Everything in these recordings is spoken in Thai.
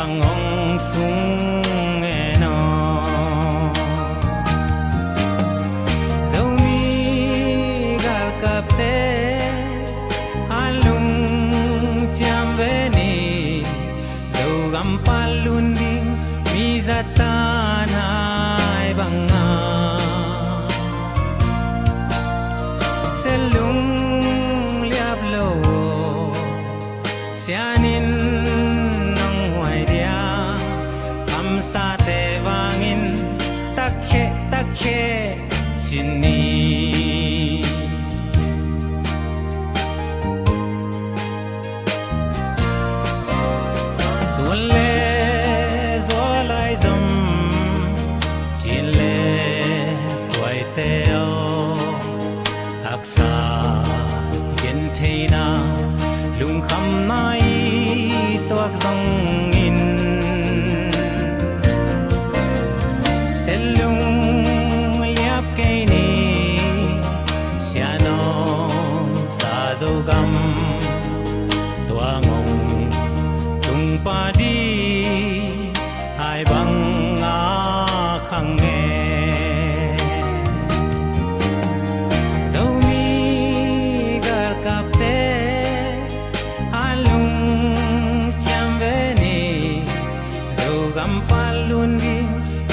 bangong sung eno zomi gal kapte alung chambeni zogam palunding mizatanay banga selung liablo sianin sa te vangin takhe chini tulle zolai zum chile toy teo aksa gen theina lung kham nai toak zong in selung liap kaini sianom sa zogam tuangong tungpadi ai bang a khange zomi gar kapte alung chambeni zogam palundi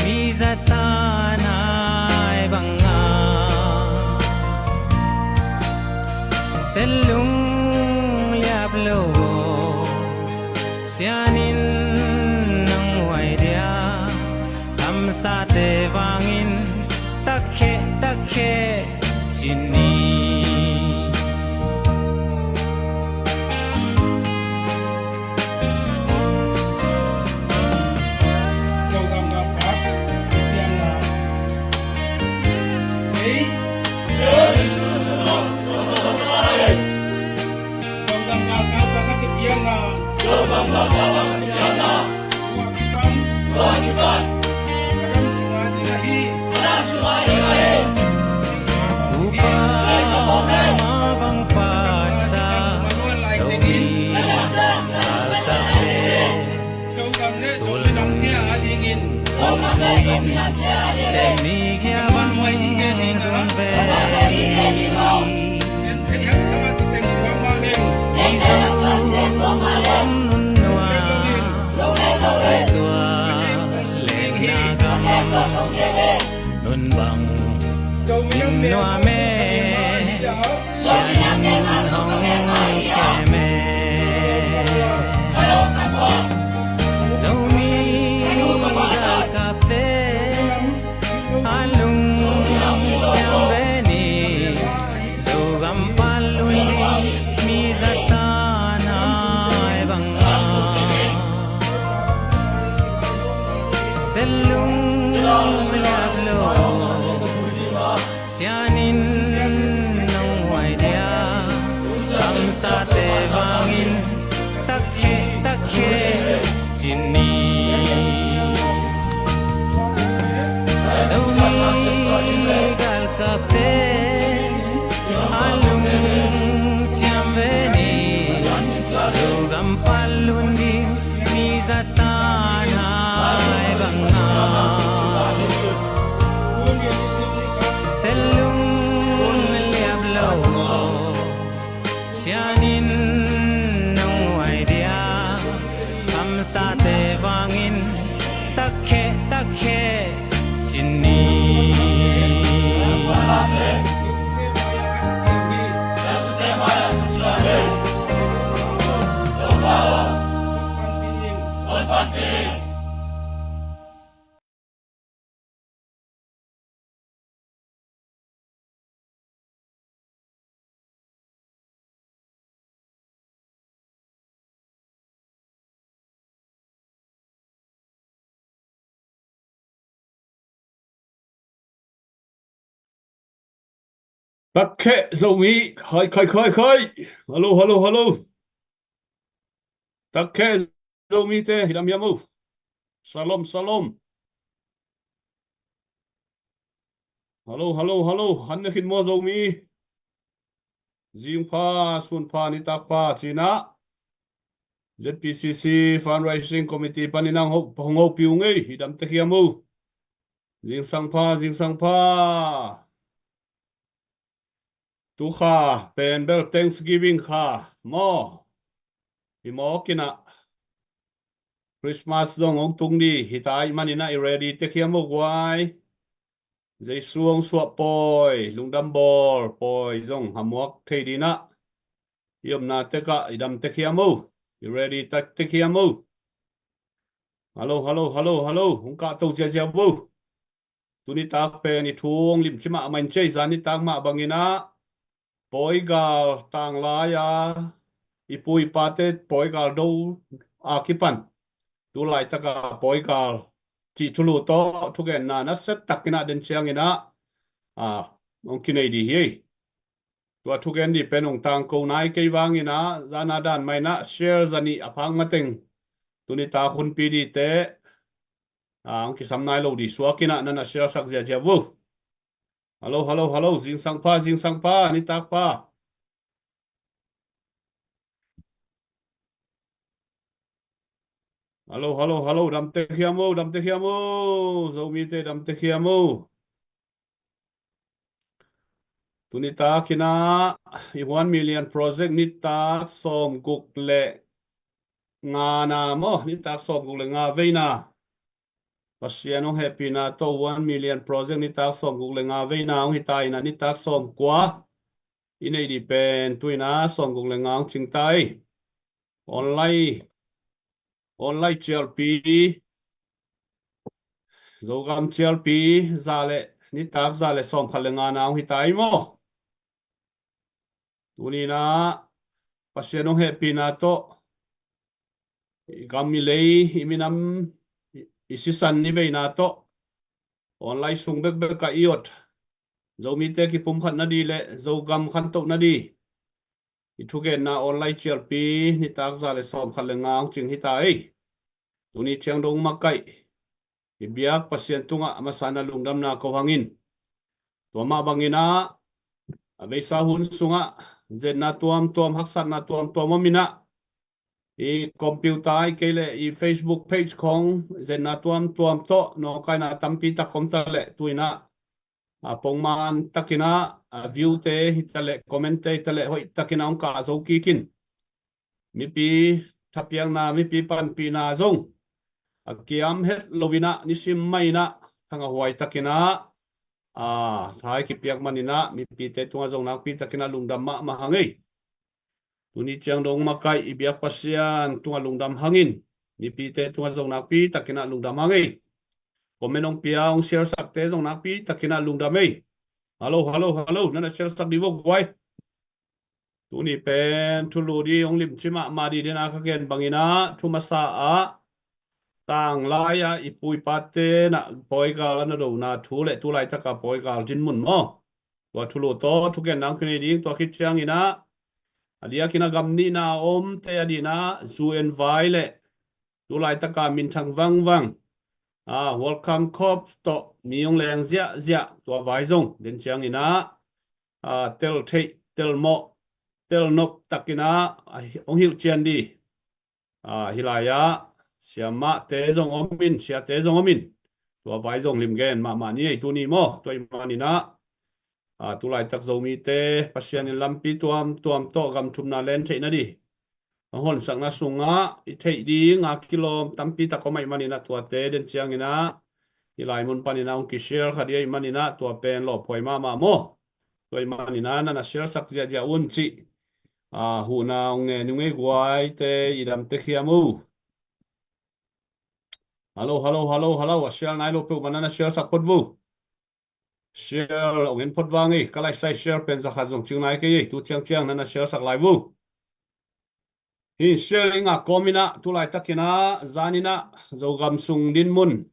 mizatanay banga selung liablo sianin ng waidya kamsa te vangin takhe chini mabang patsa zomi altape sulung zin semi gyabang zumbe nun bang noa me sian hong keme zomi gal kapte alung chambeni zogam palundi mizatanay banga selung liablo sianin ng waidya kamsa te vangin takhe chini zomi gal kapte alung chambeni zogam palundi mizatanay banga selung liablo sianin ng waidya kamsa te vangin takhe chini Takhe zomi khai halo takhe zomi te hilam yamu salom halo hannekin mo zomi jingpa sunpa ni takpa china ZPCC Fundraising Committee paninang hongo piungay hidam tekiamu. Jing sang pa. Tu kha pen bel Thanksgiving kha mo. Imo kina. Christmas zong ong tung di hitai manina I ready tekiamu guai. Dây suông sụa poi lungdam bol poi zong hamuak thei di na. Yom na teka idam tekiamu. You ready tekiamu? Hello. Hong ka tau chia vu. Tu ni tak pe ni thuông lim chima man chei zan ni tak ma bangina. Poi gal tang la ya. Ipui pate poi gal do akipan. Tu lai taka poi gal. Chỉ thulu to thu gen na set takina den chiang ina. Ông kinai di hi. Tua thu gen di penong tang ko nai kei wang ina. Zana dan mai na share zani apang mateng. Tu ni ta hun pi di te. Ông kisam nai lo di suakina nana share sak zia vu. Hello. Jing sang pa ni tak pa. Hello. Dam te khiamu. Zomi te dam te khiamu. Tu ni ta kina I 1 million project ni ta som guk le nga na mo ni ta som guk le nga ve na. Pasian ong happy na to 1 million project ni ta som guk le nga ve na ong hitai na ni ta som kwa. Inay di pen tu ina som guk le nga ong ching tai. Online GLP Zogam GLP zale ni ta zale som khale nga na ong hitai mo. Tu ni na pasian ong happy na to kami lei iminam isisan ni ve na to online sung bek ka iot zo mi te ki pum khan na di le zo gam khan to na di itu gen na online GLP ni tak za le som khan le ngang ching hitai tu ni chiang dong makai ibiak pasien tunga masana lungdam na ko hangin to ma bangina abe sa hun sunga zen na tuam haksan na tuam mina I computer I kele I Facebook page kong zen na tuam to no kai na tampi ta kom ta le tuina pong man takina view te hitale comment te tale hoi takina ong ka zo kikin mi pi thapiang na mi pi pan pi na zong akiam het lovina nisim mai na thanga huai takina thai ki piak manina mi pi te tunga zong na pi takina lungdam ma hangai Tuni chiang dong makai ibiak pasian tunga lungdam hangin. Ni pi te tunga zong nak pi takina lungdam hangi. Komenong piang share sak te zong nak pi takina lungdam ei. Hello. Nana share sak di wok wai. Tuni pen tulu di ong lim chima ma di dina kagen bangina tumasa a. Tang laya ipui pate na poi gal na do na thule tulai taka poi gal jin mun mo. Wa tulu to tuken nang kini di to kit chiang ina. Adia kina gamni na te adina zuen vaile tulai taka min thang wang welcome cop to miong leng zia to vai zong den chiang ina tel mo tel nok takina ong hil chian di hilaya siama te zong omin sia te zong omin to vai zong lim gen ma ni tu ni mo to manina tulai tak zo mi te pasian in lampi tuam to gam thum na len thei na di hon sang na sunga I thei di nga kilom tampi ta ko mai manina tua te den chiang ina ilai mun panina ong ki share khadi manina tua pen lo phoi ma mo toi manina na share sak ja un chi hu na ong ne nu ngai guai te idam te khiamu hello share nai lo pe manana share sak pot vu share ông in phốt vang ấy các lại sai share pen giặc hạt dùng chữ này cái gì tu chiang nên là share sạc lại vu hi share ngạc comina tu lại takina zanina dầu gam sung din mun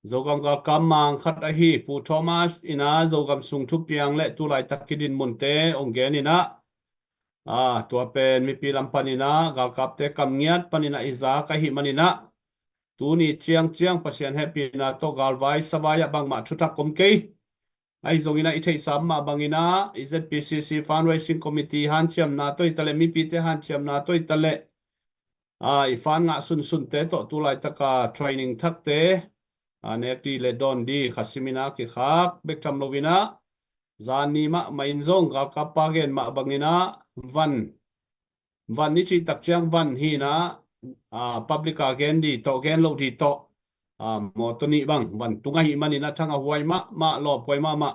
dầu gam ka kamang khat a hi pu Thomas ina dầu gam sung thu piang le tu lại takidin mun te ông gen ina tua pen mi pi lam panina gal kap te kam ngiat panina iza ka hi manina tu ni chiang pasien happy na to gal vai sabaya bang ma thutak kom ke ai zongina I thei sam ma bangina ZPCC Fundraising Committee han chiam na to itale mi pi te han chiam na to itale ifan nga sun te to tulai taka training thak te nekti le don di khasimina ki khak bek tham lovina zani ma main zong ga kapagen ma bangina van van ni chi tak chiang van hi na publica gen di to gen lo di to mo to ni bang van tunga hi mani na thanga huai ma lo poi ma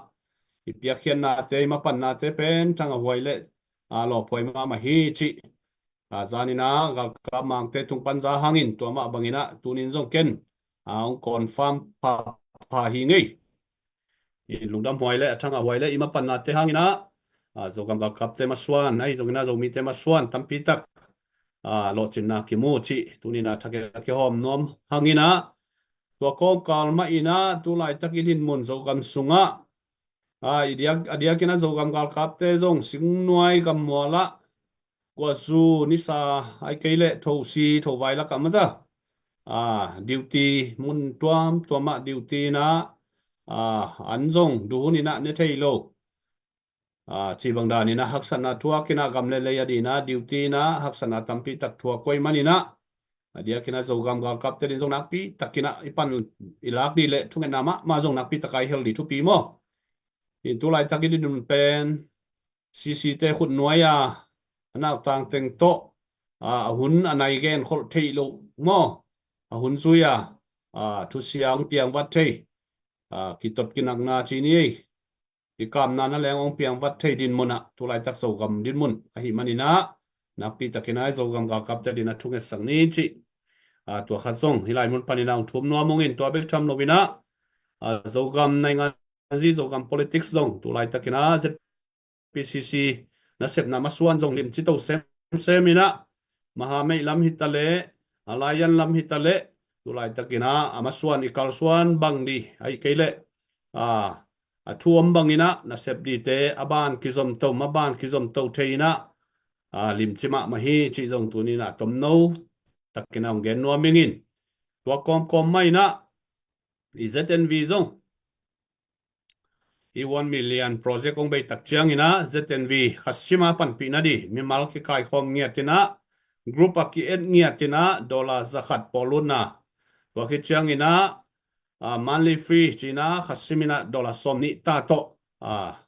ipia khian na te ma pan na te pen thanga huai le lo poi ma hi chi zani na ga ka mang te tung pan za hangin to ma bangina tunin zong ken ong confirm pa hi ngei lungdam huai le thanga huai le ima pan na te hangina zogam ga kap te ma swan ai zogina zo mi te ma swan tampi tak lo chin na ki mu chi tunina thake ke hom nom hangina tua kom kalma ina tu lai takidin mun zogam sunga idia kina zogam gal kap te zong sing nuai gam mola kwa zu ni sa ai keile tho si tho vai la kamada duty mun tuama duty na an zong du ni na ne thei lo chi bang da ni na haksana thua kina gamle le ya di na duty na haksana tampi tak thua koi mani na dia kina zogam gal kap te din zong nak pi takina ipan ilak di le thunga nama ma zong nak pi takai hel di thu pi mo in tu lai takidi dun pen cc te khut nuaya anak tang teng to hun anai gen khol thei lo mo hun zuya thu siang piang wat thei kitot kinak na chi ni ki kam na na leng ong piang wat thei din mona tu lai tak so gam din mun a hi manina nak pi takinai zo gam ga kap te din a thunge sang ni chi tua khat song hilai mun panina ong thum no mongin tua bek tham lovina zo gam nai nga zi zo gam politics zong tu lai takina ZPCC na sep na masuan zong lim chi to semina maha mai lam hitale alayan lam hitale tulai takina amasuan ikal suan bang di ai keile thuam bangina na sep di te aban kizom to maban kizom to theina lim chima mahi chi zong tunina tom no takina ngen no mingin tua kom mai na ZNV zong i 1 million project ong bei tak chiang ina ZNV khasima pan pi na di mi mal ki kai khom ngia tina group a ki et ngia tina dollar zakhat poluna wa ki chiang ina monthly free china khasimina dollar som ni ta to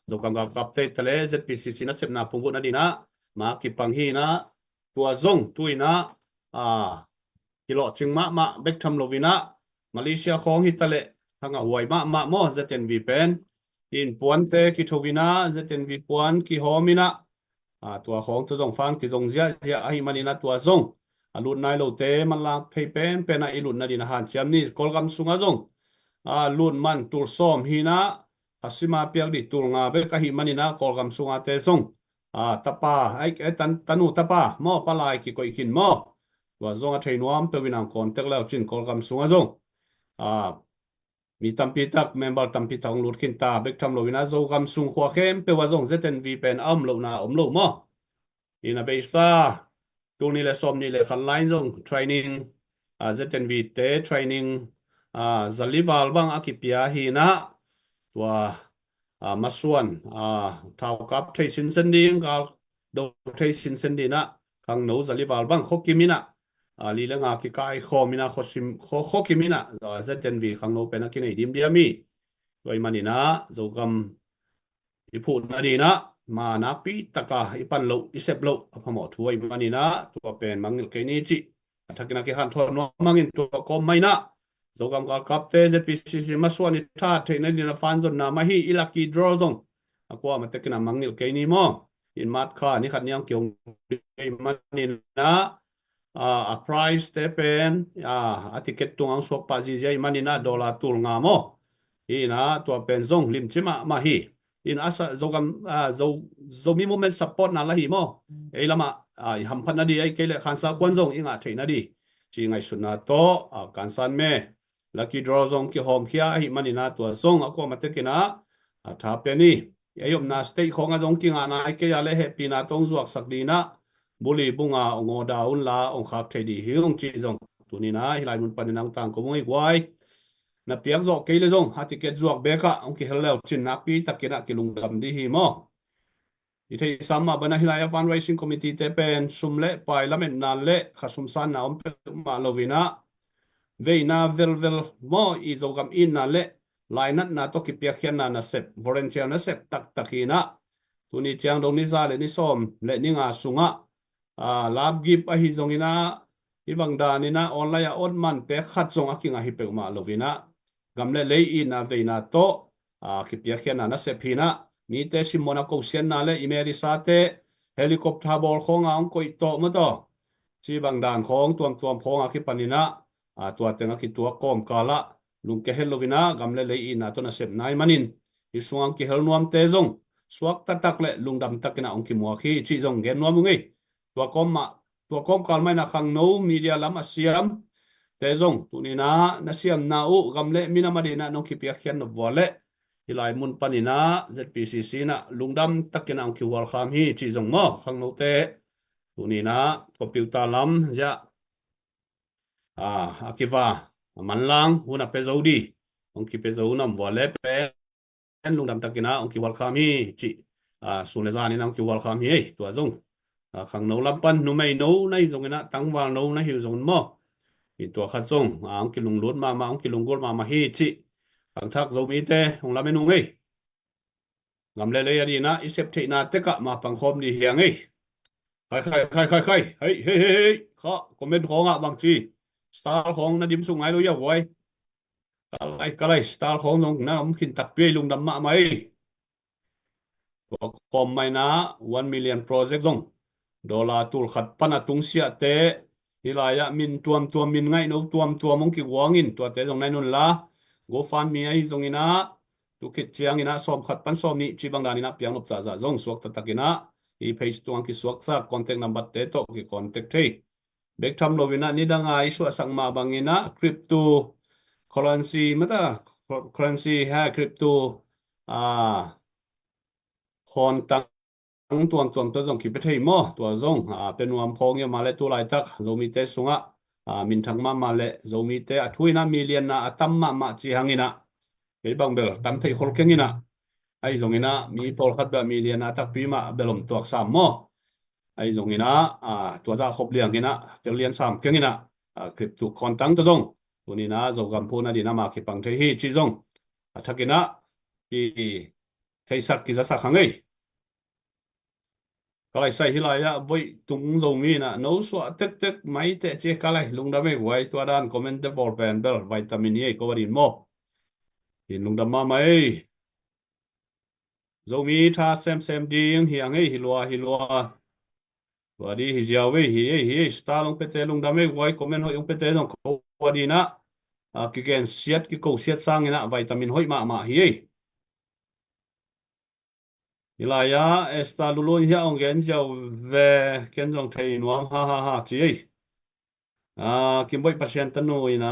zo kang kap kap te tele ZPCC na sep na pungu na dina ma ki pang hi na tua zong tuina kilo chingma ma bek tham lovina Malaysia khong hi tale hanga huai ma mo ZNV pen in puan te ki thovina ZNV puan ki homina tua khong to zong fan ki zong zia ai manina tua zong alut nai lo te man lak phei pen pena ilut na din han chiam ni kolgam sunga zong lut man tul som hina asima piak di tul nga be ka hi manina kolgam sunga te zong tapa ai tanu tapa mo palai ki koi kin mo tua zong a thei nuam to winang kon tek lau chin kolgam sunga zong mi tampi tak member tampi tang lut kin ta bek tham lovina zo gam sung khwa khem pe wa zong ZNV pen lo na lo mo ina be sa tu ni le som ni le khan line zong training ZNV te training zalival bang akipia hi na tua masuan thau kap thei sin sen ding ka do thei sin sen dina kang no zalival bang khokimina li la nga ki kai khomina khosim khokimina ZNV khang no pena ki nei dim diami loi manina zogam ipu na dina ma na pi taka ipan lo isep lo apamo thuai manina tua pen mangil ke ni chi thakina ki han thon no mangin tua kom mai na zogam gal kap te ZPCC masuan i tha theina dina fan zon na ma hi ilaki draw zong akwa matekina mangil ke ni mo in mat kha ni khat nyang kyong manina a price te pen a ticket tungang sok pa ji jai manina dollar tul nga mo ina tua pen zong lim chima ma hi in asa zogam zo mi moment support na la hi mo ei lama ham phan na di ai kele khan sa kwan zong inga theina di chi ngai suna to kan san me lucky draw zong ki hom khia hi manina tua zong ako matekina tha pe ni ayom na stay khong a zong ki nga na ai ke ya le happy na tong zuak sak di na buli bunga ongo daun la ong khak thei di hiung chi zong tunina hilai mun paninang tang ko moi gwai na piak zo ke le zong ha ticket zuak beka ong ki hello chin na pi takina ki lungdam di hi mo i thei sama bana hilaya fundraising committee te pen sumle parliament na le khasum san na om pe ma lovina veina vel mo i zogam in na le lainat na to ki pia khian na sep volunteer na sep takina tuni chiang dong ni za le ni som le ni nga sunga lab gip a hi zongina ibang danina online on man pe khat zong akinga hi pe ma lovina gamle le i na veina to ki pia khian na sep hina mi te simona ko sian na le imeri sa te helicopter bol khonga ong ko to mo to chi bang dan khong tuam khonga ki panina tua tenga ki tua kom kala lung ke helovina gamle le i na to na sep nai manin i suang ki hel nuam te zong suak tatak le lungdam takina ong ki mo khi chi zong gen nuam ngi tua kom ma tua kom kal mai na khang no media lam asiam te zong tunina na siam na u gamle mina madina nong ki pia khian no vole hilai mun panina ZPCC na lungdam takina ong ki wal kham hi chi zong mo khang no te tunina computer lam ja akiva manlang huna pe zodi ong ki pe zo nam vole pe en lungdam takina ong ki wal kham hi chi sunezani nang ki wal kham hi tua zong khang no lampan nu mai no nai zong ina tang wal no na hi zong mo i tua khat zong ong ki lung lut ma ong ki lung gol ma hi chi khang thak zo mi te ong la menu ngai ngam le le ya na i sep the na te ka ma pang khom ni hiang ngai khai hei kho comment khong a bang chi star khong na dim sung ai lo ya woi cái này star khong nong na om khin tak pe lung dam ma mai kom mai na 1 million project zong dollar tul khat pana tung sia te hilaya min tuam min ngai no tuam mong ki wangin tua te zong nai nun la go fan mi ai zong ina tu kit chiang ina som khat pan som ni chi bang dan ina piang nop za zong suak ta takina i page tuang ki suak sa contact number te to ki contact thei bek tham lovina ni danga i su sang ma bangina crypto currency mata currency ha crypto hon tang tuang to zong ki pe thei mo tua zong pen wam phong ya male tu lai tak zomi te sunga min thang ma male zomi te athuina million na atam ma chi hangina ke bang bel tam thei khol kengina ai zongina mi pol khat ba million na tak pi ma belom tuak sam mo ai zongina tua za khop liang ina tel lian sam kengina crypto kon tang to zong tunina zogam phuna dina ma ki pang thei hi chi zong thakina ki thei sak ki za sa khangai cái này xây lại ya với tung dầu mi na nấu xóa tek máy te che cái này lung đam ấy quay tua đan comment the ball pen bell vitamin E có đi mo thì lung đam ma mấy dầu mi tha xem đi hiang ấy hilua và đi hi giàu ấy hi star lung pete lung đam ấy quay comment hội lung pete dòng có đi na cái gen siết cái cầu siết sang na vitamin hội ma hi Ilaya esta lulu ya ongen jau ve ken jong thei nuam ha chi kim boy pasien tanu ina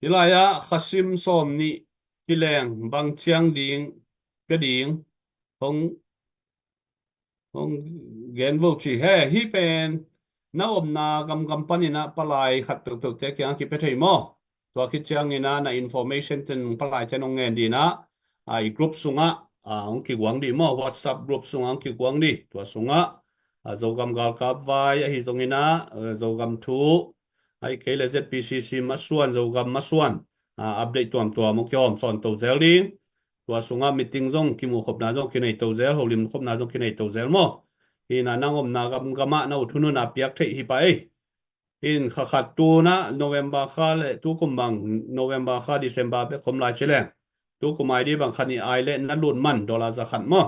Ilaya khasim som ni kileng bang chiang ding ke ding hong hong gen vo chi he hi pen na om na gam pani na palai khat pe te kyang ki pe thei mo tua khi chiang ina na information ten palai chen ong ngen di na ai group sunga ong ki wang di mo WhatsApp group sunga ong ki wang di tua sunga zogam gal kap vai hi zongina zogam thu ai ke le ZPCC masuan zogam masuan update tuam mok yom son to zel ding tua sunga meeting zong ki mu khop na zong ki nei to zel holim khop na zong ki nei to zel mo hi na nang om na gama na uthunu na piak thei hi pai in khat tu na November kha le tu kumbang November kha December pe kom lai chile tu kumai di bang khani ai le na lun man dollar za khat mo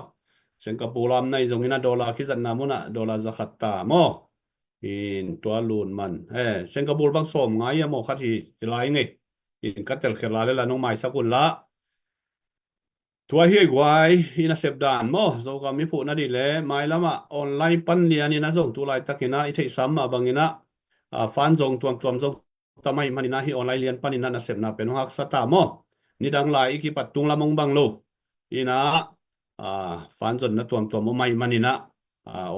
Singapore lam nai zong ina dollar ki zan na mo na dollar za khat ta mo in tua lun man Singapore bang som ngai mo khat hi lai ngai in katel khela le la nong mai sakun la tua hi gwai ina sep dan mo zo ka mi phu na di le mai lama online pan lian ina zong tu lai takina i thei sam ma bangina fan zong tuam zong tamai manina hi online lian panina na sep na pen hak sata mo ni dang lai ki patung lamong bang lo ina fan zon na tuam mo mai manina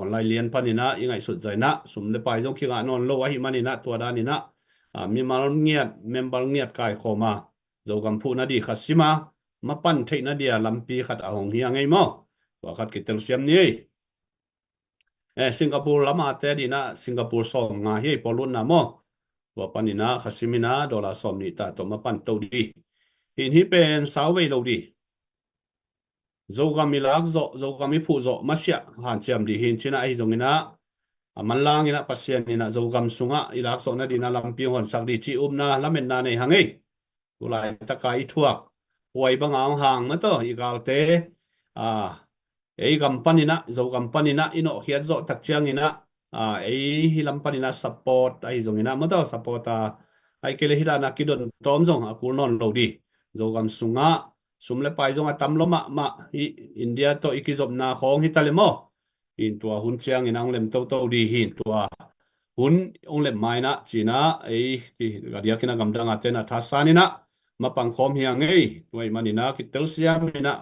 online lian panina ingai sut zaina sum le pai zong ki nga non lo hi manina tua danina mi mal ngiat membal ngiat kai khoma zo gam phu na di khasima mà pan thấy nó dia làm pi khát à hồng hiang ngay mo và khát cái tel xiêm ni Singapore lama te di na Singapore som nga hi polun na mo wa panina khasimina dola som ni ta to ma pan to di hin hi pen sau ve lo di zo ga mi lak zo ga mi phu zo ma sia han chiam di hin china ai zong ina man lang ina pasien ina zo gam sunga ilak so na di na lam pi hon sak di chi na lamen na nei hangai tulai ta kai thuak huai bang ang hang ma to i gal te à ấy company na zo company na ino hiat zo tak chiang ina ấy hi company na support ai zong ina ma to support ai kele hi na kidon tom zong a kul non lo di zo gam sunga sum le pai zong a tam lo ma hi India to ikizop na khong hi talemo in tua hun chiang in ang lem to di hin tua hun ong lem mai na china ấy ki gadia kina gamdang atena thasanina ma pang khom hiang ei tuai manina ki tel siam ina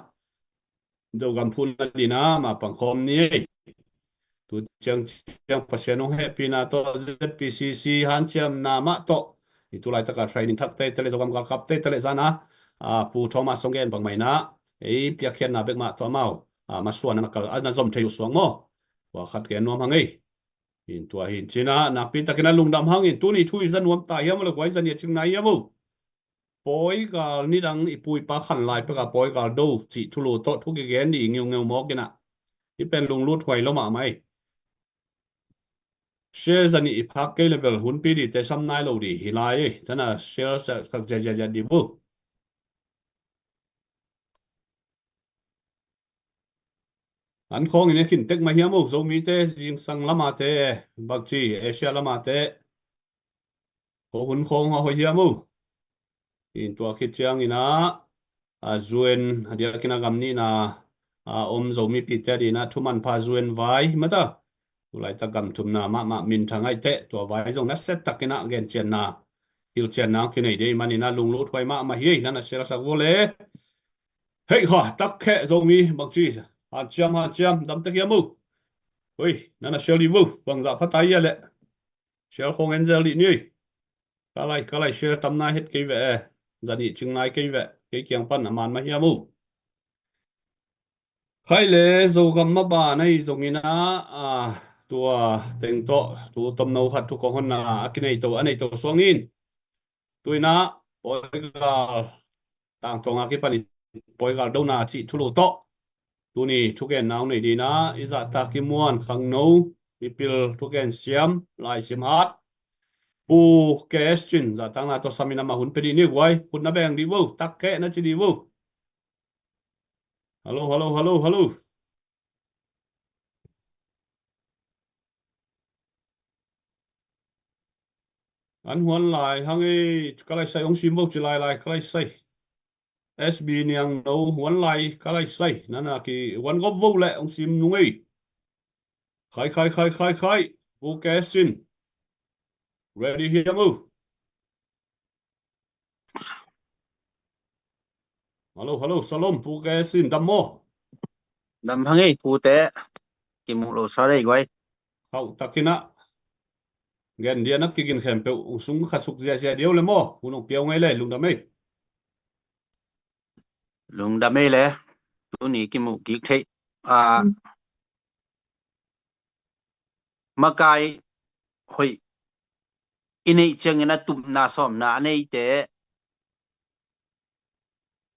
do gam phun na dina ma pang khom ni tu chiang chiang pasien ong happy na to ZPCC han chiam na ma to itu lai taka training thak te tele zo gam kal kap te tele zana pu thoma songen bang mai na ei pia khian na bek ma to mau ma suan na kal na zom thei suang mo wa khat ke nom hangai in tua hin china na pin takina lungdam hang in tu ni thui zan nuam ta yam le kwai zan ye ching nai yamu poi gal ni dang ipui pa khan lai pa ka poi gal do chi thulu to thu ki gen ni ngeu ngeu mo kina ni pen lung lut hoi lo ma mai share zani iphak ke level hun pi di te sam nai lo di hilai thana share sak ja di bu an khong ine kin tek ma hiamu zo mi te jing sang lama te bak chi asia lama te ko hun khong ho hiamu in tua khit chiang ina zuen hadia kina gam ni na om zo mi pi te di na thuman pha zuen vai mata tulai ta gam thum na ma min thangai te tua vai zong na set takina gen chen na il chen na ki nei dei mani na lung lu thwai ma hi na na sera sa vole hei kha tak khe zo mi bang chi han chiam dam ta hiamu oi na na sheli vu bang za pha tai ya le shel khong en zel li ni ka lai shel tam na het ke ve zani chung nai ke ve ke kyang pan man ma hiamu hai le zo gam ma ba nei zong ina tua teng to tu tom no khat tu ko hon na akinei to anei to swangin tuina poiga tang tonga ki pani poiga do na chi thulu to tu ni thuken naw nei di na iza ta ki muan khang no pipil thuken siam lai sim hat pu question za tang na to samina ma hun pedi ni wai hun na beng di wo tak ke na chi di wo hello an huan lai hangi kalai sai ong sim wo chi lai kalai sai SB niang no huan lai kalai sai nana ki wan gop wo le ong sim nungi khai pu question ready here move hello salom pu question dammo đam hăng ấy phụ tế kim mục lô sa đây quay hau takina gen dia nak kigin khem pe usung khasuk zia dio le mo unong piao ngai le lung da mai lùng đam mê lẽ tu ni kim mục kik thế mà cái hồi inei chang ina tum na som na nei te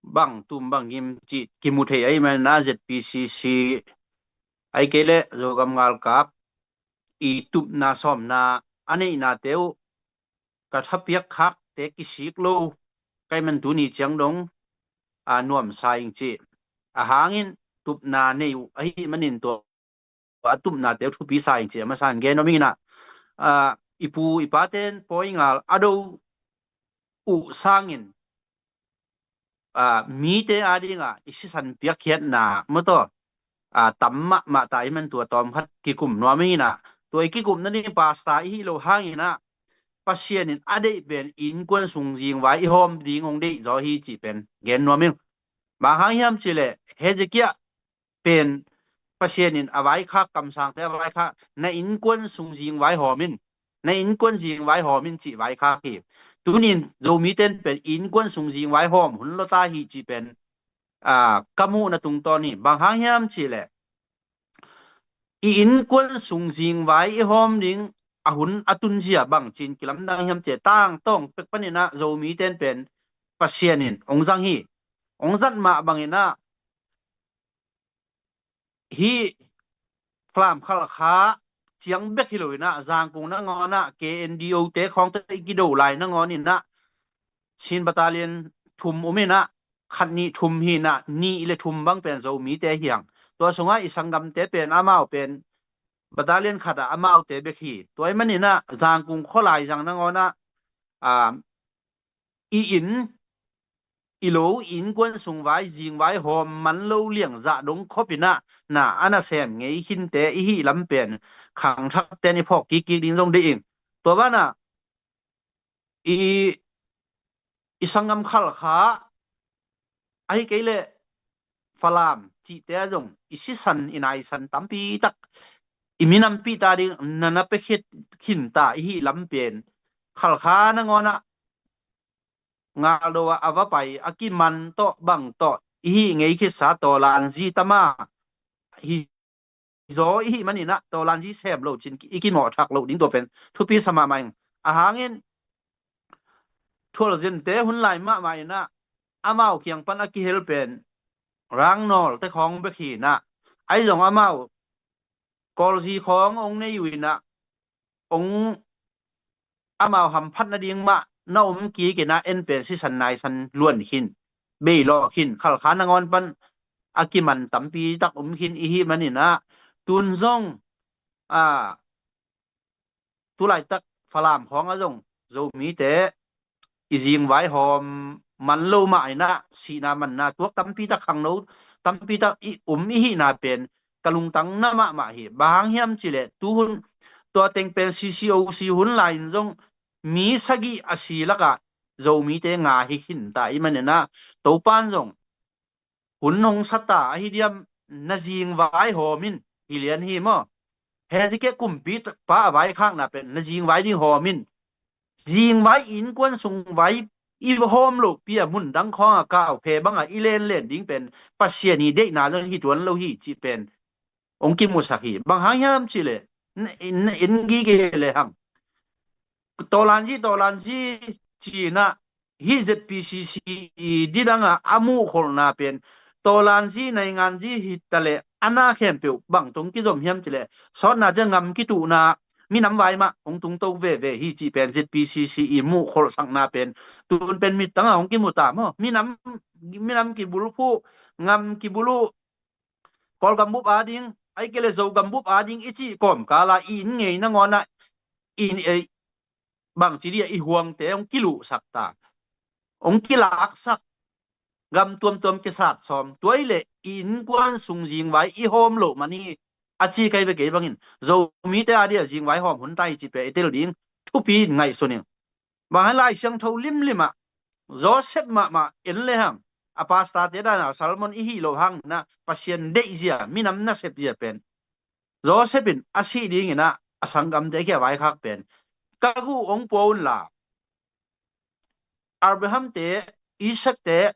bang tum bang im chi kim mu the ai ma na ZPCC ai ke le zo gam ngal kap i tum na som na anei na teu ka thapiak khak te ki sik lo kai man tu ni chang dong nuam sai chi hangin tup na nei ai manin to tup na te thu pi sai chi ma san ge no mi na ipu ipaten poingal ado u sangin mi te adinga isisan piak khiat na moto tamma ma tai man tu tom khat ki kum no mi na to ki kum na ni pasta hi lo hangina pasien in ade ben in kwan sung jing wai hom ding ong dei zo hi chi pen gen no mi ma hang hiam chile hejekia pen pasien in awai kha kam sang te awai kha na in kwan sung jing wai homin na in kwan jing wai homin chi wai kha ki tunin zo mi ten pen in kwan sung jing wai hom hun lo ta hi chi pen kamu na tung to ni bang hang hiam chi le i in quân sung jing vai i hom ding ahun atun jia bang chin kilam dang hiam che tang tong pek panina zo mi ten pen pasianin ongjang hi ongjat ma bangina hi phlam khal kha chiang bek hiloina jang kung na ngona KNDO te khong te ki do lai na ngoni na chin battalion thum umena khanni thum hi na ni ile thum bang pen zo mi te hiang to sunga isangam te pen amao pen battalion khata amao te be khi toy manina jang kung kholai jang na ngona i in ilo in quân sung vai jing vai hom man lo liang za dong khopina na ana sem ngei hin te i hi lam pen khang thak te ni phok ki ki ding jong de ing to bana i isangam khal kha ai ke le falam chi te jong isi san inai san tampi tak iminam pi ta ding nana pe khit khin ta i hi lam pen khal kha na ngona nga do ava pai aki man to bang to hi ngei khi sa to lan ji tama hi zo hi manina to lan ji sem lo chin iki mo thak lo ding to pen thu pi sama mai a hangin thol jen te hun lai ma mai na amao kyang pan aki hel pen rang nol te khong be khi na ai jong amao kol ji khong ong nei wi na ong amao ham phat na ding ma na ki ke na en pen si san nai san luan hin be lo hin khal khan ngon pan akiman tampi tak hin i hi manina tun zong tu lai tak falam khong a jong zo mi te i jing vai hom man lo mai na si na man na tuak tampi tak khang no tampi tak i i hi na pen kalung tang na ma hi bang hiam chile tu hun to teng pen CCOC hun line jong mi sagi asilaka zo mi te nga hi hin ta i manena to pan jong hun hong sata hi diam na jing vai homin hilian hi mo he ji ke kumpi pa vai khang na pen na jing vai ding homin jing vai in kwan sung vai i hom lo pia mun dang khong a ka phe banga i len len ding pen pasiani de na lo hi tuan lo hi chi pen ong ki musaki bang hang chi le in gi ke le ham to lan ji chi na hi ZPCC di danga amu khol na pen to lan ji nai ngan ji hi tale ana khem pe bang tung ki dom hiam chi le so na jangam ki tu na mi nam vai ma ong tung to ve hi chi pen ZPCC i mu khol sang na pen tun pen mi tanga ong ki mu ta mo mi nam ki bulu phu ngam ki bulu kol gam bu ading ai ke le zo gam bu ading ichi kom kala in ngei na ngona in bang chi dia i huang te ong kilu sakta ong kilak sak gam tuam ke sat som toile in kwan sung jing vai i hom lo mani achi kai ve ke bangin zo mi te adia jing vai hom hun tai chi pe etel ding thu pi ngai soning ba lai siang tho lim lima Joseph ma en le ham apasta te da na salmon i hi lo hang na pasien de zia minam na sep zia pen Josephin asi ding ina asangam de ke vai khak pen kagu ong pon la Abraham te Isaac te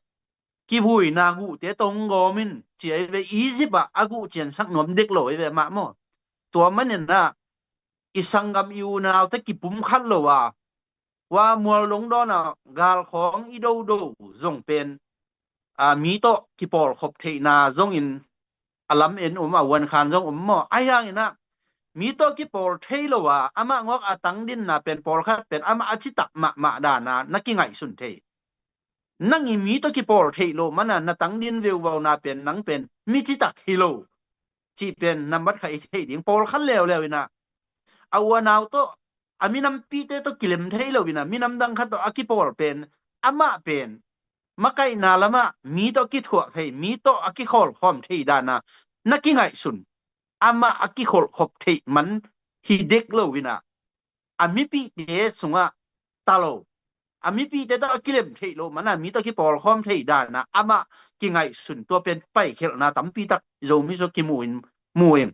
ki vui na gu te tong gomin chi ai ve Egypt agu chen sak nom dek lo ve ma mo to manen na isangam yu na te ki pum khat lo wa mual long do na gal khong i do zong pen mi to ki pol khop the na zong in alam en wan khan zong mo ayang ina mi to ki pol the lo ama ngok atang din na pen pol khat pen ama achi tak ma da na ki ngai sun the nang i mi to ki pol the lo mana na tang din veu wa na pen nang pen mi chi tak hilo chi pen number khai the ding pol khan lew ina awanaw to aminam pite to kilim the lo ina minam dang khat to akipol pen ama pen makai na lama mi to ki thua thei mi to aki khol khom thei dana naki ngai sun ama aki khol khop thei man hi dek lo wina ami pi te sunga talo ami pi te to akilem thei lo mana mi to ki pol khom thei dana ama ki ngai sun to pen pai khel na tampi tak zo mi so ki muin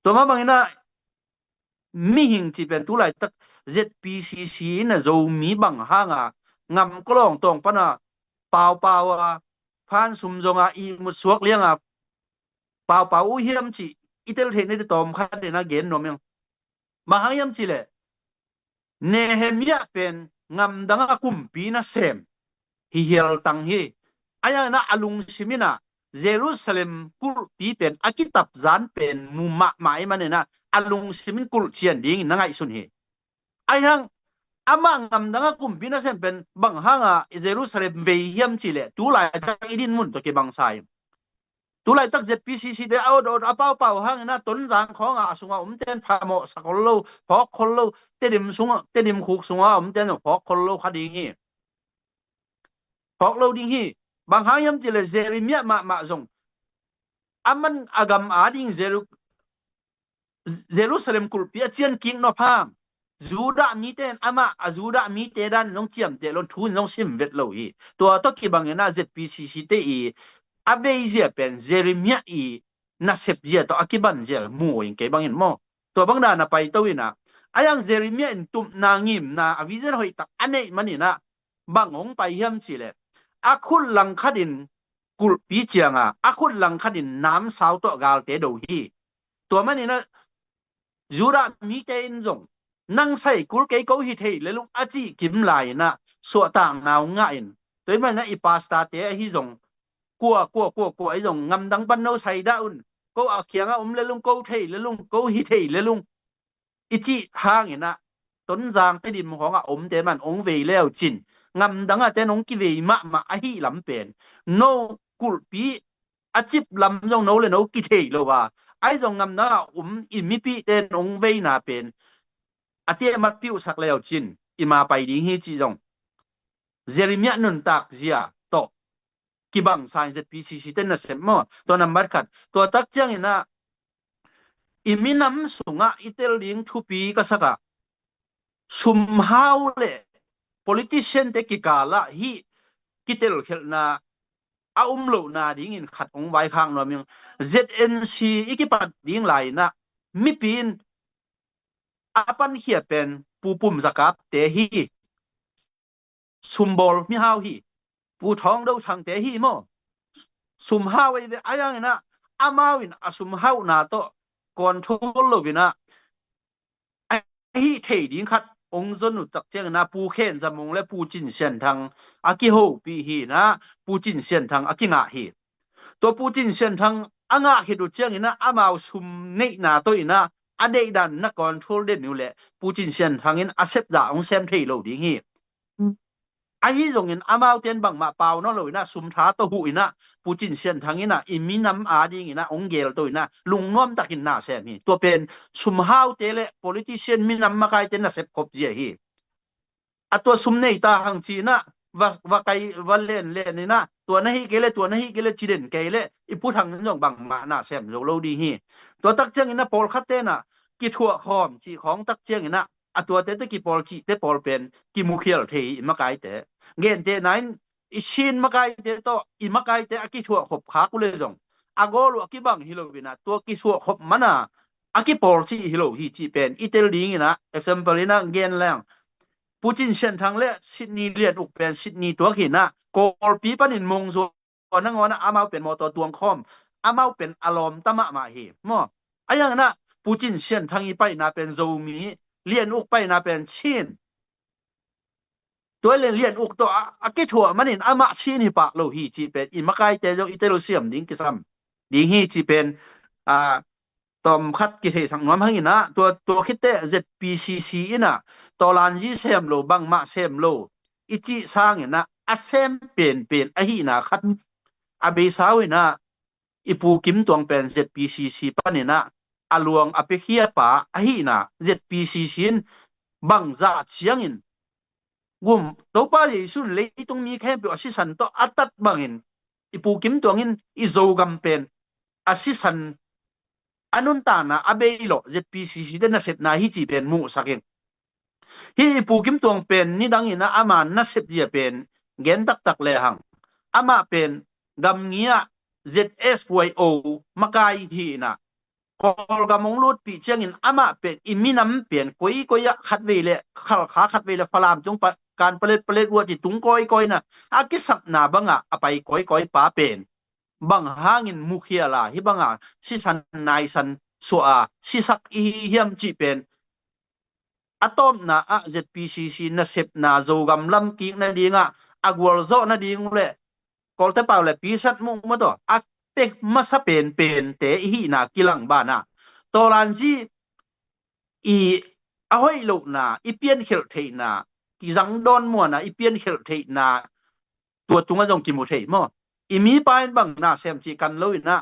to ma bangina mi hing chi pen tu lai tak ZPCC na zo mi bang hanga ngam klong tong pana pau พานสุมจงอีมุดสวกเลี้ยงเป่าเป่าเฮียมจีอิเตลเทนในตอมคัดเดนะเกนนมยังมาหายัมจีเลยเนเฮมียเป็นงำดังกุมปีนะเซมฮิเฮลตังฮีอายังนะอลุงซิมินะเยรูซาเล็มกุลปีเป็นอากิตับจานเป็นมุมะหมายมันเนี่ยนะอลุงซิมินกุลเชียนดิ้งนั่งไอสุนฮีอายังอามังงำดังกุมปีนะเซมเป็นบังฮังเยรูซาเล็มเวียมจีเลยตุลายจากอิดินมุนตัวเก็บังไซตุลายตัก ZPCC เดเอาโดดอาเป้าเป้าฮังนะต้นจางของสุงเต้นพาโมสกอลโลพอคนโลเตดิมสุงเตดิมคุกสุงเต้นพอคนโลคดีงี้พอโลดิ้งฮีบางหายมจิเลเซริมียมาจงอามันอากามอาดิ้งเยรูซาเล็มกุลปีเจียนกิงนอพามจูดามีเตนอามาจูดามีเตดันน้องเจียมเตลอนทุนน้องซิมเวทโลฮีตัวตกิบางนะ ZPCC เตอีอาเบย์เจเป็นเจริมีอีนัเซปเจตัวอากิบันเจมูอิงเกบังอินโมตัวบางดานะไปตัวอินะอายังเจริมีอินตุมนางยิมนาอวิเซนหอยตักอันนี้มันนี่นะบางองไปเฮียมสิเลอาคุณลังคดินกุลปีเจียงอาคุณลังคดินน้ำสาวตัวกาลเตดูฮีตัวมันนี่นะจูรามีเตอินจงนั่งใส่กุลเกยกูฮิตเฮเลลุงอาจีกิมไลนะสวต่างนาวง่ายตัวมันนะอีปาสตาเตะฮิจงกัวไอ้จงงำดังปันโนใส่ดาอุนก็อาเขียงเลลุงกูเทเลลุงกูฮิตเฮเลลุงอิจิห่างนะต้นจางเตดิมของเตมันองเวแล้วจินงำดังเตนองกิเวมาอหิลำเป็นโนกุลปีอาจิบลำจงโนเลยโนกิเทโลว่าไอ้จงงำดังอิมิปีเตนองเวนาเป็นอาเตียมัดพิวสักแล้วจินอิมาไปดีฮีจีจงเจริมีนุนตักเจียโตกิบังไซน์ ZPCC เต้นนะเสมอตัวนัมบัดขัดตัวตักเจียงนะอิมินัมสุงะอิเตลิงทุปีก็สักสุมฮาวเล politician เตกิกาละฮีกิเตลเขลนาอาโลนาดิ้งอินขัดองไว้ข้างนอมิง ZNC อีกิปัดดิ้งไหลนะมิปีนอาปันเขียเป็นปูปุ่มสกับเตฮีสุมบอลมิฮาวฮีปูท้องเราทางเตฮีโมสุมฮาวไอ้อายังนะอามาวินอาสุมฮาวนาโตก่อนทุลโลวินะไอ้ฮีเทดิ้งขัดองค์จนุตักเจงนะปูเคนจมงและปูจินเซียนทางอากิโฮปีฮีนะปูจินเซียนทางอากิงะฮีตัวปูจินเซียนทางอ่างะฮีดูเจงนะอามาสุมเนนาโตอินะอเดดันนักคอนโทรลเด่นอยู่แหละปูจินเซียนทางอินอาเซปดาองเซมเทโลดิ้งฮีไอ้ที่ตรงนี้อามาเตียนบังมาเปล่านั่นเลยนะสุมท้าตัวหุยนะปูจินเซียนทางนี้นะอิมินัมอาดีงี้นะองเกลตัวนี้นะลุงน้อมตักินหน้าเสียมีตัวเป็นสุมฮาวเตเล politician มินัมมาไกเตนะเสพคบเจียฮีอัตัวสุมเนตาหังจีนะว่าไกวันเล่นนี่นะตัวนั้นฮีเกลจีเด่นเกลอีพูดทางนั้นบังมาหน้าเสียมโลดีฮีตัวตักเจียงนะปอลคัตเตนะกิทัวคอมจีของตักเจียงนะตัวเตตะกิปอลจีเตปอลเป็นกิมุเคียลเทมาไกเตเงินเตนั้นอิชินมาไกเตโตอิมาไกเตอากิทัวขบขากุเลจงอากอลอากิบังฮิโลวินะตัวกิทัวขบมันนะอากิปอลจีฮิโลฮีจีเป็นอิตาลีนะ example นะเงินแรงปูจินเซนทางเล่ซิดนีย์เลียนอุกเป็นซิดนีย์ตัวหินนะกอลปีปันินมงโซนั่งงอนะอามาเป็นมอตัวตวงคอมอามาเป็นอารมณ์ตะมะมาเฮมออายังนะปูจินเซนทางอีไปนะเป็นโซมีเลียนอุกไปนะเป็นชินตัวเลียนอุกตัวอากิทัวมันนี่อามาชินฮิปะโลฮีจีเป็นอิมาไกเตจงอิเตโลเซียมดิ้งกิซัมดิ้งฮีจีเป็นตอมคัดกิเทสังนวมหังอินะตัวคิดเต ZPCC อินะตอลานจีเซมโลบังมาเซมโลอิจิสร้างอินะอาเซมเป็นอหินะคัดอาเบสาวอินะอิปูกิมตวงเป็น ZPCC ปะนี่นะอลวงอเปเฮียปะอหินะ ZPCC บังซาเชียงอินกุมตัวป้าเยซุนเลยตรงนี้แค่เป็นอาศิสันตัวอัตัดบังอินอิปูกิมตวงอินอิโซกัมเป็นอาศิสันอันนั้นตานะอาเบยโล ZPCC เดนเสพนาฮิจีเป็นมูสักเองฮิปูกิมตวงเป็นนี่ดังอินะอามันนัเสพเจียเป็นเกนตักเลยหังอามาเป็นกัมเงีย ZSYO มาไกฮีนะพอลกำมงลูดปีเชียงอินอามาเป็นอิมินัมเป็นกุยขัดเวเลขาขัดเวเลพลามจงปะก การเปล็ดวัวจิตุงก้อยนะอากิสักนาบังอ่ะไปก้อยป้าเป็นบังหางินมุขยาลาฮิบังอ่ะสิสันนายสันสัวสิสักอีเฮียมจีเป็นอะตอมนะอะ ZPCC นะเซปนาโจกัมลัมกิกนะดีงะอากวลโซนะดีงเลยกอลเตเปล่าเลยปีสัตมุมาตัวอะเป็กมาสะเป็นเตอีนากิลังบานะตอลันจีอีเอาให้ลูกนาอีเปียนเขลเทนากิจังดอนมัวนะอีเปียนเขลเทนาตัวตุงก็ต้องกินหมดเทมั้งอีมีไปบังนาเซมจีกันเลยนะ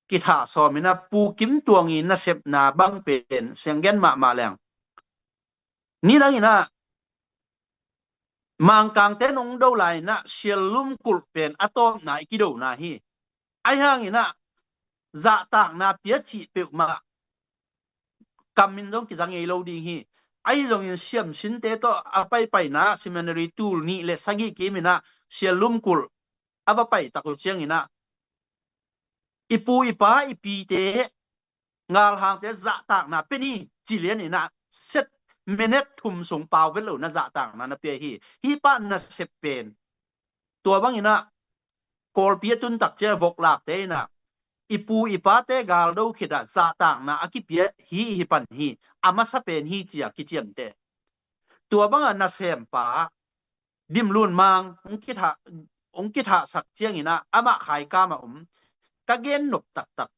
กิถาสอมินะปูกิมตัวงี้นะเซปนาบังเป็นเสียงเกนมาแรงนี่นะนะมังกังเตนองดูไลนะเชียลุมกุลเป็นอะตอมนาอีกิโดนาฮีไอ้ห่างนี่นะจะต่างนาเปียจีเปียวมากำมินจงกิจังเอโลดีฮีไอ้จงยินเสียมสินเตโตอาไปนะซิมเนรีตูลนี่เลสกิกิมินะเชียลุมกุลอาไปตะกุเชียงนี่นะอีปูอีป้าอีปีเตงาลหางเตจะต่างนาเป็นนี่จีเลียนนี่นะเซตเมเนตทุ่มส่งเปล่าเวลนะจะต่างนะเปียฮีป้านะเซปเป็นตัวบางนี่นะกอลเปียตุนตักเจบกหลักเตนะอีปูอีป้าเตกาลดูขิดะจะต่างนะอากิเปียฮีปันฮีอามาสะเป็นฮีจียกิเจียมเตตัวบางนะเซมป้าดิมลุนมังองคิดหาสักเจียงนี่นะอามาขายกามากะเกนนบตัก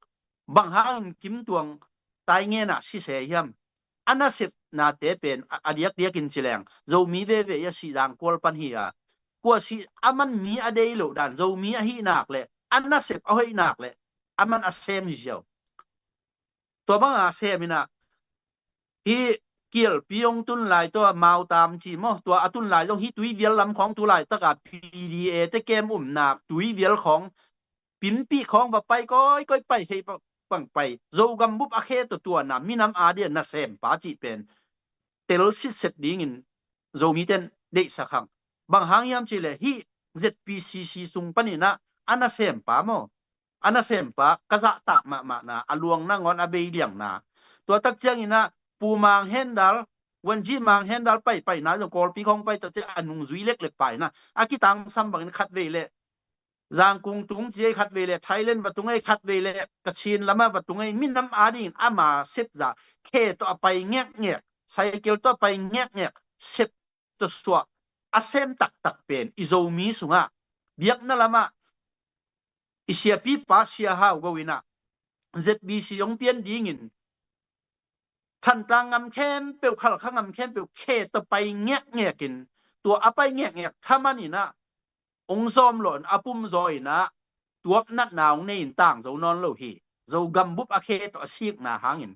บางหางกิมตวงตายเงี้ยนะสิเสียมอันนั้นสินาเตเป็นอดียกเดียกินสิแรงโจมีเวสิจางกวลปันฮีกว่าสิอามันมีอเดยโลดันโจมีอหินักเลยอันนั้นสิเอาให้นักเลยอามันอาเซมเจียวตัวบางอาเซมินะฮีเกี่ยวปียงตุนไหลตัวมาตามจีมอตัวอตุนไหลต้องฮีตุยเวียลลำของตุไหลตะกัด PDA แต่เกมนักตุยเวียลของปิ่นปีของแบบไปก้อยไปให้ปังไปโจกัมบุบอาเคตัวน่ะมีน้ำอาเดียนน่ะเซมป้าจีเป็นเตลสิเสร็จดิ้งโจมีเต็นเด็กสักครั้งบางหางยามจีเลยฮี ZPCC สุงปนินะอันน่ะเซมป้าโมอันน่ะเซมป้ากะจะตักมานะอลวงนั่งงอนอเบยเลียงนะตัวตักเจียงนี่นะปูมังเฮนดัลวันจีมังเฮนดัลไปนะจงกอลปีของไปตัวจะอันนุงซุยเล็กไปนะอากิตังซัมบังคัดเวเลจางกุงตุงเจียคัดเวเลไทยเลนวัดตุงไอคัดเวเลกระชินละมาวัดตุงไอมินน้ำอาดินอามาเซฟจ่าเคตัวไปเงี้ยไซเคิลตัวไปเงี้ยเซฟตัวสัวอาเซมตักเป็นอิโซมีสุงะเบียกนั่นละมาอิเชียปีป้าเชียฮาวกวินะ ZBC ยงเปียนดีงินท่านกลางงำแค้นเปียวขลักงำแค้นเปียวเคตัวไปเงี้ยกินตัวอาไปเงี้ยถ้ามันนี่นะองซอมหล่นอาปุ่มซอยนะตัวนัดหนาวในต่างเจ้านอนโลหีเจ้ากัมบุบอาเคตัวซีกนาหางิน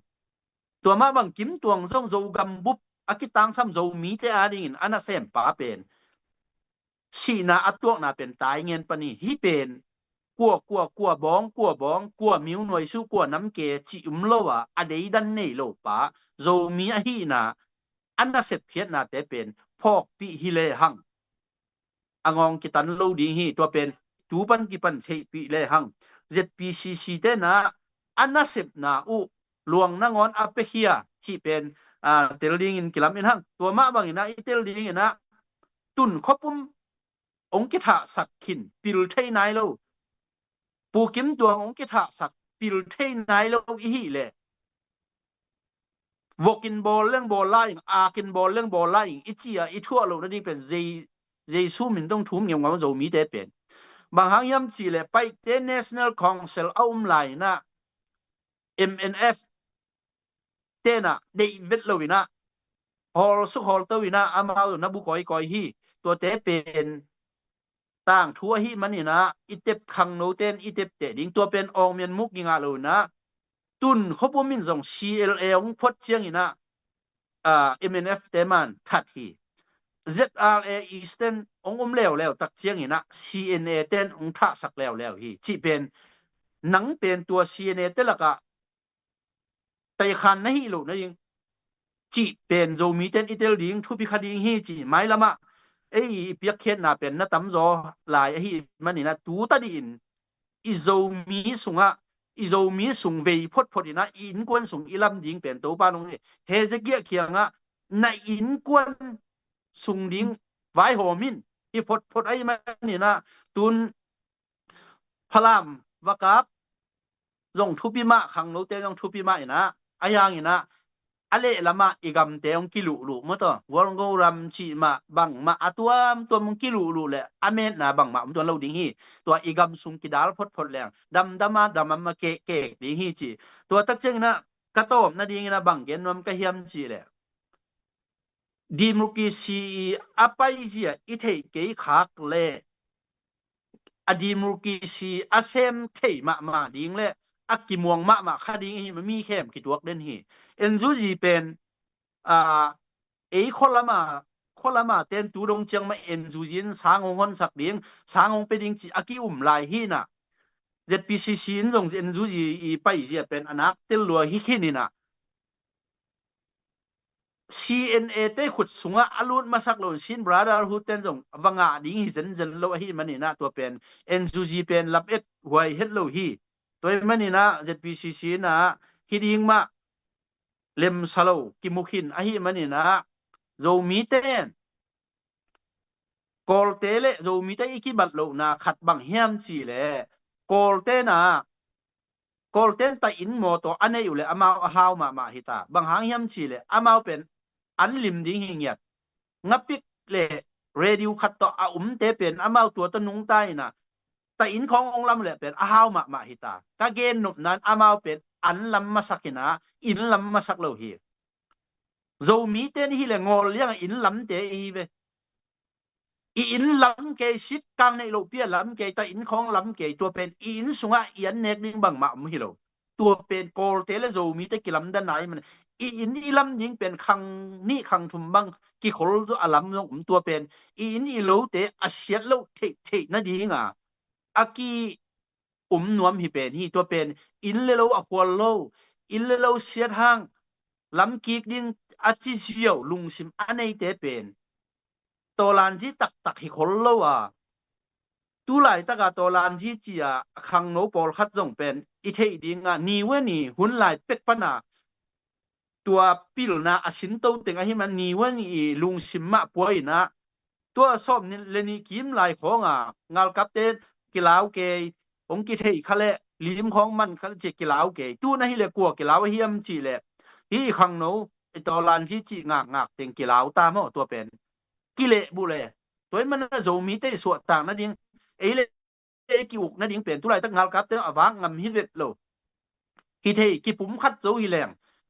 ตัวมาบังกิมตวงส่งเจ้ากัมบุบอากิตังซ้ำเจ้ามีเตอาดิงินอันน่ะเซมป้าเป็นสีนาอัตัวน่ะเป็นตายเงินปนีฮิเป็นกลัวบ้องกลัวมิวหน่วยสู้กลัวน้ำเกจิอุมโลวะอเดยดันเนโลป้าเจ้ามีอหินาอันน่ะเสพเพียรน่ะแต่เป็นพอกปีฮิเลหังอางองกิตันโลดีฮีตัวเป็นตูปันกิปันเทปีเลหัง ZPCC เตนะอันน่ะเสพนาอุหลวงนางอนอเปเฮียที่เป็นเตลดิงินกิลัมอินหังตัวมาบางอินะอิเตลดิงินะตุนคบปุมองกิทะสักขินปิลเทนายโลปูกิมตัวองกิทะสักปิลเทนายโลอีฮีเลวกินบอลเรื่องบอลไล่อากินบอลเรื่องบอลไล่อิจีอีทั่วโลกนั่นนี่เป็นเจซูมินต้องทุ่มอย่างว่าเรามีแต่เป็นบางครั้งย้ำจีเลยไปเต National Council เอาไลน์นะ MNF เตนะเดวิดโลวินะฮอลสุฮอลเตวินะอามาอุนบุกอยฮีตัวเตเป็นต่างทั่วฮีมันนี่นะอิเตปคังโนเตนอิเตปเตดิ้งตัวเป็นองเมียนมุกยิงอาโลนะตุนเขาพูดมินส่ง CLA องพดเชียงนี่นะMNF เตมันทัดฮี ZRA Eastern องแล้วตักเชียงนี่นะ CNA เตนองท่าสักแล้วฮีที่เป็นหนังเป็นตัว CNA เตละกะแต่คันนะฮีโลนะยิงจีเป็นโจมีเตนอิเตลดิงทุพิคดีฮีจีไม่ละมะเอ้เปียกเขียนน่ะเป็นนะตำจอหลายฮีมันนี่นะตูตะดินอิโจมีสุงะอิโจมีสุงเวพดนี่นะอินกวนสุงอิลำดิงเป็นตัวป้าลงนี่เฮเจเกียเขียงะในอินกวนสุงดิง ไว้โหมินอีพดไอ้มันนี่นะตุนพลามวกับจงทุปิมะขังโนเตจงทุปิมะอีนะอายังอีนะอะไรละมาอีกำเตงกิลุลุมตัววงโกรัมชีมาบังมาตัวมึงกิลุลุเลยอเมนนะบังมาตัวเราดิ้งฮีตัวอีกำสุงกิดาลพดแรงดำมาเกะดิ้งฮีจีตัวตักเจงนะกระโตมนะดิ้งนะบังเกนนวมกะเฮียมจีเลยดีมรุกีซีอไปเสียอิเทเกยขากเลยอดีมรุกีซีอาเซมเทมาดิ้งเลยอักกิมวงมาคาดิ้งฮีมันมีแค่มกิดวกเด่นฮีเอ็นซูจีเป็นคนละมาเต้นตูดงเจียงมาเอ็นซูจินสางงสักเดียงสางงไปดิ้งจีอากิลายฮีน่ะ ZPCC นจงเอ็นซูจีไปเสียเป็นอนักเตลัวฮิคินี่น่ะCNA เตขุดสุงะอลุนมาสักโลนชินบราดาร์ฮูเตนจงวังอาดิ้งฮิเซนโลฮีมันนี่นะตัวเป็น NZG เป็นลับเอ็ดหวยเฮดโลฮีตัวมันนี่นะ ZPCC นะฮิดิ้งมาเลมซาโลกิมุขินอหิมันนี่นะโจมีเตนกอลเตเลโจมีเตอีกิบัตโลนะขัดบังเฮียมจีเลกอลเตนะกอลเตนตาอินโมโตอันนี้อยู่เลยอามาฮาวมาฮิตาบังหางเฮียมจีเลอามาเป็นอันลิมดิ้งหิงเงียดงับปิกเลเรดิวขัดต่อเตเป็นอามาตัวตนุงใต้นะตาอินขององลำเลยเป็นอาฮาวมาฮิตากาเกนนุบนั้นอามาเป็นอันลำมาสักนะอินลำมาสักโลฮีโจมีเตนฮีเลงอลเลี้ยงอินลำเตอีเวอินลำเกชิดกังในโลเปียลำเกตาอินของลำเกตัวเป็นอินสุงะเอียนเนกนิ่งบังมาฮิโลตัวเป็นโกลเตเลโจมีเตกิลำด้านไหนมันอินอีลำยิงเป็นคังนี่คังทุมบังกิโคลตัวอลำงตัวเป็นอินอีโลเตอาเซียโลเทนั่นดีงาอากีนวมฮิเป็นฮีตัวเป็นอินเลโลอควอลโลอินเลโลเสียทางลำกีกดิ้งอาจิเซียวลุงซิมอันนี้เตเป็นตัวลานจีตักฮิคนโลอ่ะตัวไหลตะกาตัวลานจีจีอ่ะขังโนบอลคัดจงเป็นอิเทดิ้งอ่ะนี่เวนี่หุ่นไหลเป็กปนาตัวปิลนาอาสินโตเต็งอ่ะให้มันนี่เวนี่ลุงซิมมะป่วยนะตัวสอบนี่เลนี่กิมไหลของอ่ะงาลกับเตกิลาวเกยองกิเทคะเลลิมของมันเขาจะกิลาวเกยตัวนั้นฮิเลกัวกิลาวเฮียมจีเลฮีขังโนไอตัวลานจีจีงากเต็งกิลาวตามอ่ะตัวเป็นกิเลบุเลตัวมันน่ะโจมีเตส่วนต่างนั่นเองไอ้เลกิวกนั่นเองเป็นตัวไรตั้งงาลกับเตอวางงำฮิเวตโลฮิเทกิปุ่มคัดโจฮิแรง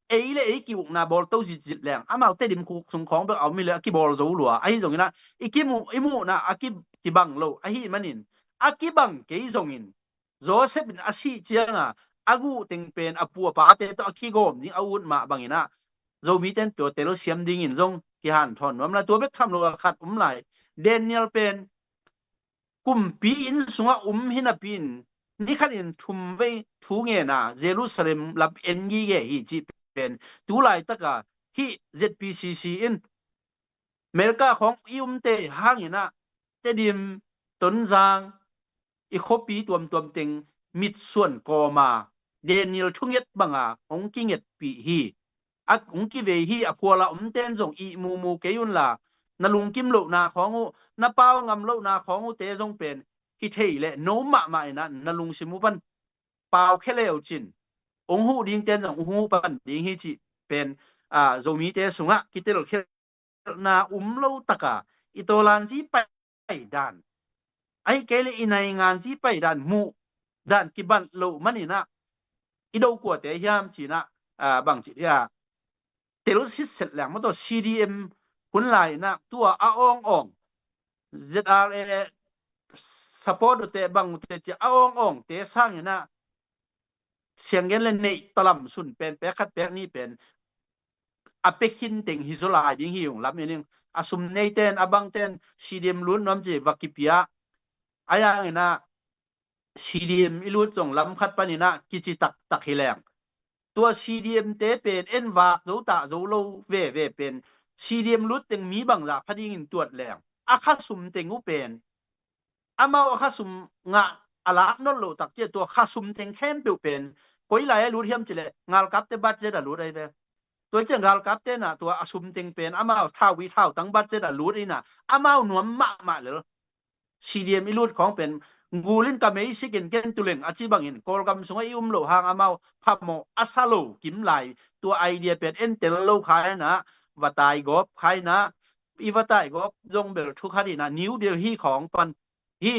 ไอ้เลกิวกนาบอลโตจิตแรงอามาเตดิมคุกสงของไปเอาไม่เลยกิบอลโจลัวไอ้ตรงนี้นะไอ้กิมูนะอากิบังโลไอ้มันนินอากิบังเกยจงอินโจเซเป็นอาชีเจียงอ่ะอากูเต็งเป็นอปัวปาเตตอากิโกมดิ้งอาวุธมาบังอินะโจมีเต็นตัวเตโลเซียมดิ้งอินจงกิฮันทอนว่ามันตัวเบ็กทำโลขัดไหลเดนเนียลเป็นกุมปีอินสุงะหินาปีนนี่ขัดอินทุมเวทูเงนะเยรูซาเล็มรับเอ็นยีเกฮีจีเป็นตัวไหลตะกะฮี ZPCC อินอเมริกาของเตห้างอินะเตดิมต้นจางอีโคปีตัวเต็งมิดส่วนกอมาเดนเนียลช่วงเย็ดบังอาของกิงเย็ดปีฮีองกิเวฮีอพัวละเต้นส่งอีมูเกยุนละนลุงกิมโลนาของนาเป้างำโลนาของเตส่งเป็นฮิเทเลโนมานะนลุงสิมุปันเปาแค่เลวจินองหูดิ้งเต้นส่งองหูปันดิ้งฮิจิเป็นโจมีเตสุงะกิเตโลเคนาโลตะกาอิโตลันซีไปดานไอเกเลอินายงานซีไปดานมูดานกิบันโลมันนี่นะอิโดกัวเตยามจีนะบางจีเตลสิเสร็จแล้วมันตัว CDM หุ่นไหลนะตัวอาอง ZRA support เตบังเตจะอาองเตสร้างอยู่นะเสียงเงินเล่นในตลับสุนเป็นแปะคัดแปะนี่เป็นอเปกินเต็งฮิโซลาดิ้งหิวรับอย่างนึงอาสุมในเต้นอาบังเต้น CDM ลุ้นน้ำจีวักิปิยะอายังนะ CDM อิลุจงลำคัดปานินะกิจิตักฮิแรงตัว CDM เตเป็นเอ็นวากโจตะโจโลเวเป็น CDM รุดเต็งมีบังละพอดีงินตรวจแรงอาคาสุมเต็งอุเป็นอามาอาคาสุมงะอาลักนนโลตักเจตัวคาสุมเต็งเข้มเปเป็นก้อยไหลรุดเฮียมจิเลงาลกับเตบัดเจดรุดไอเว ตัวเจ้าการกับเต้นน่ะตัวอาชุมเต็งเป็นอามาเท่าวิเท่าตั้งบัตเจ็ดลูดนี่น่ะอามาหนวมมาเลยซีดีเอ็มอีลูดของเป็นงูลินกับไม่สิกินเกนตุเลงอาชีบังอินกอลกำสงไออุ้มโลหางอามาพับโมอัสโลกิมไหลตัวไอเดียเป็นเอ็นเตลโลขายนะวัตายกบขายนะอีวัตายกบจงเบลทุกคดีนะนิวเดลฮีของปันฮี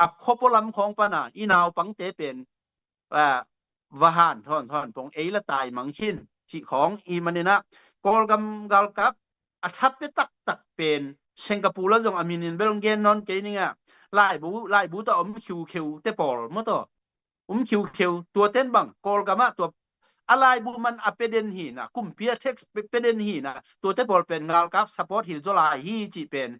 อับคบลำของปันน่ะอีนาวปังเตเป็นวาหานท่อนปงเอละตายมังชินจิของอีมันเนี่ยนะกอลกำกาลกับอัทับไปตักเป็นสิงคโปร์แล้วจงอามินินเบลงเกนนอนเกนี่ไงไล่บูต่อคิวเตปอลมั้งต่อคิวตัวเต้นบังกอลกำมาตัวอะไรบูมันอเปเดนหีนะกุมเพียเท็กซ์เปเดนหีนะตัวเตปอลเป็นกาลกับสปอร์ตฮิลโซลาฮีจิเป็น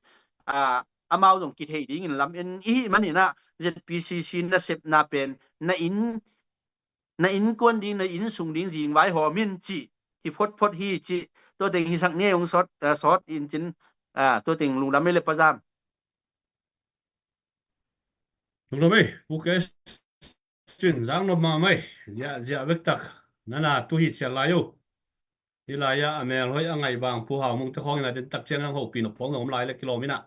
อามาจงกิจเหตุยิ่งลำเอ็นอีมันนี่นะ ZPCC นะเซปนาเป็นนะอินกวนดิ้งนะอินสุงดิ้งจิงไว้หอมินจิที่พดฮีจิตัวเต็งฮิสักเนี่ยองซอสอินจินตัวเต็งลุงดำไม่เล็บประจำ ลุงดำไม่ผู้แก่จึงจังนบมาไม่อย่าเวกตักนั่นน่ะตุหิตเสียลายอยู่ที่ลายอเมริกาอังไงบางผู้หามึงตะคองน่ะเดินตักเชียงนั่งหกปีนพงงมลายเล็กกิโลมินะ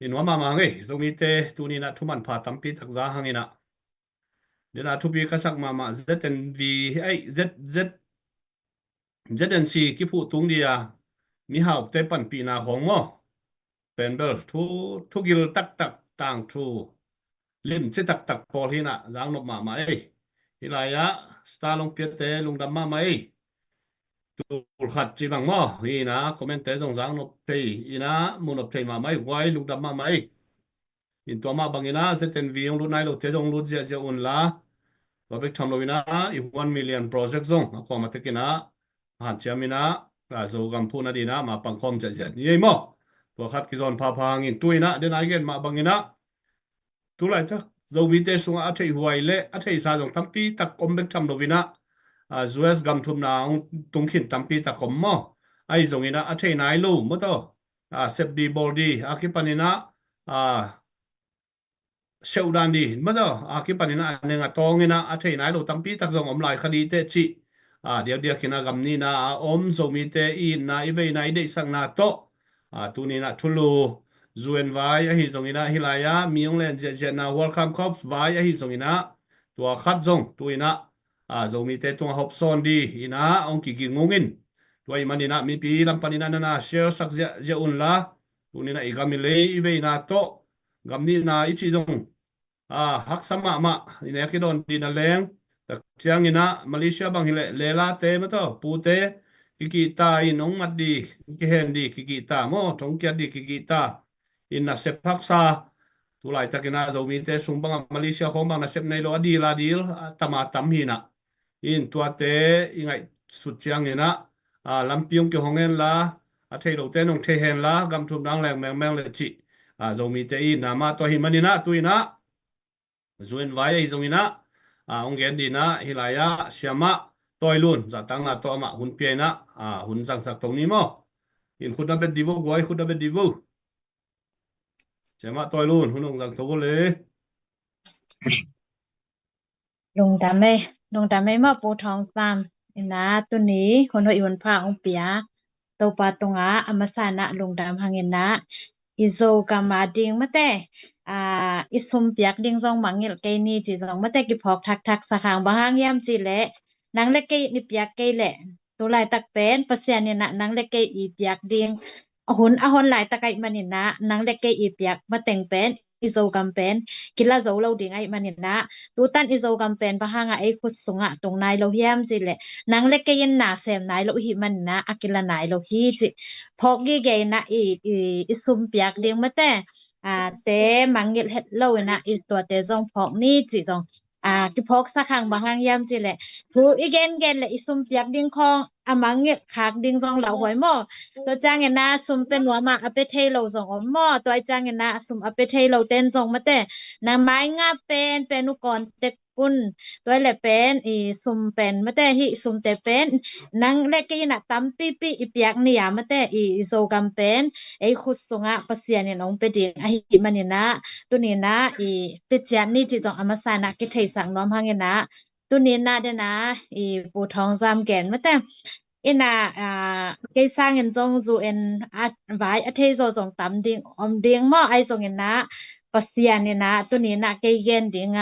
อินว่ามาไงตรงนี้เตตัวนี้นะทุมันผ่าตั้มปีตักจ้าหังอินะเดี๋ยวนะทุบีกษักมา ZNV ไอ้ ZNC กี่ผู้ตุงเดียมีหาเตปันปีนาของงอเป็นเบลทุกิลตักต่างทูลิมสิตักพอที่น่ะจางนบมาไหมที่ไรอะสตาร์ลงเปียเตลุงดำมาไหมตุลขัดจีบังมอนี่นะคอมเมนต์เตจงจางนบเพย์อีนะมุนบเพย์มาไหมไว้ลุงดำมาไหมอินตัวมาบางอีนะจะเป็นวีองรุ่นไหนเราเตจงรุ่นเจ้าอุ่นละว่าไปทำโลวินะอีก1 million project จงความมาเทกินะหันเชียมินะโจกัมพูนาดีนะมาปังคอมเจ้านี่มั้งตัวขัดกิจอนพาพางอินตุยนะเดี๋ยวไหนกันมาบางอีนะตุลายจ้ะเราวิเตสุงอาทิตย์หวยเละอาทิตย์สาจงทั้งปีตักอมเบกทำโลวินะUS กำทุมนางตุงขินทั้งปีตักอมมั้งไอ้จงอีนะอาทิตย์ไหนรู้มั้งตัวเซฟดีบอดีอาคิปันินะเชลดันดีมั้งตัวอาคิปันินะเนี่ยงตองอีนะอาทิตย์ไหนรู้ทั้งปีตักจงอมลายคดีเตจิเดี๋ยวกินกำนี้นะอมจงมีเตอีนะอีเวนัยได้สังนาโตตัวนี้นะทุลูจูเอ็นไว้ฮิตรงนี้นะฮิลายามีองเล่นเจนะวอลคัมคอปไว้ฮิตรงนี้นะตัวขัดจงตัวนี้นะจงมีเตตัวฮอบซอนดีอีนะองกิงงอินตัวอีมันนี่นะมีปีลำปันนี่นะนะเชียร์สักเจ้าอุ่นละตัวนี้นะอีกามิเลยอีเวนะโตกำนี้นะอีชีจงฮักสมาอีเนี่ยคิดโดนดีนั่นแรงแต่เชียงนี่นะมาเลเซียบางฮิเลลาเตมั้งตัวปูเตกิตาอินองมัดดีกิเฮนดีกิตาโมทงเกียดดีกิตาin nasib paksa tulay takina zawmite sumbang Malaysia khombang nasib nei lo adil tamatam hina in tuate ingai sutchiang ina lampiong ki hongen la athei lo te nong the hen la gam thum dang leng meng le chi zawmite in nama to himanina tuina zuin vai ai zawina ongen dina hilaya siama toilun zatang na to ma hun pe na hun jang sak tong ni mo in khudna bet divo goi khudna bet divo chém tôi luôn hun rằng tôi lấy ลุงดำไม่มาปูทองซ้ำอินะตัวนี้คนเราอีวันพระองค์เปียตัวปาตงอาอมสานะลุงดำหังเงินนะอิโซกามาดิงมะแต่อิสมเปียกดิงซองมังเงลเกนี่จีซองมะแต่กิพอกทักสะขางบางหางยามจีแหละนางเล็กเกนี่เปียกเกแหละตัวลายตักเป็นเปอร์เซ็นต์เนี่ยนะนางเล็กเกอีเปียกดิงahon lai takai manina nang leke ipiak mateng pen izo kampen kila zo lo ding ai manina tutan izo kampen bahanga ai khut sunga tong nai lo hiam ji le nang leke yen na sem nai lo hi manina akila nai lo hi ji phogi ge na isum piak ding mate te mangil het lo na i to te zong phok ni ji zong ki phok sa khang bahang yam ji le thu igen le isum piak ding khong amang nge khak ding zong la hoi mo to chang na sum pen wa ma ape thei lo zong om mo to chang na sum ape thei lo ten zong mate na mai nga pen u kon te kun to le pen sum pen mate hi sum te pen nang le ke na tam pi i piak ni ya mate zo gam pen ei khut sunga pasian ni nong pe ding a hi manina tu ni na pe chian ni chi zong amasana ke thei sang nom hang na tu ni na de naปูทองซามแกนมะแต่ cái sang in trong dù en vài thế rồi trong tắm điên điên mà ai trong na pasian na tu ni na cái gen điên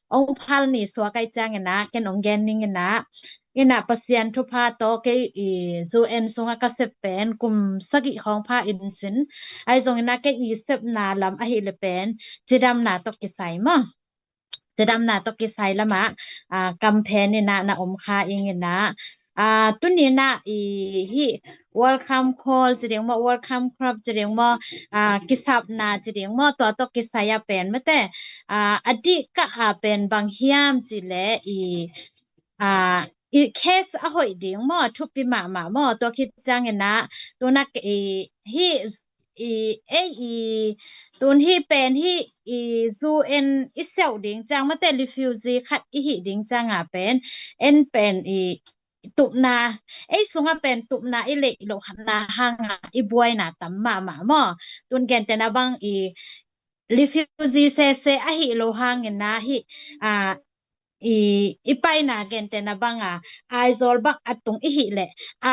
ông phal ni so cái trang na cái ông gen ni na pasian thu pha to cái dù en song ka se pen kum sagi hong pha in chin ai trong na cái sep na lam a hi le pen chidam na to ki sai ma chidam na to ki sai lama campaign ni na om kha ing na tu ni na hi welcome call chireng ma welcome crop chireng ma kisap na chireng ma to kisaya pen mate adi ka pen bang hiam chile case a hoi ding mo thu pi ma mo to ki chang na to na hi tun hi pen hi zu en isel ding chang mate refugee khat hi ding chang pen en penตุนาสุงเป็นตุนาเละโลหันนาหางบวยนาตัมมาหมอตุนแกนแต่นาบังrefugee se hiโลหางนะฮิอ่าไปนาแกนแต่นาบังizolบักอัตุงหิเละ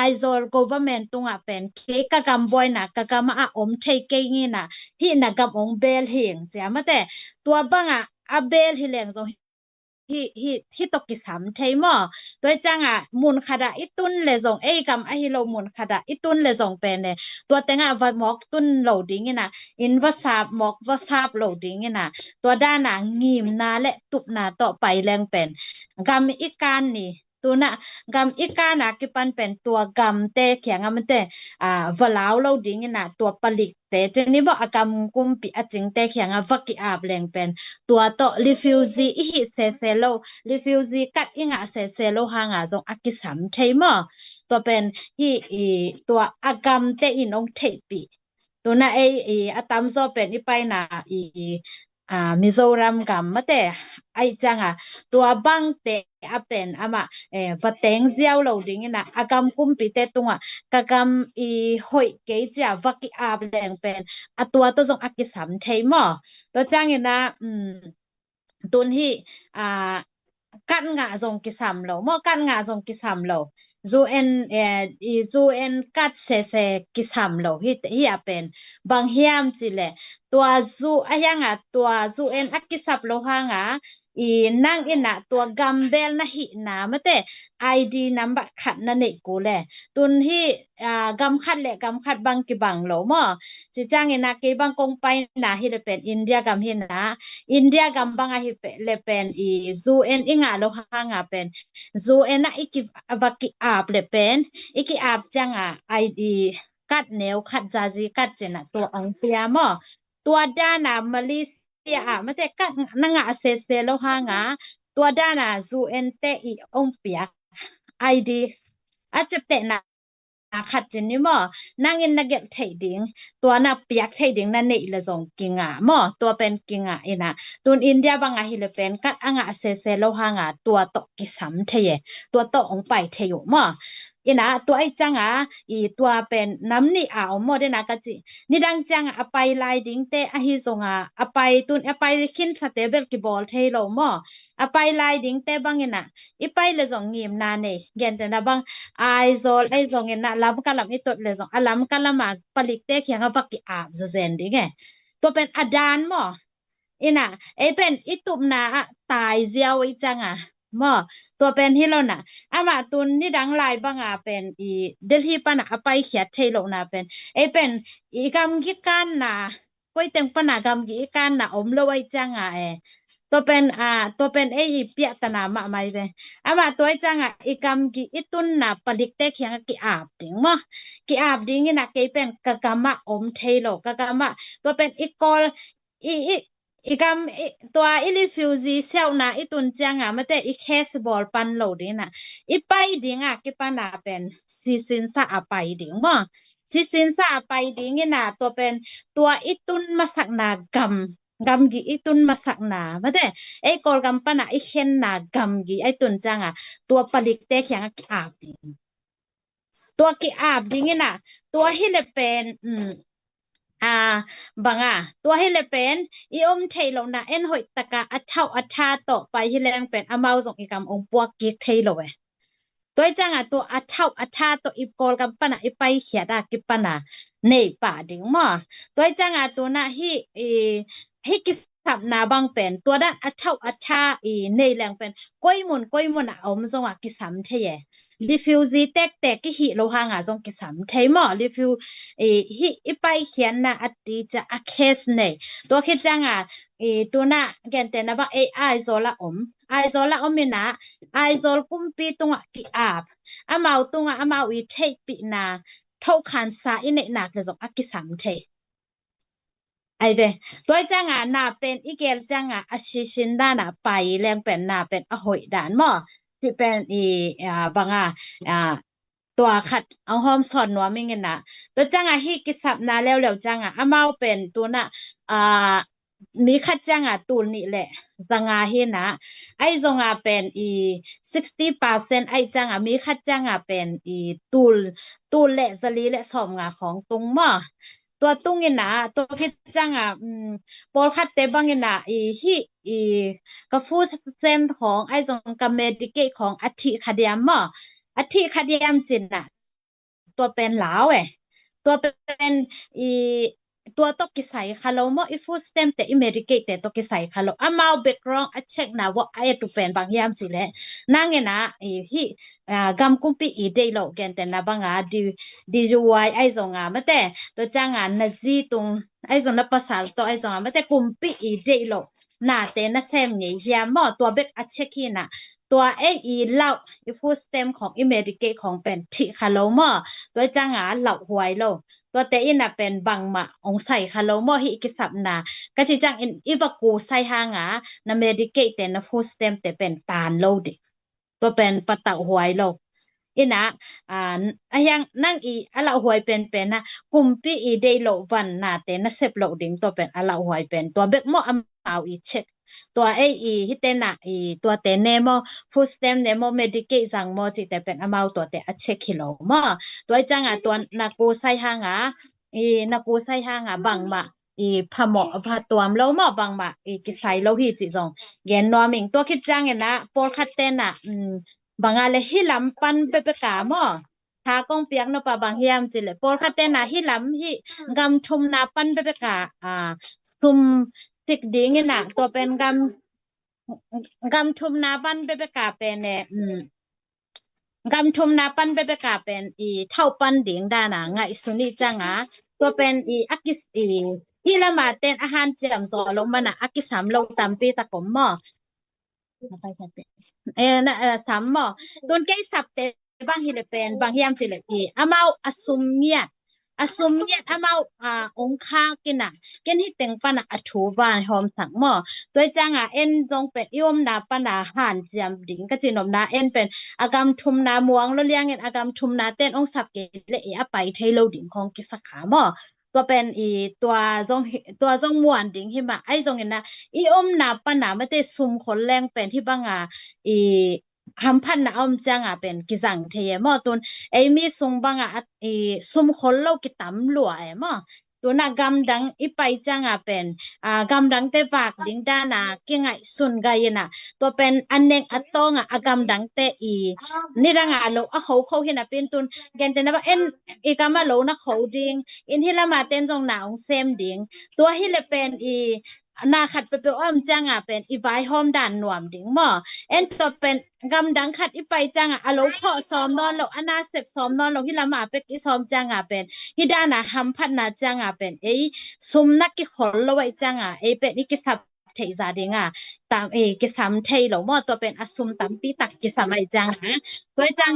izol government ตุงเป็นเคกะกำบวยนากะกะมาอมเทเกงินะฮินากำองเบลเฮงจ้ะมาแต่ตัวบังเบลฮิเลงจงที่ตกกิสามเทมอตัวจังมุนขดาอิตุนเลซงกำฮิโลมุนขดาอิตุนเลซงเป็นเนี่ยตัวแต่งวัดหมอกตุนโหลดิ้งนะอินวัสาบหมอกวัสาบโหลดิ้งนะตัวด้านงีมนาและตุบนาต่อไปแรงเป็นกำอีการนี่ตัวน่ะกำอีการกิปันเป็นตัวกำเตะแข็งมันเตะวลาวโหลดิ้งนะตัวผลิตแต่เจนี่บอกกำกุมปีจริงแต่แข็งวักกีอาบแรงเป็นตัวโต refugee อิเซโลrefugee กัดอิงเซโลหางจงอักิสามเทมอตัวเป็นตัวกำเตอินองเทปีตัวน่ะตามโซเป็นไปนะมิโซรัมกัมมาแต่จังตัวบังเตเป็นมาวัดเต็งเซียวเราดิ้งนะกำกุมปีเตตุงกะกำหอยเกจ่าวักอาบแรงเป็นตัวจงอักิสามเทมอตัวจังนะตุนที่กันงาจงกิสามเรากันงาจงกิสามเราจูเอ็นกัดเซกิสามเราที่เป็นบางเฮียมจิเลตัวจูยังตัวจูเอ็นอักกิสับโลหางนั่งนะตัวกัมเบลนะหินะมะแต่ไอดีนัมบัตขัดนั่นเองกูแหละตุนที่กัมขัดแหละกัมขัดบางกิบังโลมอจิจังนะกีบังกงไปนะฮิเลเป็นอินเดียกัมฮินะอินเดียกัมบังฮิเลเป็นจูเอ็นอิงาโลหางเป็นจูเอ็นนะอิกิวักอาบเลเป็นอิกิอาบจังไอดีกัดแนวขัดจาจีกัดเจนะตัวอังเปียมอตัวด้านมาเลเซียไม่แต่กัดนังเซโลหางตัวด้านจูเอ็นเตองเปียไอดีอาจจะเตนะขัดเจนี่มอนั่งอินนักเก็ตไทยดิ้งตัวนักเปียกไทยดิ้งนั่นนี่ละจงกิงมอตัวเป็นกิงนะตัวอินเดียบางฮิเลเป็นกัดเซโลหางตัวตกกิสัมเทยตัวตกองไปเทยมอตัวจังตัวเป็นน้ำนี่โมเดนะกะจินี่ดังจังไปไลดิ้งเตฮิซงไปตุนไปคินสเตเบิลกิบอลเทโลมอไปไลดิ้งเตบังนะไปเลยจงงิมนาเนเกนแต่นะบังไอโซลจงนะลำกะลำตดเลยจงลำกะลำมาผลิตเตเขียงวักอาบเซนดิ้งตัวเป็นอดานมอเป็นตุบนาตายเจียวจังมอตัวเป็นที่เรามาตุนนี่ดังไลบังเป็นเดลฮีปะไปเขียดเทโลเป็นเป็นกำกิกันก้อยเต็งปะกำกิกันอมโลไว้จังตัวเป็นเปียตนามาไม่เป็นมาตัวจังกำกิตุนผลิตเตเขียงกิอาบดิ้งมอกิอาบดิ้งนี่กิเป็นกะกำมาอมเทโลกะกำมาตัวเป็นกอลตัวrefugee เซลนะตุนจังไม่แต่เคสบอลปันโหลดิ้งไปดิ้งกิปันเป็นซีซินซาไปดิ้งมั้งซีซินซาไปดิ้งตัวเป็นตัวตุนมาสักนากำกีตุนมาสักนาไม่แต่กอลกำปันเห็นนากำกีตุนจังตัวผลิตเตะแข็งกิอาบดิ้งตัวกิอาบดิ้งตัวฮิเลเป็นบังตัวฮิเลเป็นเทโลนะหอยตะกะอัฐาต่อไปฮิเลเป็นมาส่งกำองปวกกิกเทโล ตัวจังอ่ะตัวอัฐาอัฐาตัวอีกอลกับปะนะอีไปเขียดากิปะนะในป่าดิ่งมาตัวจังอ่ะตัวน่ะฮิกิสับนาบังเป็นตัวด้านอัฐาอัฐาในแรงเป็นก้อยมุนอ่ะเอามาส่งอ่ะกิสัมเทยรีฟิวซีแตกกิหิโลหะงอ่ะส่งกิสัมเทยมารีฟิวฮิอีไปเขียนนะอัติจะอะเคสเนตัวคิดจังอ่ะตัวน่ะแกนแต่นะบังAIโซละai zo la omina ai zo kumpi tunga ki ap amau tunga amau I thei pi na thau khan sa ine na ke zo akisam the ai ve toy changa na pen igel changa asishin da na pai leng pen na pen a hoi dan mo ti pen bangaตัวขัดเอาหอมถอนนัวไม่เงินนะตัวจังอ่ะฮิกิสับนาแล้วจังอ่ะอามาเป็นตัวน่ะอ่ามีขัดจังอ่ะตูนนี่แหละจังอ่ะเฮนะไอ้จงอ่ะเป็น60%ไอ้จังอ่ะมีขัดจังอ่ะเป็นตูนแหละสลีแหละสอมงาของตุงม่อตัวตุงเงินนะตัวคิดจังอ่ะปอลคัดเตบังเงินนะฮิกฟูเซมของไอ้จงกับเมดิเกตของอธิคดียมม่ออธิคดียมจินน่ะตัวเป็นหลาวตัวเป็นตัวตกกิสัยคาโลโมอีฟูสเต็มแต่อเมริกาแต่ตกกิสัยคาโลอามาเบกกรองอัเช็คนะว่าไอ้ตัวเป็นบางยามสิแหละนั่งเงนะฮิกำกุมปีเดย์โลแกนแต่นะบางดีจูไวไอ้สงมาแต่ตัวจ้างนาซีตรงไอ้สงนับภาษาตัวไอ้สงมาแต่กุมปีเดย์โลน่าแต่น่าเซมเนี่ยยามอตัวเบกอัเช็คนะตัวเล่าอีฟูสเต็มของอเมริกาของเป็นทิคาโลโมตัวจ้างเหล่าหวยโลตัวเตอินน่ะเป็นบังมาองใส่คาโลโมฮิกิสับนาก็จะจังอินอีวากูใส่หางานาเมดิเกตแต่นาฟูสเต็มแต่เป็นตานโลดิตัวเป็นปะเต่าหวยโลอินะยังนั่งอะละหวยเป็นนะกุมปีเดโลวันนาแต่นาเซบโลดิงตัวเป็นอะละหวยเป็นตัวเบกโมอัมเอาเช็คตัวฮิเตนะตัวเตเนโมฟูสเต็มเนโมเมดิเกตสังโมจิแต่เป็นอะมาตัวเตอะเช็คกิโลโมตัวจังตัวนักกูใส่หางานักกูใส่หางาบังมาพะหมอพะตัวมเราหมอบังมากิไซเราฮีจิจงเกนนอมิงตัวคิดจังนะปอลคัตเตนะบางอะไรฮิลำปันเปเปกาหมอถ้ากงเปียกนปะบางเฮียมจิเลยปอลคัตเตนะฮิลำฮิกำชุมนาปันเปเปกาซุมติกดิ้งนะตัวเป็นกำชุมนาปันเปเปกาเป็นเนี่ยกำชุมนาปันเปเปกาเป็นเท่าปันดิ้งดานะไงสุนิจังตัวเป็นอักกิสที่ละมาเต้นอาหารเจียมโซลงมานะอักกิสามลงตามปีตะกมหมอไปแค่นะสามหมอตัวแกสับเตบางฮิเลเป็นบางยามจิเลปีอามาอสุมเนียอามาองค่ากินน่ะกินที่เต็งปนะอถูบานหอมสังหมอตัวจังเอ็นจงเป็ดยมนาปนะหันเจียมดิ่งก็จินอมนาเอ็นเป็นอากรรมทุมนามวงแล้วเลี้ยงเอ็นอากรรมทุมนาเต้นองสับเกลเอไปเทโลดิ่งของกิสขาหมอตัวเป็นตัวจงม่วนดิ่งหิมะไอ้จงเห็นนะนาปะนาไม่ได้ซุ่มคนแรงเป็นที่บังหัมพันนะอมจังเป็นกิจังเทียมอตุนมีซุงบังซุ่มคนโลกิตำหลัวมอตัวน่ะกำดังอีไปจังเป็นกำดังเตฝากดิ่งด้านะเกี่ยงสุนไกยนะตัวเป็นอันเนงอัตตองกำดังเตนี่รังโลเขาเห็นเป็นตุนแกนเตนะว่ากำมาโลนะเขาดิ่งที่ละมาเต้นจงหนาวเซมดิ่งตัวฮิเลเป็นนาขัดไปอ้อมจังเป็นอีไวหอมด่านหน่วมดิ่งหมอตัวเป็นกำดังขัดอีไปจังโลเพาะซ้อมนอนโลอนาเสพซ้อมนอนโลที่ละมาเป็กอีซ้อมจังเป็นฮิดานะหัมพันนาจังเป็นซุมนักกิขอลไว้จังเป็นอีกิสับเทซาดิ่งตามกิสัมเทโลหมอตัวเป็นอสุมตามปีตักกิสัมไอจังตัวจัง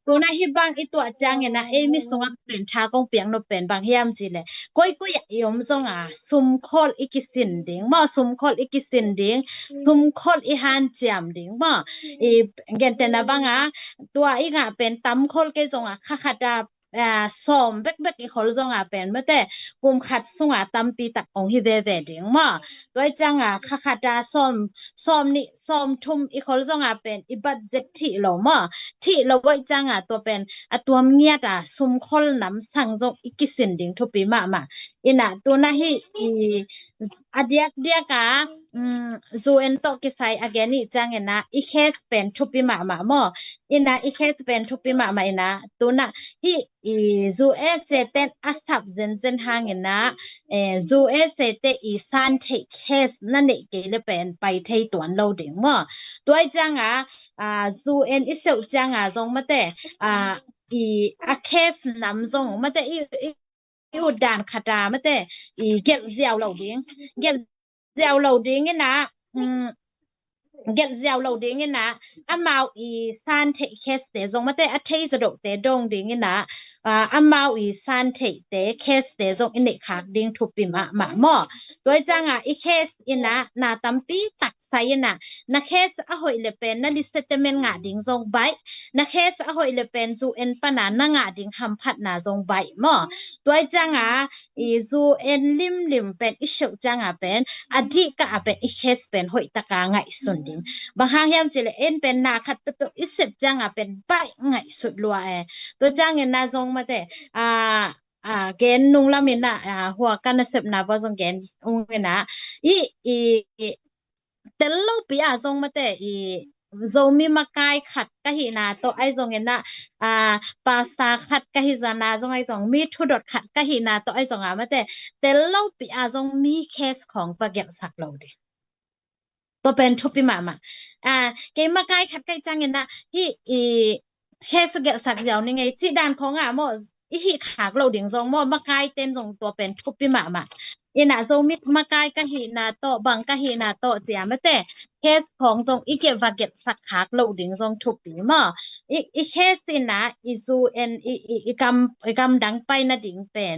ตัวน่ะฮิบังอีตัวจังนะมิสงเป็นทากงเปียงโนเป็นบางยามจิเลยก้อยยมสงซุมคอลอีกิสินดิ่งมอซุมคอลอีกิสินดิ่งซุมคอลอีฮันจามดิ่งมอเกนเตนะบังตัวอีกเป็นตำคอลเกจงขัดสอมเบกอีขอลจงเป็นเมื่อแต่กุมขัดสงตำปีตักองฮิเวดิ่งมอตัวจังขัดสอมนี่สอมทุมอีขอลจงเป็นอีบัดเจที่โลมอที่เราไว้จังตัวเป็นตัวเมียซุมคอลน้ำสังจงอีกิสินดิ่งทุปีมาอินะตัวน่ะฮิอเดียก zu en to ki sai again ni chang ena I case pen thupi ma mo ina I case pen thupi ma ina tuna hi zu e se ten asap zen hang ena zu e se te I san the case na ne ke le pen pai thei tuan lo ding mo toi chang zu en iseu chang zong ma te a case nam zong ma te I u dan khata ma te gel ziao lo ding gel gieo lâu đến cái nà get gieo lâu đến cái nà amao san thể case để giống mà a thấy rồi độ để đông đến cái nà amao san thể để case để giống in khác đến thuộc bị mà mò tôi chăng case na tâm pi tắc sai na case hội lệ pen na settlement ngã đến giống vậy na case hội lệ pen dù en pana na ngã đến ham phát na giống vậy mò tôi chăng dù en lim pen issue chăng pen adhi ka pen case pen hội taka ngại sun ding bang hang hiam chile en pen na khat pe isep chang pen bai ngai sut lua to chang na zong ma te gen nung la min na hua kan sep na ba zong gen ung na I tel lo pi zong ma te zomi makai khat ka hi na to ai zong en na pasta khat ka hi zana zong ai zong mi thu dot khat ka hi na to ai zong ma te tel lo pi zong mi case khong pa gyal sak lo de to pen thupi ma ke makai khat kai chang en na hi case gyal sak yaw ni ngai chi dan khong mo hi khak lo ding zong mo makai ten zong to pen thupi ma ina zomi makai ka hi na to bang ka hi na to chia ma te caseของตรงอีเกวาเกตสักคักโลดิงทรงทุบปีมาอีเคสนะอีซูเอ็นอีกำดังไปนะดิงเป็น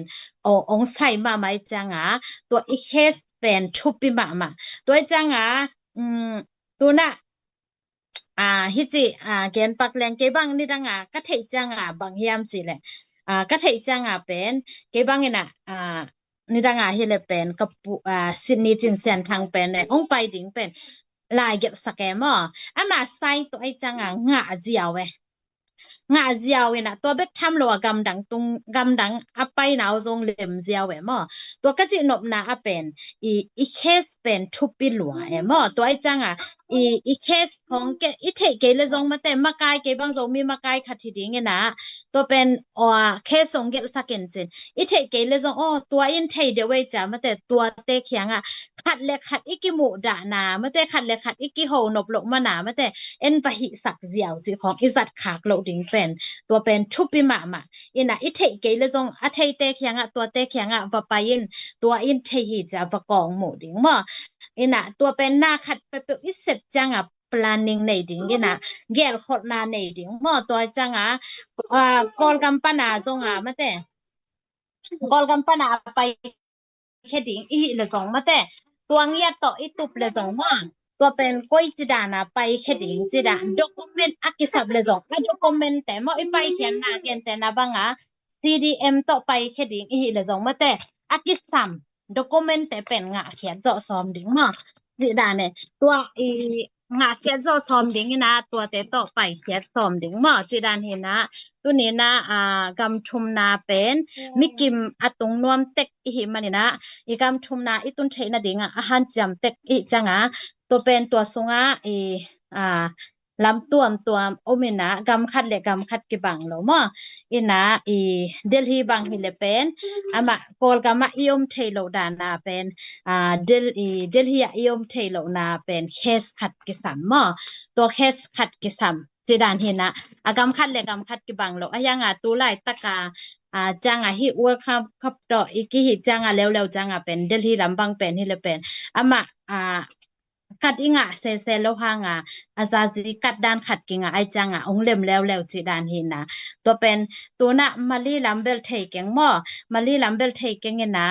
องใส่มาไม่จังตัวอีเคสเป็นทุบปีมาตัวจังตัวน่ะฮิจิเกณฑ์ปักแรงเกบังนี่ดังก็เทจังบางยามจีเลยก็เทจังเป็นเกบังน่ะนี่ดังเฮเลเป็นกับซิดนีย์จินเซนทางเป็นเนี่ยองไปดิงเป็นลายเก็บสักแกมมาใส่ตัวไอ้จังงาเจียวงาเจียวน่ะตัวเบ็ดทำรัวกำดังตรงกำดังไปหนาวทรงเหลี่ยมเจียวตัวก็จะนบนาเป็นอีเคสเป็นทุบปีหลัวตัวไอ้จังอีเคสของแกอีเทเกเลยทรงมาแต่มาไกลเกบางทรงมีมาไกลขัดทีดิ้งนะตัวเป็นเคสทรงเกสักเกินจินอีเทเกเลยทรงตัวอินเทเดไว้จ้ามาแต่ตัวเตะเขียงขัดเล็กขัดอีกิโมดานามาแต่ขัดเล็กขัดอีกิโหนบลงมาหนามาแต่เอ็นปะหิสักเจียวจีของอีสัตขากโลดิ้งเป็นตัวเป็นทุบปีมาอินะอีเทเกเลยทรงอาเทเตะเขียงตัวเตะเขียงว่าไปอินตัวอินเทหิจะว่ากองหมูดิ้งมาอินะตัวเป็นหน้าขัดไปเป็นอิเสจังplanning ในดิ้งนะเกลขดนาในดิ้งมาตัวจังกอลกัมปนาตรงมาแต่กอลกัมปนาไปแค่ดิ้งอีเลยสองมาแต่ตัวเงียต่ออีตุบเลยสองมาตัวเป็นก้อยจิดานะไปแค่ดิ้งจิดาด็อกเมนต์อักษรเลยสองด็อกเมนต์แต่มาอีไปเขียนนาเขียนแต่นาบังCDM ต่อไปแค่ดิ้งอีเลยสองมาแต่อักษรด็อกเมนต์แต่เป็นงาเขียนต่อซ้อมดิ้งมาจิดาเนี่ยตัวงาเขียนต่อซ้อมดิ้งนะตัวแต่ต่อไปเขียนซ้อมดิ้งมาจิดาเห็นนะตัวนี้นะกำชุมนาเป็นมิกิมอตุงนวมเต็กอีมันนี่นะอีกำชุมนาอีตุนเทนะดิ้งอาหารจำเต็กอีจังตัวเป็นตัวสงลำตัวโอเมนะกำคัดเลยกำคัดกิบังแล้วมั้งอินะเดลฮีบังฮิเลเป็นมาโกลกามาอิอมเทโลดานาเป็นเดลฮีอิอมเทโลนาเป็นเคสขัดกิสัมมั้งตัวเคสขัดกิสัมเจดานเห็นนะกำคัดเลยกำคัดกิบังแล้วยังตัวไล่ตะกาจังฮิอวลคับต่ออีกฮิจังแล้วจังเป็นเดลฮีลำบังเป็นฮิเลเป็นมาขัดอิงเซโลหางอาซาซิกัดด้านขัดกิงไอจังองเล็มแล้วจีดานหินนะตัวเป็นตัวน่ะมาลีลัมเบลเทเกงมาลีลัมเบลเทเกงนะ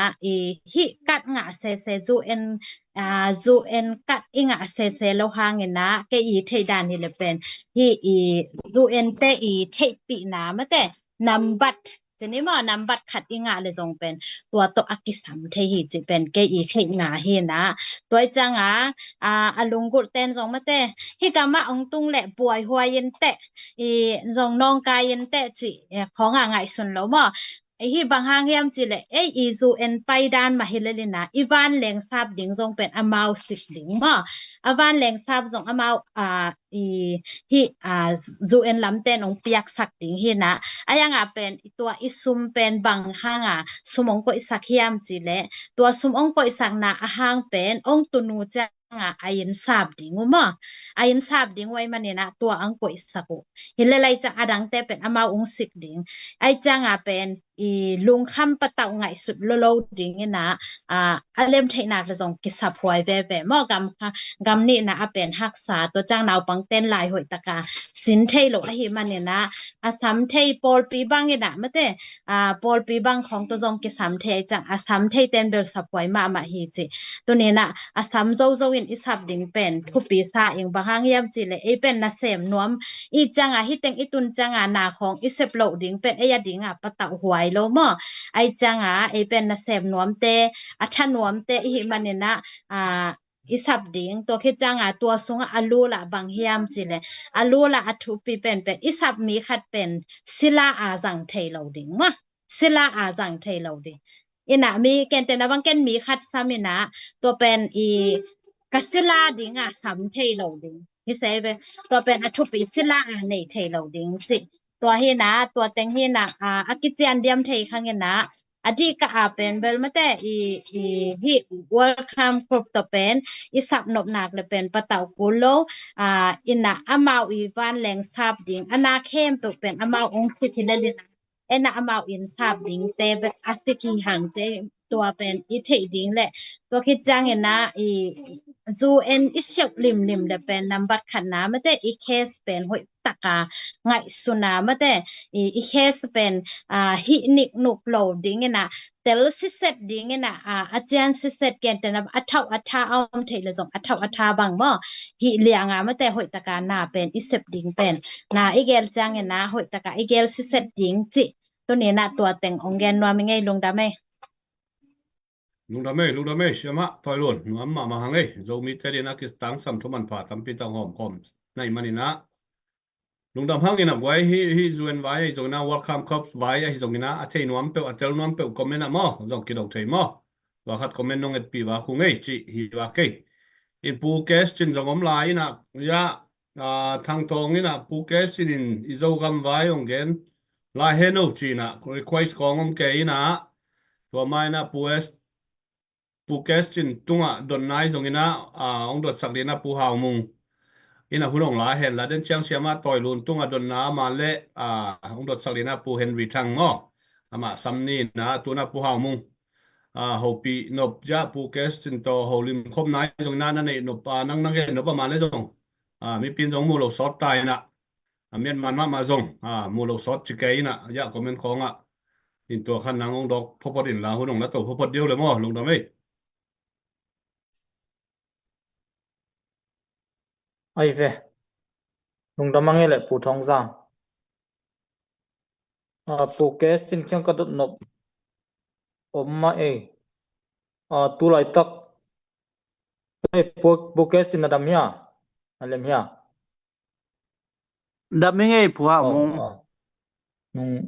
ฮิกัดเซซูเอ็นกัดอิงเซโลหางนะเกอีเทดานหิเลเป็นฮิซูเอ็นเตเทปีนะมาแต่นัมบัตจะนี่นำบัตรขัดอิงเลยทรงเป็นตัวอักษรเทหิจิเป็นเกอีเทงาเฮนะตัวจังอลุงกุดเต้นทรงมาเตฮิกามาองตุงแหละป่วยหัวเย็นเตะทรงนองกายเย็นเตะจิของไงสุนแล้วมั้ง hi bang hang yam chi le izu en pai dan ma hilelina ivan leng sap ding zong pen amau sik ding ma avan leng sap zong amau hi zu en lam ten ong piak sak ding hi na ayanga pen tua isum pen bang hanga sumong ko isak hiam chi le tua sumong ko isak na ahang pen ong tunu cha nga ayin sap ding ma ayin sap ding wai manina tua ang ko isaku hilelai cha adang te pen amau ong sik ding ai changa pen lung kham patau ngai sut lo ding na alem theina la jong kisap huai ve mo gam ni na apen haksa to chang naw pang ten lai hoi taka sin thei lo a hi manina asam thei pol pi bang ina mate pol pi bang khong to jong kisam thei chang asam thei ten bel sap huai ma hi chi to ne na asam zo in isap ding pen thu pi sa ing bahang yam chi le e pen na sem nuam i changa hi teng itun changa na khong isep lo ding pen e ya ding patau huai lo mo ai changa e pen na sem nuam te atha nuam te hi manina isap ding to khi changa tua sunga alu la bang hiam chile alu la athu pi pen isap mi khat pen sila jang thei lo ding ma sila jang thei lo ding ina mi ken te na bang ken mi khat samina to pen kasila ding sam thei lo ding hi se be to pen athu pi sila nei thei lo ding siตัวเฮนะตัวเต็งเฮนะอากิจยันเดียมไทยครั้งเงี้ยนะอดีก็เป็นเบลมาแต่ฮีวอลคัมครบตัวเป็นอีสับนบหนักเลยเป็นปะเต่ากุโลอินะอามาอีวันแหลงทราบดิ่งอนาเข้มเป็นอามาองค์สิทธิเลลินะนะอามาอินทราบดิ่งเตเบอาศิกีหังเจตัวเป็นอีเทดิ่งแหละตัวคิดจังเงี้ยนะจูเอ็นอิเชียลิมเลยเป็นนัมบัดขันน้ำมาแต่อีเคสเป็นหอยตะกาไงสุนามาแต่อีเคสเป็นฮินิกนุกโลดิ้งนะแต่ละสิเซตดิ้งนะอาจารย์สิเซตเกณฑ์แต่ละอัฐเอาเทเลส่งอัฐบางบ่ฮิเลียงมาแต่หอยตะกาหน้าเป็นอีเซปดิ้งเป็นอีเกลจังนะหอยตะกาอีเกลสิเซตดิ้งจิตัวนี้นะตัวแต่งองแกนว่าไม่ไงลงดาไหมลุงดำเมเชื่อมะถอยหล่นหนูมาหังเอ้เรามีเทเดนักิสตังสัมทุมันผ่าทำปีตังหอมคอมในมันนี่นะลุงดำหังกินอ่ะไว้ฮีจวนไว้จงน่า welcome cup ไว้ไอ้จงน่าอัฐินวมเปอัฐินวมเปคอมเมนต์อ่ะมั้งจงกินดอกเทยมั้งว่าขัดคอมเมนต์น้องเอ็ดปีว่าคงไงจีฮีว่าเกยอินปูเกสจินจงอมลายนะยะทางตรงนี่นะปูเกสจินอิโซกัมไว้องเกนลายเฮโนจีนะ request ของอมเกยนะตัวไม่นะปูเกสจินตุงอ่ะดอนไนซ์ตรงนี้นะองดดสักเดียนะปูหาวมุงอินะหุ่นองหลาเห็นแล้วเดินเชียงเชียมาต่อยลุนตุงอ่ะดอนน้ามาเละองดดสักเดียนะปูเฮนรี่ทังง้อมาซัมนี่นะตัวนะปูหาวมุงฮอปีนบจ้าปูเกสจินโตฮอลิมคมไนซ์ตรงนั้นนั่นเองนบนั่งเห็นนบประมาณเลยตรงมีปีนตรงมูลสอดตายนะเมียนมันมาตรงมูลสอดจิเกยนะยากคอมเมนต์ของอินตัวขันนางองดอกพอพอดินลาหุ่นองแล้วตัวพอพอเดียวเลยมั้งลงดำไม่ไอ้เว้ลุงดำมังเอเล่ปูทองซางปูเกสจินเขียงกระดุดนบอมมาตูไลตักปูเกสจินน่ะดำเฮียอะไรเฮียดำไม่ไงผัวมง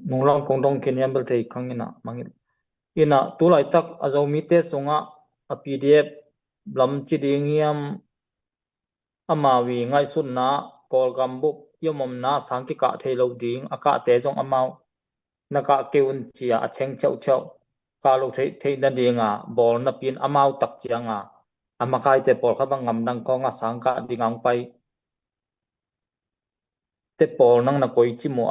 นุ่งลองคงดองเขียนยันเบลเทครั้งนี้นะมังอินะตูไลตักอาจจะมีเตสงะPDF ลำจีดีเงียมอามาวีไงสุดนะกอลกัมบุกยมนะสังกิกะเทโลดิงอากาเตจงอามาวนักเกอุนเจียเชงเฉากาลุเทนันดีงาบอลนับยินอามาวตักเจียงอามากายเตปอลขับงำนังกองสังกะดิงังไปเตปอลนังนักอยจิมัว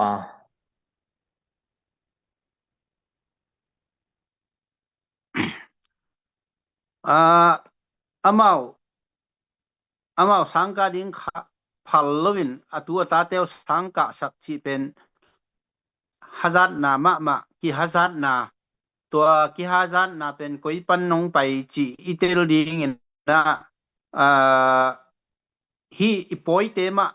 อามาวสังกะดิ้งพัลลวินตัวตาเตียวสังกะสักจีเป็นฮัจัดนามะกิฮัจัดนาตัวกิฮัจัดนาเป็นกุยปันนงไปจีอิเตลดิ้งนะฮีปอยเตมะ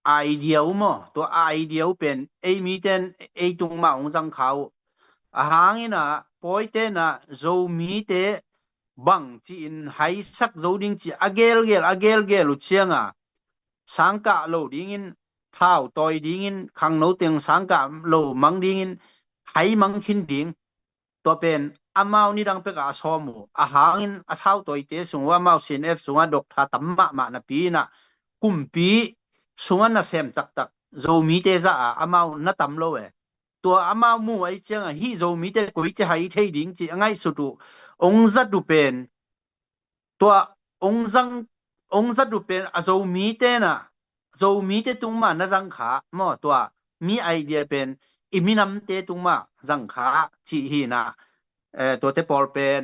ไอเดียมั้งตัวไอเดียเป็นมีเตนตุงมาองจังเขาหางนะปอยเตนะโจมีเตบังจีนไฮสักโจดิ้งจีอเกลลุเชียงสังกะโลดิ้งเท้าต่อยดิ้งขังโนเตียงสังกะโลมังดิ้งไฮ hai mang khin ding to pen amau ni dang pe ka somu a hangin a thau toite sungwa mau sin f sunga dok tha tamma ma na pi na kumpi sunga na sem tak tak zo mi te za a amau na tam lo e to amau mu ai chang a hi zo mi te koi che hai thei ding chi angai su tu ong za du pen to ong za du pen a zo mi te na zo mi te tung ma na jang kha mo to mi idea pen iminam te tung ma jang kha chi hi naตัวเตปอลเป็น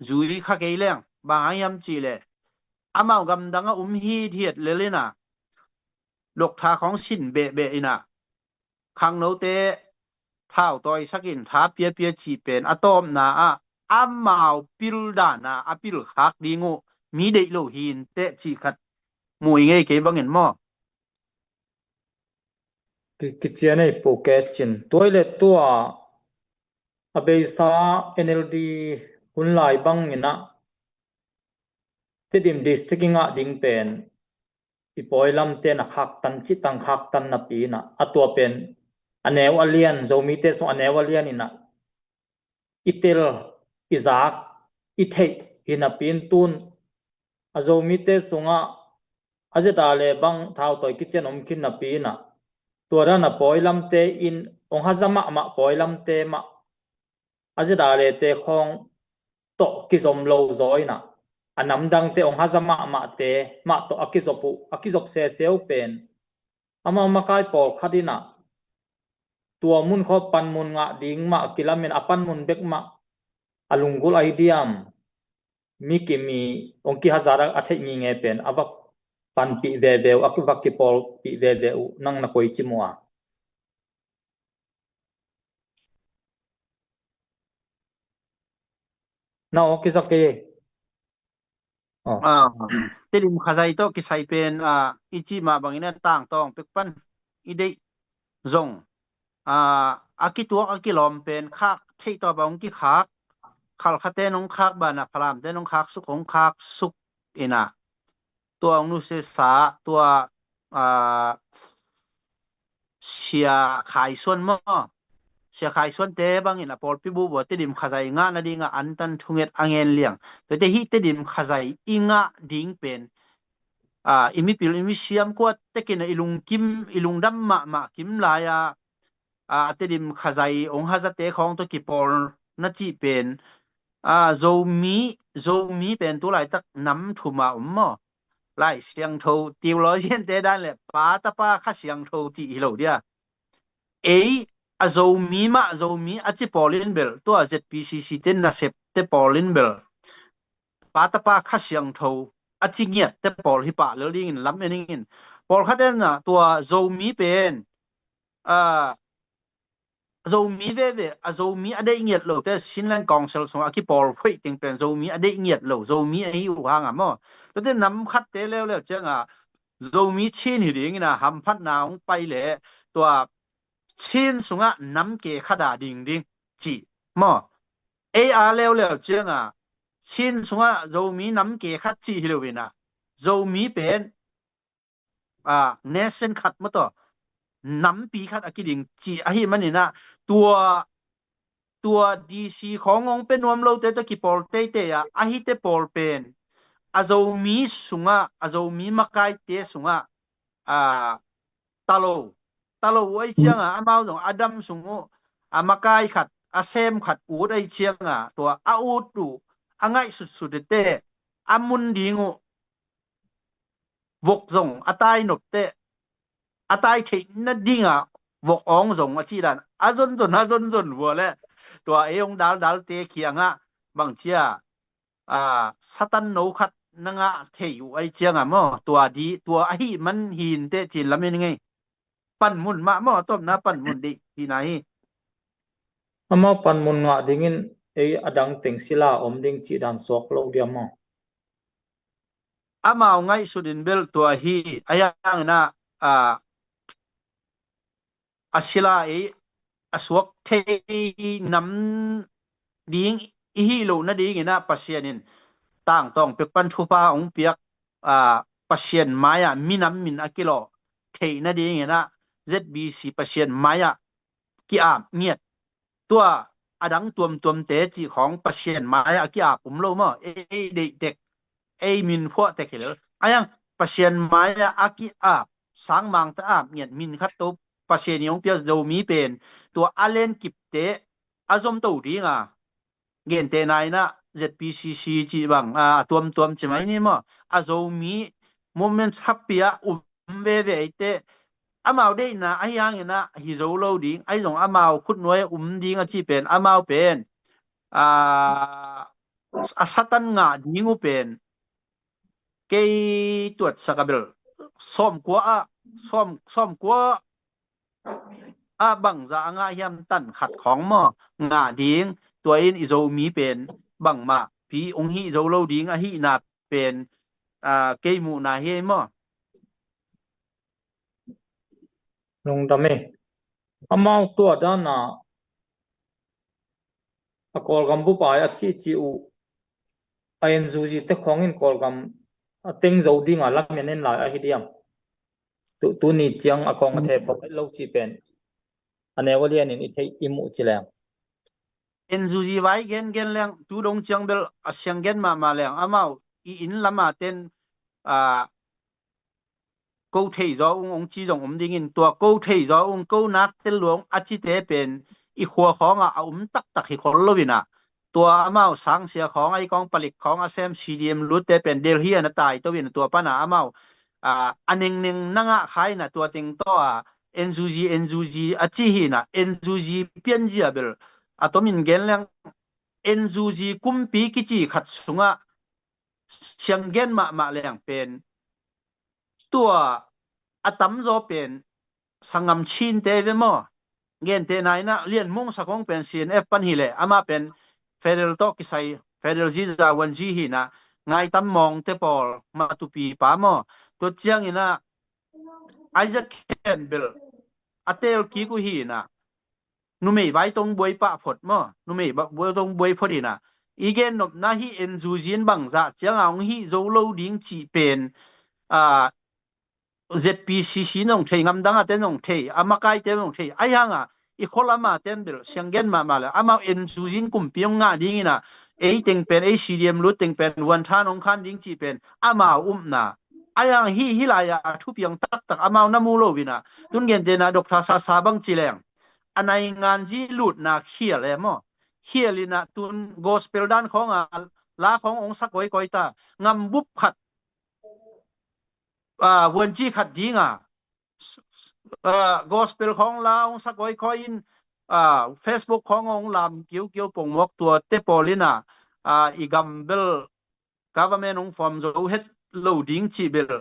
จุยข้าเกยเลี้ยงบางยามจีเลยอามากำดังฮีเทียดเลยนะดอกทาของสินเบะเบะนะขังโนเตเท้าต่อยสักินท้าเปียเปียจีเป็นอะตอมนะอามาวปิลดานะอปิลคักดีงูมีเด็กโลหินเตจีขัดมวยไงเกยบังเห็นมั้ง kichia nei podcast chin toilet tua abesa NLD hunlai bang ina tedim districtinga ding pen ipoilam te na khak tan chi tang khak tan na pi na atua pen anew alian zomi te so anew alian ina itel izak ithei ina pin tun azomi te sunga azeta le bang thau toy kitchen om khin na pi na tora na poilam te in ong hazama ma poilam te ma azeta le te khong to kizom lo zoi na anam dang te ong hazama ma te ma to akizop se seu pen ama makai pol khadina tua mun kho pan mun nga ding ma kilamen apan mun bek ma alungul aidiam mi kimi ong ki hazara athai ngi nge pen avak pan pi ve ve akivak ki pol pi ve ve nang na koi chimwa na okizake telim khazai to ki sai pen ichi ma bangina tang tong pekpan idei zong akituak akilom pen khak thei to bang ki khak khal khate nong khak bana phalam te nong khak suk ong khak suk ina tua nu se sa tua sia khai suan mo sia khai suan te bang ina pol pi bu bo te dim khazai nga na dinga antan thunget angen liang te hi te dim khazai inga ding pen imi pil imi siam ko tekina ilung dam ma kim la ya te dim khazai ong haza te khong to ki pol na chi pen zo mi pen tu lai tak nam thuma mo lai siang tho tiêu lo yen te dan le pa ta pa kha siang tho chi hi lo dia zo mi a chi polin bel to a zpcc ten na sep te polin bel pa ta pa kha siang tho a chi ngiat te pol hi pa lo ding in lam ening in pol kha den na tua zo mi pen zo mi ve zo mi ade ngiat lo te Sinland Council so aki pol phoi ting pen zo mi ade ngiat lo zo mi ai u hang mo to te nam khat te le changa zo mi chin hi ding na ham phat na ong pai le to chin sunga nam ke khada ding chi mo a le changa chin sunga zo mi nam ke khat chi hi lo na zo mi pen nation khat mo to nắmปีคัดอกิดิงจีอาฮิมันนี่นะตัวดีซีขององเป็นนวมโลเตตะกิปอลเตเตอะอาฮิเตปอลเป็นอาโซมีสุงะอาโซมีมะกายเตสุงะตาโลไอเชียงอะอามาสงอดัมสุงะมะกายขัดอาเซมขัดอูดไอเชียงอะตัวอาอูดดูอ่างไงสุดเตอามุนดิงวกซงอาตายนบเตatai thei na dinga vok ong zong achi dan azon wo le to eong dal te khianga bang chia satan no khat nanga thei u ai chianga mo to a hi man hin te chin lamin ngai pan mun ma mo tom na pan mun di hi nai ama pan mun nga dingin adang teng sila om ding chi dan sok lo dia mo amao ngai sudin bel to hi ayang na asila aswak thei nam ding hi lo na ding ina pasianin tang tong pekpan thupa ong piak pasien maya minam min akilo thei na ding ina ZBC pasien maya ki ap nghiet tua adang tuam te chi khong pasien mai a ki ap lo mo e de tek e min pho te khel ayang pasien mai a ki ap sang mang ta ap nghiet min khat to pasien yong pia zo mi pen tua alen kip te azom to dinga gen te nai na ZPCC chi bang tuam chi mai ni mo azo mi moment happy ve ve te amao de na ayang na hi zo lo ding ai zong amao khut noi ding a chi pen amao pen a satan nga dingu pen ke tuat sakabel som kwa som kwa bang za nga yam tan khat khong mo nga ding tua in izo mi pen bang ma pi ong hi zo lo ding a hi na pen ke mu na he mo nung dame amao tua da na a kol gam bu pa a chi u a en zu ji te khong in kol gam a teng zo ding a lam nen la a hidiam tu ni chiang a kong a the pok lo chi pen ane walian in ithei imu chilang en zu ji vai gen leng tu dong chiang bel a siang gen ma leng amao i in lama ten câu thầy gió ông chỉ dùng ding in tua câu thầy gió ông câu nát tên luồng a chỉ tế bên i khua khó ngà tắc tắc hi khó lo bina tua amao sang sia khó ai con palik khó xem CDM lut tế bên Delhi na tai to bin tua pana amao aneng neng nanga khai na tua ting to enzuji a chi hi na enzuji pian ji abel atomin gen lang enzuji kumpi kichi khat sunga siang gen ma leng pen tua atam zo pen sangam chin te ve mo gen te nai na lian mong sa kong pen CNF pan hi le ama pen federal to ki sai federal ji za wan ji hi na ngai tam mong te pol ma tu pi pa mo to chiang ina Isaac Campbell atel ki ku hi na nu mei vai tong boi pa phot mo nu mei ba boi tong boi phot hi na igen nop na hi en zu jin bang za chiang ang hi zo lo ding chi pen ZPCC nong thei ngam danga te nong thei amakai te nong thei ayanga i kholama ten bil siangen ma la ama en sujin kum piong nga ding ina e teng pen e CDM lu teng pen wan than ong khan ding chi pen ama na ayang hi la ya thu piang tak ama na mu lo bina tun gen te na dr sa bang chi leng anai ngan ji lut na khia le mo khia lina tun gospel dan khong la khong ong sak koi ta ngam bup khatวันจีขัดดีงgospel ของเราสักคอยอินFacebook ขององลำเกี่ยวปงมกตัวเตปอลิน่ะอีกัมเบล government องฟอร์มจะเฮ็ดโลดิ้งจีเบล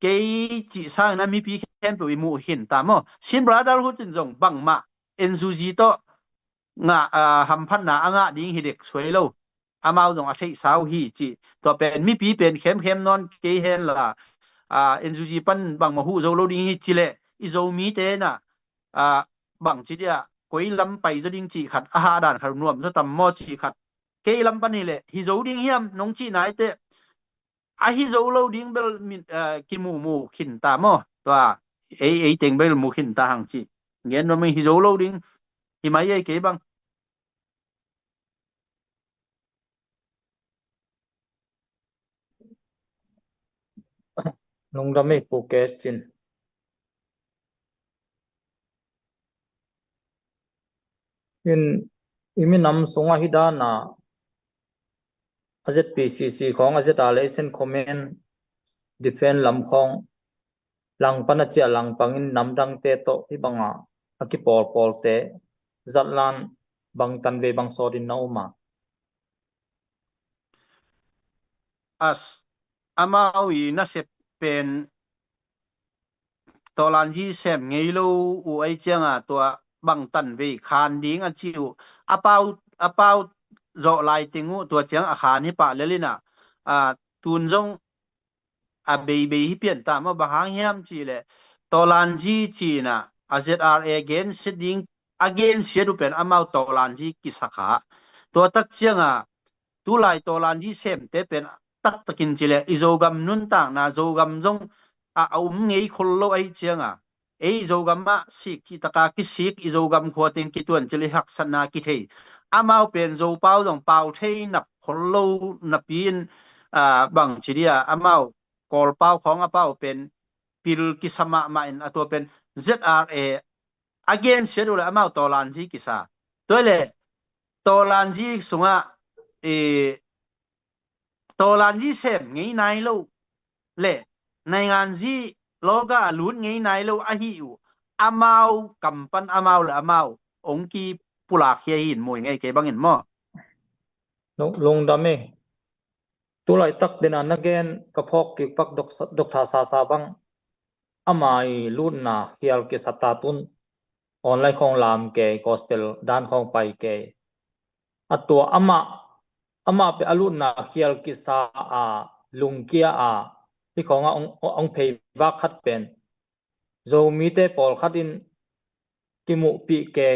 เกยจีสร้างนั้นมีพีแคมป์ไปมู่หินตามอ่ะสินบราดาลหุ่นจงบังมาเอ็นซูจีโตงะหัมพันนาอ่ะดิ้งฮิเด็กสวยโลอามาจงอาศัยสาวฮีจีตัวเป็นมีพีเป็นเข้มนอนเกยเห็นละNGG ปั้นบางมาหูโซโลดิ้งฮิจิเลอิโซมีเตนะบางจีเดียกุยลำไปจะดิ้งจีขัดอาหารด่านขัดนวมจะตำมอจีขัดเกยลำปันนี่เลยฮิโซดิ้งเฮียมน้องจีไหนเตฮิโซโลดิ้งเบลกิมูขินตามอตัวเอเต็งเบลมูขินตาหังจีเงี้ยนว่าไม่ฮิโซโลดิ้งฮิมาเย่เกยบังnung dame pu question in imi nam songa hidana AZPCC khong alation comment defend lam khong lang panachia lang pangin namdang te to hi banga aki pol te zatlan bang tanve bang sodin nauma as amawi na se pen tolan ji sem ngei lo u ai changa to bang tan ve khan ding a chiu apau zo lai tingu to chang a khan hi pa lelina tun jong be hi pian ta ma ba hang hiam chi le tolan ji chi na azra again sitting again shedu pen amau tolan ji ki sakha to tak changa tu lai tolan ji sem te pen tak takin chile izogam nun ta na zogam jong ngei khol lo ai chianga zogama sik chi taka ki sik i zogam khoting ki tuan chili hak sana ki thei amao pen zo pau dong pau thei nap kholo napin bang chiria amao kol pau khong apao pen pil ki sama ma in ato pen ZRA again schedule amao tolanji kisa toile tolanji sunga tolanji sem ngai nai lo le nai ngan ji loga lun ngai nai lo a hi u amao kampan amao la amao ong ki pula khia hin moi ngai ke bangin mo lung dame tulai tak denan again kapok ki pak dok tha sa bang amai lut na khial ke satatun online khong lam ke gospel dan khong pai ke atua ama pe alut na khial ki sa a lung kia a hi khonga ong phei wa khat pen zo mi te pol khatin ki mu pi ke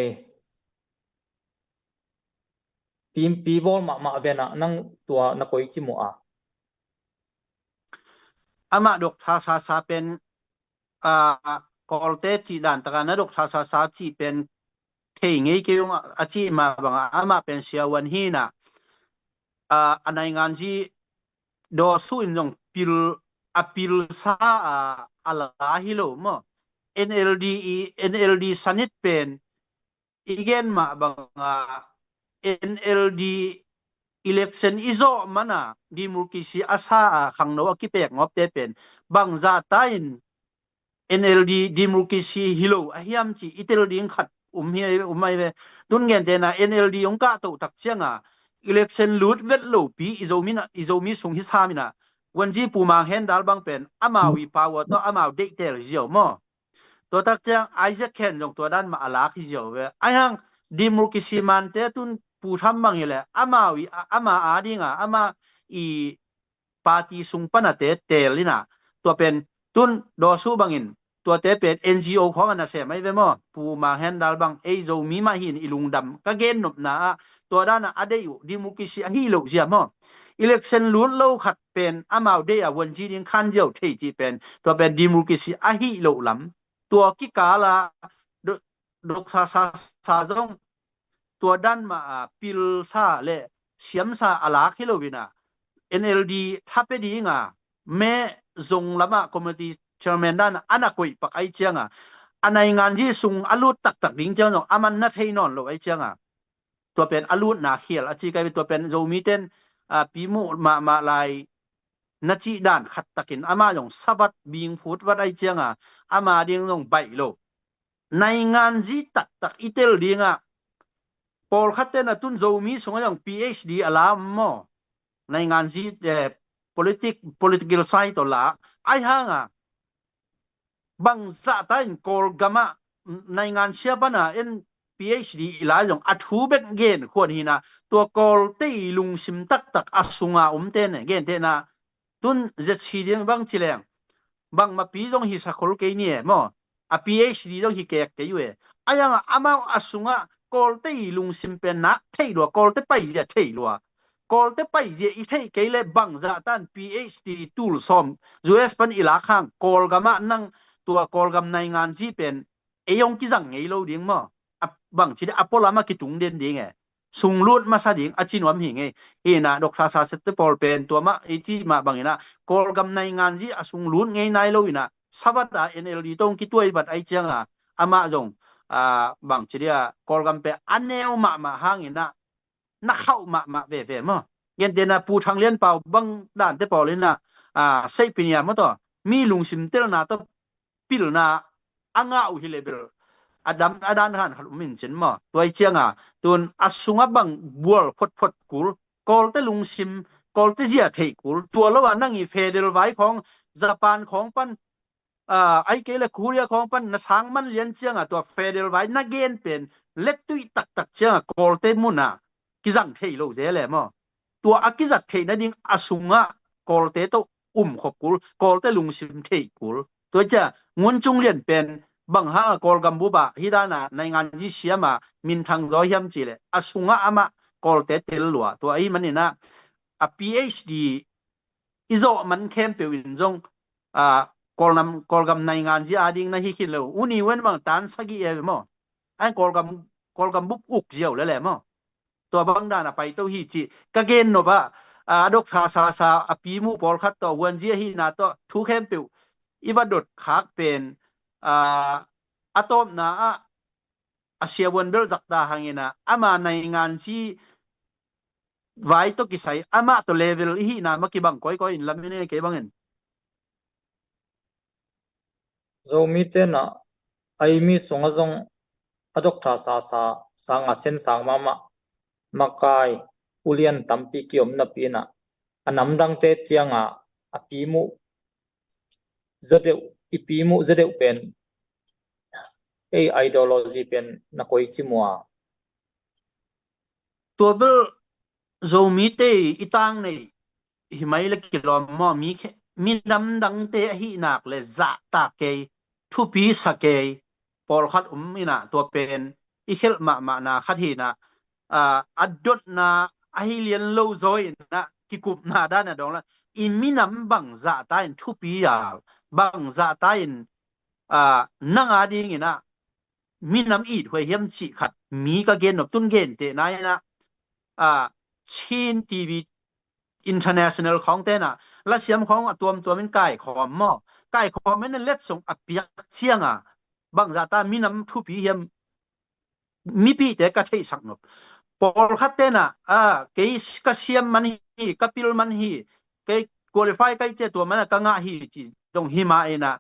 tim pi bol ma vena nang tua na koi chi mu a ama dok tha sa pen kolte chi dan taka na dok tha sa chi pen thei ngai ke yung achi ma bang ama pen sia wan hi na anai ngan ji do su in jong apil sa ala hilo mo NLD sanit pen igen ma bang NLD election izo mana democracy asa khangno akipek ngop te pen bang za tain NLD democracy hilo ahiam chi itel ding khat umai ve tun gen te na NLD ong ka to tak chianga election lut vet lo pi izomi sung hi samina wanji puma hen dal bang pen amawi power to amaw de tel zio mo to tak chiang Isaac Ken jong to dan ma ala khi zio ve ayang democracy man te tun pu tham bang ile amawi ama adinga ama i party sung panate telina to pen tun do su banginตัวเตเป็น NGO ของอันนั้นเสียไม่เว้ยมั้งปูมาแฮนดัลบังzoมีมาหินอีลุงดำก็เกณฑ์หนุบหนาตัวด้านอะไรอยู่ดิมุกิสิฮีโลกเสียมั้ง election ลุ้นเล่าขัดเป็นอามาเดียวันจีนขันเจียวที่จีเป็นตัวเป็นดิมุกิสิฮีโลกลำตัวกิกาลาดกซาจงตัวด้านมาปิลซาเล่เสียมซาอลาคิโลวินา NLD ถ้าเป็นดีงาแม่จงละมาคอมมิตี้chairman dan anakoi pak ai chianga anai ngan ji sung alut tak ding chiang no aman na thei non lo ai chianga to pen alut na khial achi kai to pen zo mi ten pi mu ma lai na chi dan khat takin ama jong sabat bing phut wat ai chianga ama ding long bai lo nai ngan ji tak itel dinga pol khaten atun zo mi sung jong PhD alam mo nai ngan ji political science to la ai hanga bang za tain kol gama nai ngan sia bana en PhD ila jong athu bek gen khon hina to kol te lung sim tak asunga ten gen te na tun ZC ding bang chileng bang ma pi jong hi sakhol ke ni mo a PhD jong hi kek ke yue ayang amao asunga kol te lung sim pen na thei lo kol te pai je thei lo kol te pai je i thei ke le bang za tan PhD tool som US pan ila khang kol gama nangตัวกอลกำในงานที่เป็นยงกิจังไงเราดิ้งมั้งบางทีอพอลามาคิดตุงเด่นดิ้งไงสุงลุดมาซาดิ้งอาจินวมหิงไงนะดอกทาซาเซตปอลเป็นตัวมาที่มาบางนะกอลกำในงานที่สุงลุดไงนายเราอีนะสวัสดิ์ NLD ต้องคิดตัวบัดไอเจียงอามาจงบางทีกอลกำเป็นอันแนวมาห่างอีนะนักเข้ามาเว่มั้งเย็นเดนะปูทางเลี้ยนเป่าบางด้านเตปอลเลยนะใส่ปีนี้มั้งตัวมีลุงซิมเตลนาตัวปิลนาอ่างเอาฮิเลเบลอดัมอดันหันขลุ่มมินเชนมาตัวไอเจียงตัวอสุงบังบัวพดกูลกอลเตลุงซิมกอลเตเจียเทกูลตัวละวันนั่งอีเฟเดลไว้ของญี่ปุ่นของปันไอเกลคูเรียของปันนักสังมันเลี้ยนเจียงตัวเฟเดลไว้นักเกนเป็นเล็ดตุยตักเจียงกอลเตมุนะกิจังเทโลเจเลยมั้งตัวอากิจักเทนั่นดิงอสุงกอลเตโตขบกูลกอลเตลุงซิมเทกูลตัวจะงวนจงเลียนเป็นบางฮากอลกัมบูบะฮิดานะในงานที่เสียมามินทางร้อยยำจีเลยอสุงะอามะกอลเตเตลลัวตัวไอ้มันนี่นะPhD อิโซมันเข้มเปลี่ยนจง call gam nai ngan ji ading na hi khin lo uni wen bang tan sagi e mo an call gam buk uk jiao le mo to bang da na pai to hi chi ka gen no ba adok pha sa api mu pol khat to wan ji hi na to thu khem pe iwa dot khak pen atom na asia wan bel zakta hangena ama nai ngan chi vai to kisai ama to level hi na ma ki bang koi in lam ne ke bangin zo mi te na ai mi songa zong adok tha sa nga sen sang ma makai ulian tampi ki om na pina anam dang te chianga api mu zade pen ideology pen na koi chimwa to bel zo mi te itang nei hi mai le kilom mo mi nam dang te hi nak le za ta ke thu pi sa ke pol khat ina to pen i khel ma na khat hi na adot na ahilian lo zoi na ki kup na da na dong la in mi nam bang za ta in thu pi ya bang za ta in nanga ding ina mi nam i hwe hiam chi khat mi ka gen nop tun gen te na na chin tv international ของเต้น่ะและเสียมของตัวมันไก่ขอมมอไก่ขอมมันเล็ดส่งอเปียกเชียงบางจาตามีน้ำทุปีเฮียมมีปีแต่กะเทสักนบปอลคัดเต้น่ะเกยกะเสียมมันฮีกะปิลมันฮีเกยควอลิฟายไกเจตัวมันกะงะฮีจีตรงหิมาเอน่ะ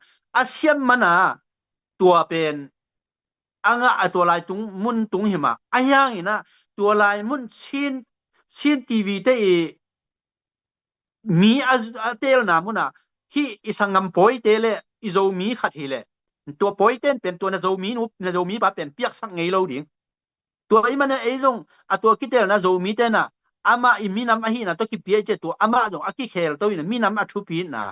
เสียมมันตัวเป็นตัวลายตุงมุนตุงหิมายังอีน่ะตัวลายมุนชินทีวีเตมีเตลนามุนะที่อิสังงำปอยเตเลอิโซมีขัดฮีเลตัวปอยเต้นเป็นตัวนาโซมีนุบนาโซมีปะเป็นเปียกสังไงเราดิ่งตัวไอ้มันไอ้ตรงตัวคิดเตลนาโซมีเต้น่ะอามาอิมีน้ำอาฮีนะตัวคิดเปียเจตัวอามาตรงอากิเคลตัวนี้มีน้ำอัทุปีน่ะ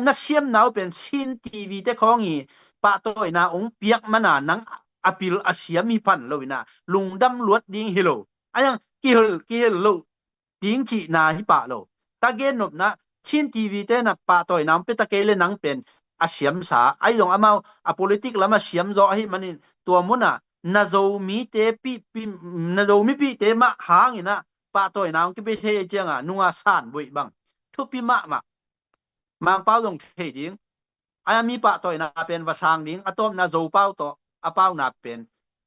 นักเสียมน่าเป็นชินทีวีเตของอีปะตัวน่ะองเปียกมันน่ะนังอปิลอาเซียมีพันเลยน่ะลุงดำลวดดิ่งฮิโลยังกิเฮลโลดิ่งจีน่ะฮิปะโลตาเกนนบนะชินทีวีเต้นะปาต่อยน้ำเป็นตะเกเลนังเป็นอาเสียมสาไอ้ตรงอามาpolitics แล้วมาเสียมจ่อให้มันตัวมุนะนาโซมีเตปีนาโซมีปีเตมาหางอีนะปาต่อยน้ำก็ไปเทเจียงนัวสานบุยบังทุบปีมะมังเป้าตรงเทดิ้งไอ้มีปาต่อยน้าเป็นวาสางดิ้งอะต้มนาโซเป้าต่ออะเป้าน้าเป็น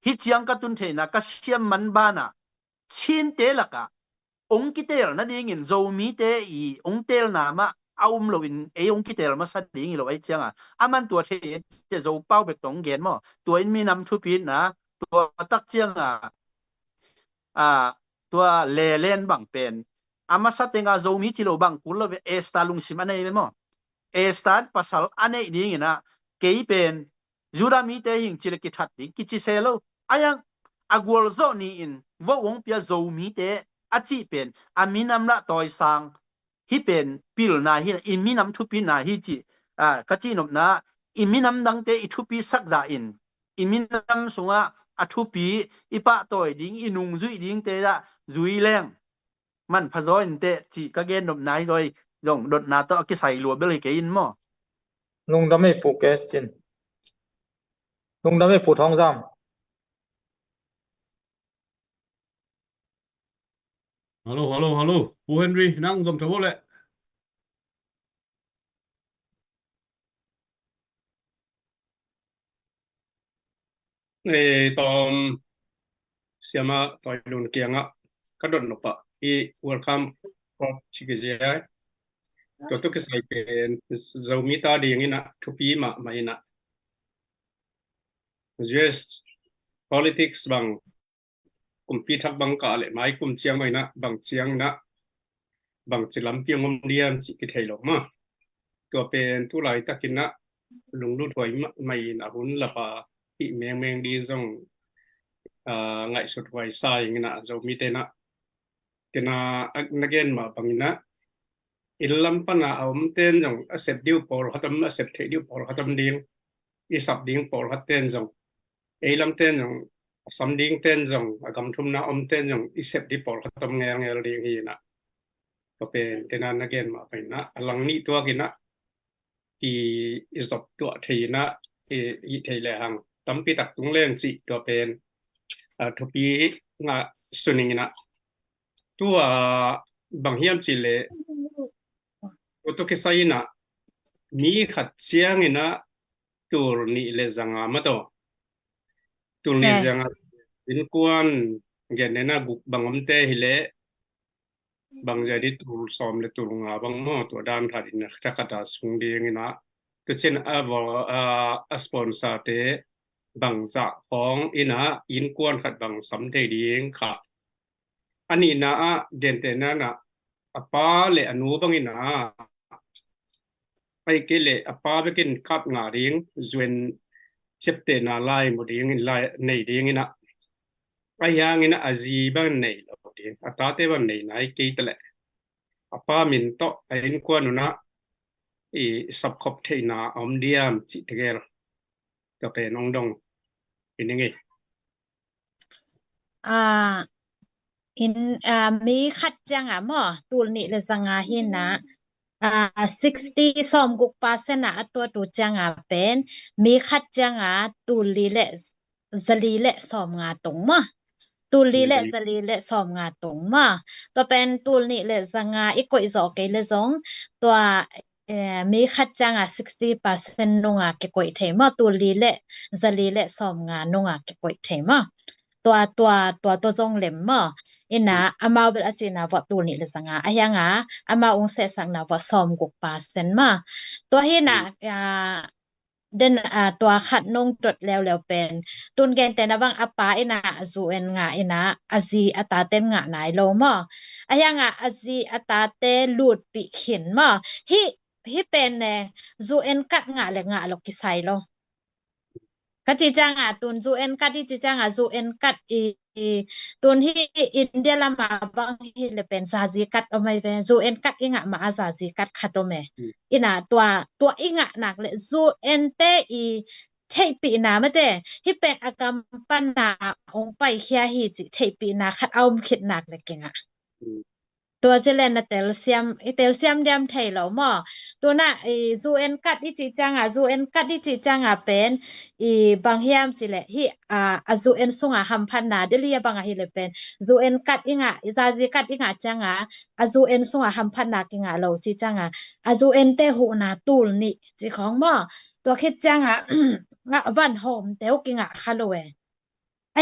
ฮิเจียงกระตุนเทนะก็เสียมมันบ้านะชินเตละกะองค์กิเตลนั่นเองอินโซมีเตอีองค์เตลนามาเอาโลวินองค์กิเตลมาสัดดิ้งโลไอเจียงมันตัวเทจะโซเป้าแบบตรงเกณฑ์มั้งตัวอินมีนำทุพินนะตัวตักเจียงตัวเลเลนบังเป็นมาสัดเองโซมีจิโลบังกุลเอสตาลุงซิมันเองมั้งเอสตาปัสสาวะอันนี้ดิ้งนะเกย์เป็นจูรามีเตหิงจิเลกิทัดดิ้งกิจิเซโลยังกวลโซนี่อินว่าวงเปียโซมีเตอาจีเป็นมีน้ำละต่อยสังฮิเป็นปิลนาฮิอินมีน้ำทุปีนาฮิจีกะจีนบนะอินมีน้ำดังเตอิทุปีสักจาอินมีน้ำสุงอทุปีอิปะต่อยดิ้งอินุงจุยดิ้งเตะจุยแรงมันพะจอยเตะจีกะเกนนบนายจอยจงดดนาต่อกิใส่ลัวเบลเกอินมั้งลุงดำไม่ผูกแกสจินลุงดำไม่ผูกท้องซ้ำฮัลโหลปูเฮนรี่นั่งจมทวเลยตอนเสียมาต่อยโดนเกียงก็โดนหลบอีวัลคัมพอชิกิเจียตัวตุกใส่เป็นเรามีตาดีอย่างนี้นะทุกปีมาอีนะ just politics บางกลุ่มปีทักบางกาเลยไม่กลุ่มเชียงไม่นะบางเชียงนะบางจิลำเพียงงมเดียมจิกิเทยหลงมาตัวเป็นทุไลตะกินนะลุงรุ่นถอยไม่นะหุ่นละปะอีเมงดีจงไงสุดไวไซอย่างนี้นะเรามีเตนะกินะนักเรียนมาบางนะอิลลัมปนะเอาเต้นจงเสพดิวปอลฮัตมเสพเทดิวปอลฮัตมดิ้งอีสับดิ้งปอลฮัตเต้นจงลัมเต้นจงสัมดิ้งเต้นจงกำทุมนะเต้นจงอีเสพดิปอลฮัตมเงลดิ้งฮีนะก็เป็นเตนะนักเรียนมาไปนะหลังนี้ตัวกินะ อีสบตัวทีนะอีทีแลหังตั้มปีตักตุงเล่นสิตัวเป็นทบีงะสุนิงนะตัวบางเฮียมจิเลตัวกิไซนะมีขัดเชียงนะตัวนี้เลจังอามาตัวตัวนี้จังอาอินกวนเกณฑ์นะกุบางอมเตหิเลบางjadi tur som le tur nga bang mo to dan thadin na ta kata sung ding na to chen a sponsor te bang za khong ina in kwan khat bang sam te ding kha ani na den te na na apa le anu bang ina ai ke le apa be kin kap nga ding zuen chep te na lai mo ding lai nei ding ina ayang ina azi bang nei lo ding ata te bang nei nai ke tele apa minto ain kuan na sub khop theina om diam chi tegel to pe nong dong ini in mi khat chang mo tul ni le sanga hin na 60 som guk percent na atwa tu chang pen mi khat chang tul li le zali le som nga tong ma tul li le zali le som nga tong ma to pen tul ni le sanga ikoi zo ke le zong to mi khat chang 60% nonga ke koi the ma tul li le zali le som nga nonga ke koi the ma to zong lem ma ina ama bel achina wa tu ni le sanga ayanga ama ung se sang na wa som guk percent ma to hina denตัวขัดนงจดแล้วเป็นตุนแกนแต่นะบางอปาอินะซูเอ็นงาอินะอาซีอัตาเต็มงาไหนโลมออะยังอาซีอัตาเตลูดปีเข็นมอฮิเป็นเนซูเอ็นกัดงาเลยงาลกิไซโลก็จีจังตุนซูเอ็นกัดที่จีจังซูเอ็นกัดตุนที่อินเดียละมาบางฮิเลเป็นซาซีกัดเอาไม่เป็นซูเอ็นกัดอิงะมาซาซีกัดขัดเอาไม่อินะตัวอิงะหนักเลยซูเอ็นเตเทปีนาไม่ได้ที่เป็นอากรรมปัญหาองไปเฮียฮิจิเทปีนาขัดเอาคิดหนักเลยเก่งตัวเจเลนเตลเซียมเตลเซียมเดียมไทยแล้วมั้งตัวน่ะซูเอ็นกัดที่จีจังซูเอ็นกัดที่จีจังเป็นบางเฮียมจิเลฮิซูเอ็นส่งหัมพันนาเดลียบางฮิเลเป็นซูเอ็นกัดอิงซาซิกัดอิงจังซูเอ็นส่งหัมพันนากิงเราจีจังซูเอ็นเตหูนาตูลนี่จีของมั้งตัวคิดจังวันโฮมเตวกิงฮัลโหล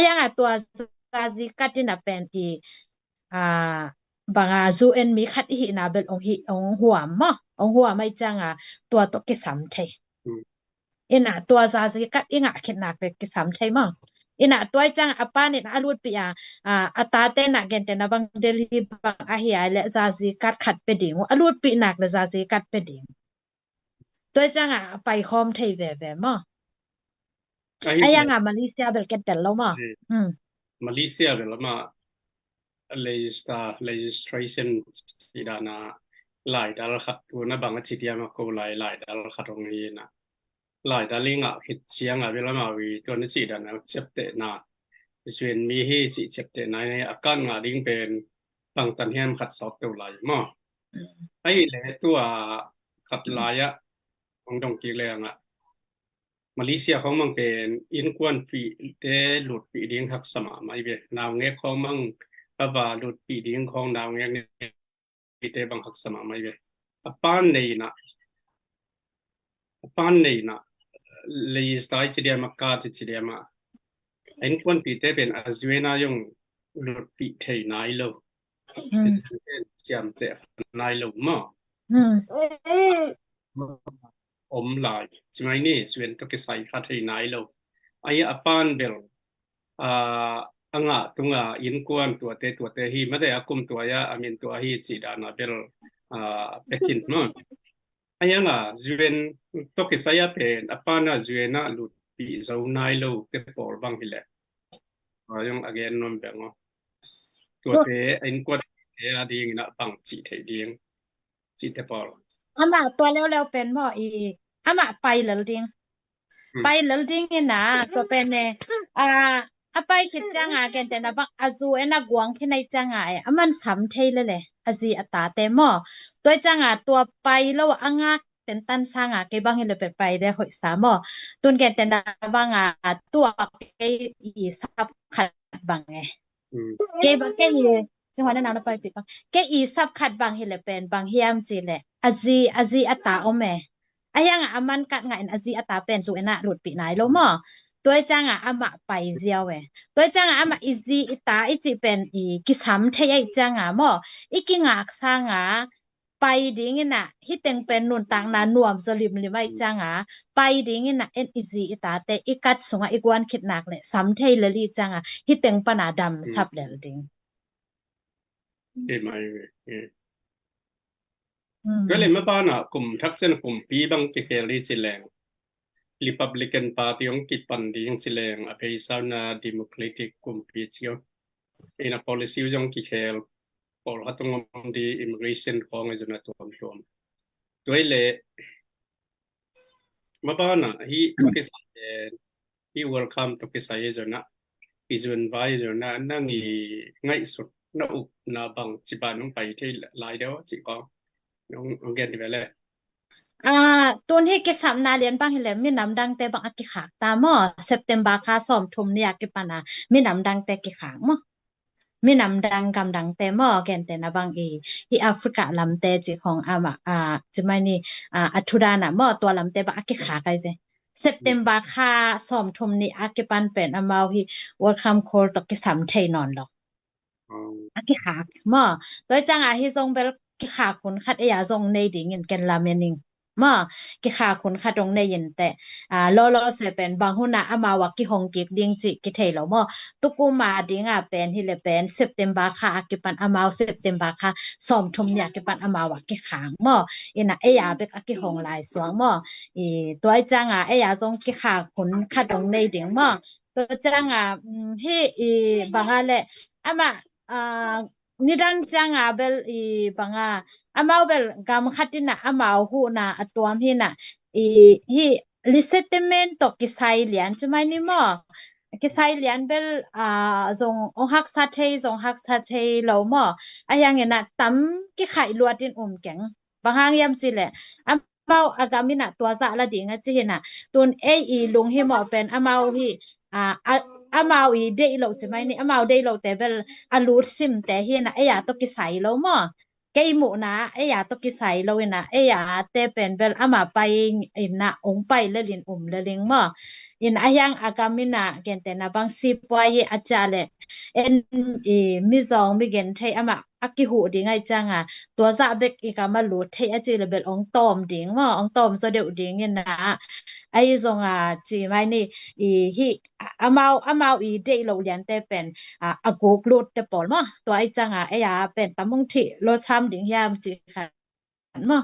ยังตัวซาซิกัดที่น่ะเป็นบางซูเอ็นมีคัดหินาเบลองหัวมะองหัวไม่จังตัวตกิสามเทอินะตัวซาซิกัดอิงคิดหนักเลยกิสามเทมะอินะตัวจังอปานี่นะลุดปีอัตาเตนะเกนเตนะบางเดลีบางอาฮิไอเลซาซิกัดขัดไปดิ่งลุดปีหนักเลยซาซิกัดไปดิ่งตัวจังไปคอมเทเวมะยังมาเลเซียเบลเกนเตลแล้วมะมาเลเซียเบลมาlegislation ที่ดานาหลายดาลขัดตัวนะบางจิตยามาโกหลายดาลขัดตรงนี้นะหลายดาลิงหิดเสียงเวลามาวีตัวนี้จิดานะเจ็บเตนะส่วนมีให้จิเจ็บเตนะในอาการงาดิ้งเป็นบางตันเฮียมขัดสอบตัวหลายมั้งไอ้เหล่ตัวขัดหลายของดงกีแรงมาเลเซียเขามันเป็นอินกวนปีเตหลุดปีดิ้งทักสมาไม่เวียนาวเงี้ยเขามันว่าหลุดปีดิ้งของนาวเงี้ยปีเตบังทักสมาไม่เวียปานนี่นะเลยสไตล์จีเดียมากาจีเดียมาอินกวนปีเตเป็นอาจเวนายงหลุดปีเทนายโลจำเตนายโลมั้งหลายใช่ไหมนี่ส่วนตัวกิจสายคาที่ไหนเราไอ้อปานเบลตรงอินกวนตัวเตฮีไม่ได้อากุมตัวยาอามินตัวฮีจีดานาเบลเปกินมั้งไอ้ส่วนตัวกิจสายเป็นอปานาส่วนหลุดปีเจ้านายเราเป็นปอลบังฮิเลยังอเกนนนแบบว่าตัวอินกวนดีงนะบังจีเทดีงจีเทปอลมาตัวแล้วเป็นบ่มาไปแล้วดิงไปแล้วดิงนะตัวเป็นไปคิดจังกันแต่นะบักซูเอ็นะกวางที่ในจังมันสำเทเลยอาซีอัตาเตมอตัวจังตัวไปแล้ว เต็นตันสร้างอ่ะเก็บบางเห็นเลยไปได้หอยสามตุนแกนเต็นบางอ่ะตัวเกอีซับขัดบางไง อืม เกบางเกอีจังหวะนั้นเราไปปิดบางเกอีซับขัดบางเห็นเลยเป็นบางเฮียมจีแหละอาจีอัตตาอแม่อายังอ่ะมันกัดไงอาจีอัตตาเป็นสุเอนะหลุดปีไหนแล้วมั้งตัวจังอ่ะอามาไปเจียวตัวจังอ่ะอามาอีจีอิตาอีจีเป็นอีกิสามเทียจังอ่ะมั้งอีกิงักสร้างอ่ะไปดิ้งน่ะฮิตเต็งเป็นนุนต่างนานวมสลิมลิไม่จังอ่ะไปดิ้งน่ะเอ็นอีจีอิตาแต่อีกัดสงอ่ะอีกวันคิดหนักเลยสามเทียเลยจังอ่ะฮิตเต็งปนาดำซับเลยดิ้งเอ็มไอก็เลยมาบ้านอ่ะกลุ่มทักษิณกลุ่มปีบังกิเคลีสิแรง Republican Party องกิดปันดียังสิแรงอภัยสาวนา Democratic กลุ่มปีเชียวเอ็น policy ยองกิเคลพอหัตงมดี immigration ของไอ้จนตัวตัวเล่มาบ้านอ่ะที่ตุกิสที่ welcome ตุกิสายจนะอีจวนไว้จนะนั่งอีง่ายสุดน่าอุปน่าบังจิบานน้องไปที่หลายเดียวจิกองน้องแกนที่ไปเลยตัวนี้กิสามนาเรียนบางเห็นเลยมีน้ำดังแต่บางอากิขากตามอเซปเทมบาคาสอมทุมเนี่ยกิปานามีน้ำดังแต่กิขางมอมีน้ำดังกำดังแต่มอแกนแต่นะบางที่แอฟริกาลำแต่จิของอามาจะไม่นี่อัทุดานะมอตัวลำแต่บางอากิขากไอ้เจเซปเทมบาคาสอมทุมนี่อากิปันเป็นอามาที่วอลคัมคอร์ตกิสามเทนอนหรอกอากิขากมอโดยจังฮิทรงเบลกิขากคนคัดเอียทรงในดิ่งเงินแกนลาเมนิงมากิขาคนขัดตรงในยินแต่ลอเสเป็นบางหุนะอามาวักกิฮงกิดิงจิกิเทลมอตุกุมาดิงเป็นฮิเลเป็นเซปเทมบาคากิปันอามาเซปเทมบาคาสอมทุมเนี่ยกิปันอามาวักกิขางมออินะเอียเบกกิฮงลายสวงมอตัวจังเอียทรงกิขาคนขัดตรงในดิ่งมอตัวจังฮีบางอะไรอามาnidan changa bel banga amau bel gam khatina amau hu na atuam hi na hi resettlement to kisai lian chumai ni mo kisai lian bel zong ohak sa thei lo mo ayang ena tam ki khai luatin keng bangang yam chile amau agamina tua za la dinga chi na tun lung hi mo pen amau hi amau de lo chumai ni amau de lo te bel alut sim te hi na aya to kisai lo mo cái mụ na aya to kisai lo na aya te pen bel ama pai ina ong pai le lin le ling mo in ayang agamina gen te na bang si pwai achale en mi zong mi gen thai ama akihu ding ai changa to za bek ikama lu thai achi le bel ong tom ding mo ong tom so deu ding na ai zong chi mai ni hi amau de lo lian te pen agok lut te pol mo to ai changa aya pen tamung thi lo cham ding yam chi khan mo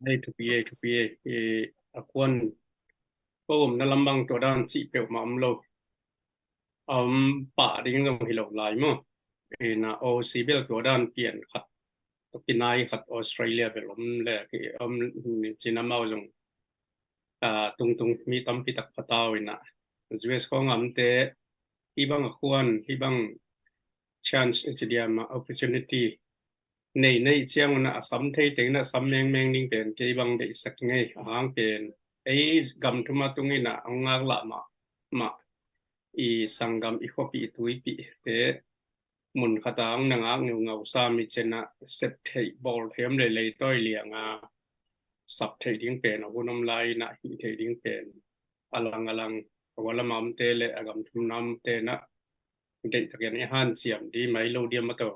ให้ทุกปีควรก็ผมนั่นลำบางตัวด้านจีเปียวมั่มโลป่าดิ้งตรงที่เราหลายมั้งนะโอซีเบลตัวด้านเปลี่ยนขัดตกินนายขัดออสเตรเลียเป็นลมแหลกจีนมาจงตรงมีตั้มพิทักษ์พัตาวนะUS ของอันเตะที่บางควรที่บาง chance จะเดียมา opportunityในเชียงนะสำเทยถึงนะสำแมงนิ่งเป็นกี่บางได้สักไงหางเป็นกำทุมาตรงนี้นะองากละมาสังกำขวปีตุยปีมุนขตางนางเงาสามีเจนะเซตเทยบอลเทียมเลยต้อยเลียงสับเทยดิ้งเป็นหุ่นน้ำลายนะหิเทยดิ้งเป็นอลังวันละมั่มเตะเลยกำทุมน้ำเตะนะเด็กตะเกียนหันเสียมดีไหมโลเดียมมาตัว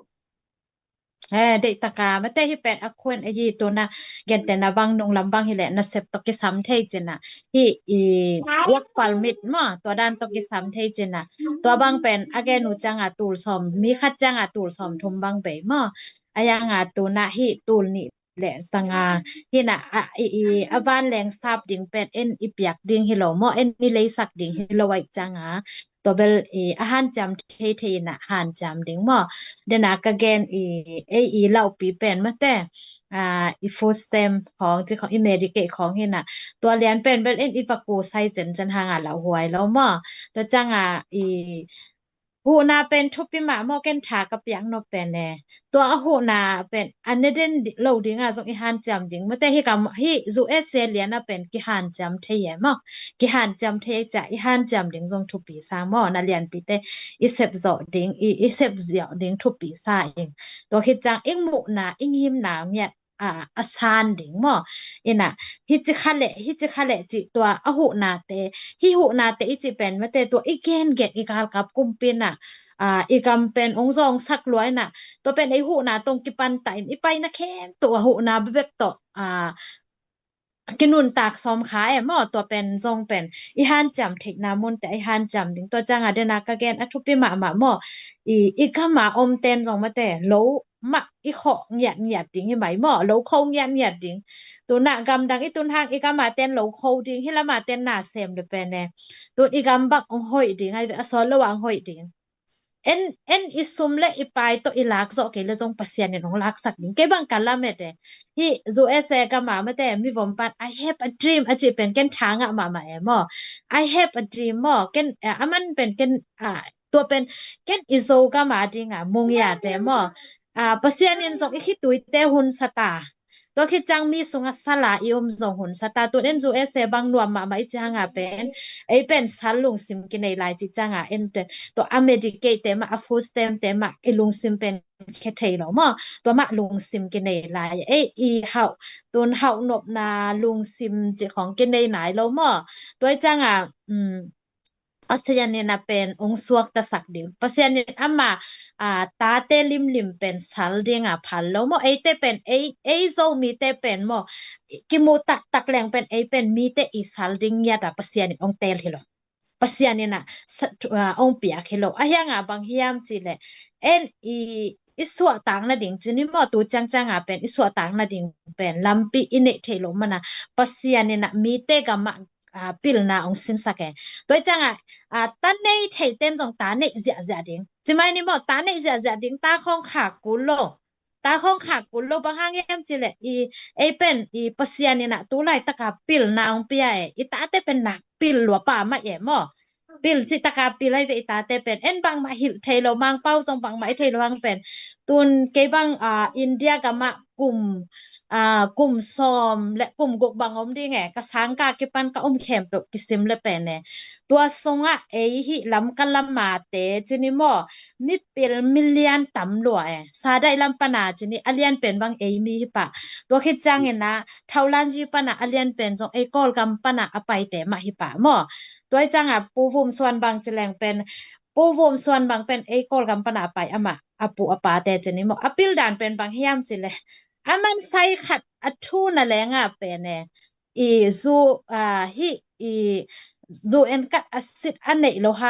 เด็กตะกาไม่ได้ที่เป็นอควรไอ้ยี่ตัวน่ะยันแต่นะบางนงลำบางที่แหละนะเสพตกิสามเทจนะที่วักปัลมิดมาตัวด้านตกิสามเทจนะตัวบางเป็นอาแกนูจังตูลสอมมีคัดจังตูลสอมทุมบางเบมาอายังตัวน่ะที่ตูลนี่แหละสังที่น่ะบ้านแรงทราบดิ่งเป็ดอีเปียกดิ่งฮิโลมอนี่เลยสักดิ่งฮิโลไว้จังตัวเบลอาหารจำเทน่ะอาหารจำดิ่งมอเดนากะเกนเล่าปีเป็นมาแต่ฟูสเต็มของที่ของอเมริกาของเห็นน่ะตัวเรียนเป็นอีฟักกูไซเซนจันหางเหล่าหวยแล้วมอตัวจัง หูนาเป็นทุบปิมาหมอเกนถากับยังนเป็นแน่ตัวหูนาเป็นอันนี้เด่นโลดิงอ่ะทรงอีหันจำดิงเมื่อแต่ฮิกำฮิจูเอเซเลียนะเป็นกิหันจำเทียมอกิหันจำเทียจะอีหันจำดิงทรงทุบปีสามอนาเลียนปีเตอีเซบจอดิงอีเซบเจียวดิงทุบปีสาเองตัวคิดจังอิงมุนาอิงยิมนาเนี่ยอาซานดิงมออินะฮิจิคาเลจิตัวอหูนาเตฮิหูนาเตอิจิเป็นเมื่อแต่ตัวอีเกนเกตอีกาลกับกุมปินอ่ะอีกำเป็นองค์ทรงสักรวยน่ะตัวเป็นไอหูนาตรงกิปันไตอีไปนะแค่ตัวหูนาเบบต่อกินุนตากซ้อมขายหม้อตัวเป็นทรงเป็นอีฮันจำเทคนามุนแต่อีฮันจำถึงตัวจังอะเดนากะแกนอัทุปิมาหม้ออีกะมาอมเต็นทรงมาแต่โลมาอีขอหยัดหยัดดิงให้ไหมหม้อโลคงหยัดหยัดดิงตัวหน้ากำดังอีตุนทางอีกะมาเต็นโลโคดิงให้ละมาเต็นหน้าเซมเดเป็นเนี่ยตัวอีกำบักองหอยดิงไอ้เวอซอนระหว่างหอยดิงen isum le ipai to ilak zo ke le jong pasian ne nong lak sak ning ke bang kala me de hi zo ese ka ma me te mi vom pat I have a dream a chi pen ken thanga ma e mo I have a dream mo ken aman pen ken to pen ken izo ka ma ding mung ya de mo pasian in jong i tui te hun sataตัวคิดจังมีสุงสลาอิมจงหุนสตาตัวเอ็นจูเอสเบังนวมมาไม่จังเป็นไอเป็นสันลุงซิมกินในลายจิจังเอ็นตัวอเมริกาเตมาอฟูสเตมเตมาไอลุงซิมเป็นแค่เทยหรอมอตัวมาลุงซิมกินในลายอีเฮาตัวเฮานบนาลุงซิมจิของกินในไหนหรอมอตัวจังASEANเนี่ยนะเป็นองค์สวกตะสักดิมASEANเนี่ยอามาตาเตลิมลิมเป็นสัลเดียงพันแล้วมอเตเป็นเอโซมีเตเป็นมอกิมูตักแรงเป็นเป็นมีเตอีสัลดิงยาดาASEANเนี่ยองเตลฮิโลASEANเนี่ยนะองเปียกฮิโลอะยังบางเฮียมจีเลอิสวต่างนะดิ่งจีนี่มอตัวจังเป็นอิสวต่างนะดิ่งเป็นลัมปีอินเนเทโลมันนะASEANเนี่ยนะมีเตกามาปิลนาองสินสักตัวจังตันในไทยเต้นจงตาในเสียดิ่งจิไม่นี่มอตาในเสียดิ่งตาคงขากุโลบางครั้งยังจิเลเป็นASEANเนี่ยนะตัวไรตะกาปิลนาองเปียอีตาเตเป็นนักปิลหลัวป่ามามอปิลสิตะกาปิลไรเวตาเตเป็นบางมาหิลเทโลบางเป้าจงบางมาเทโลบางเป็นตุนเกบังอินเดียกับมากลุ่มซอมและกลุ่มกกบางอมดีไงกระสังกากิปันก็อมแคมเปกิซิมเลเป็นเนี่ยตัวทรงหิลำกันลำมาเตจินิโมมีเป็นมิลเลียนตำรวจซาได้ลำปนาจินิอเลียนเป็นบางมีปะตัวคิดจังเห็นนะเท่าลันจีปนาอเลียนเป็นทรงกอลกำปนาอไปแต่มาหิปะหม้อตัวจังปูฟุมส่วนบางจะแรงเป็นปูฟุมส่วนบางเป็นกอลกำปนาไปมาปูอปาแต่จินิโมอปิลดานเป็นบางเฮียมจิเลมันใส่ขัดทูนั่นแหละเป็นเนี่ยซูซูเอ็นกัดสิทอันไหนโลหะ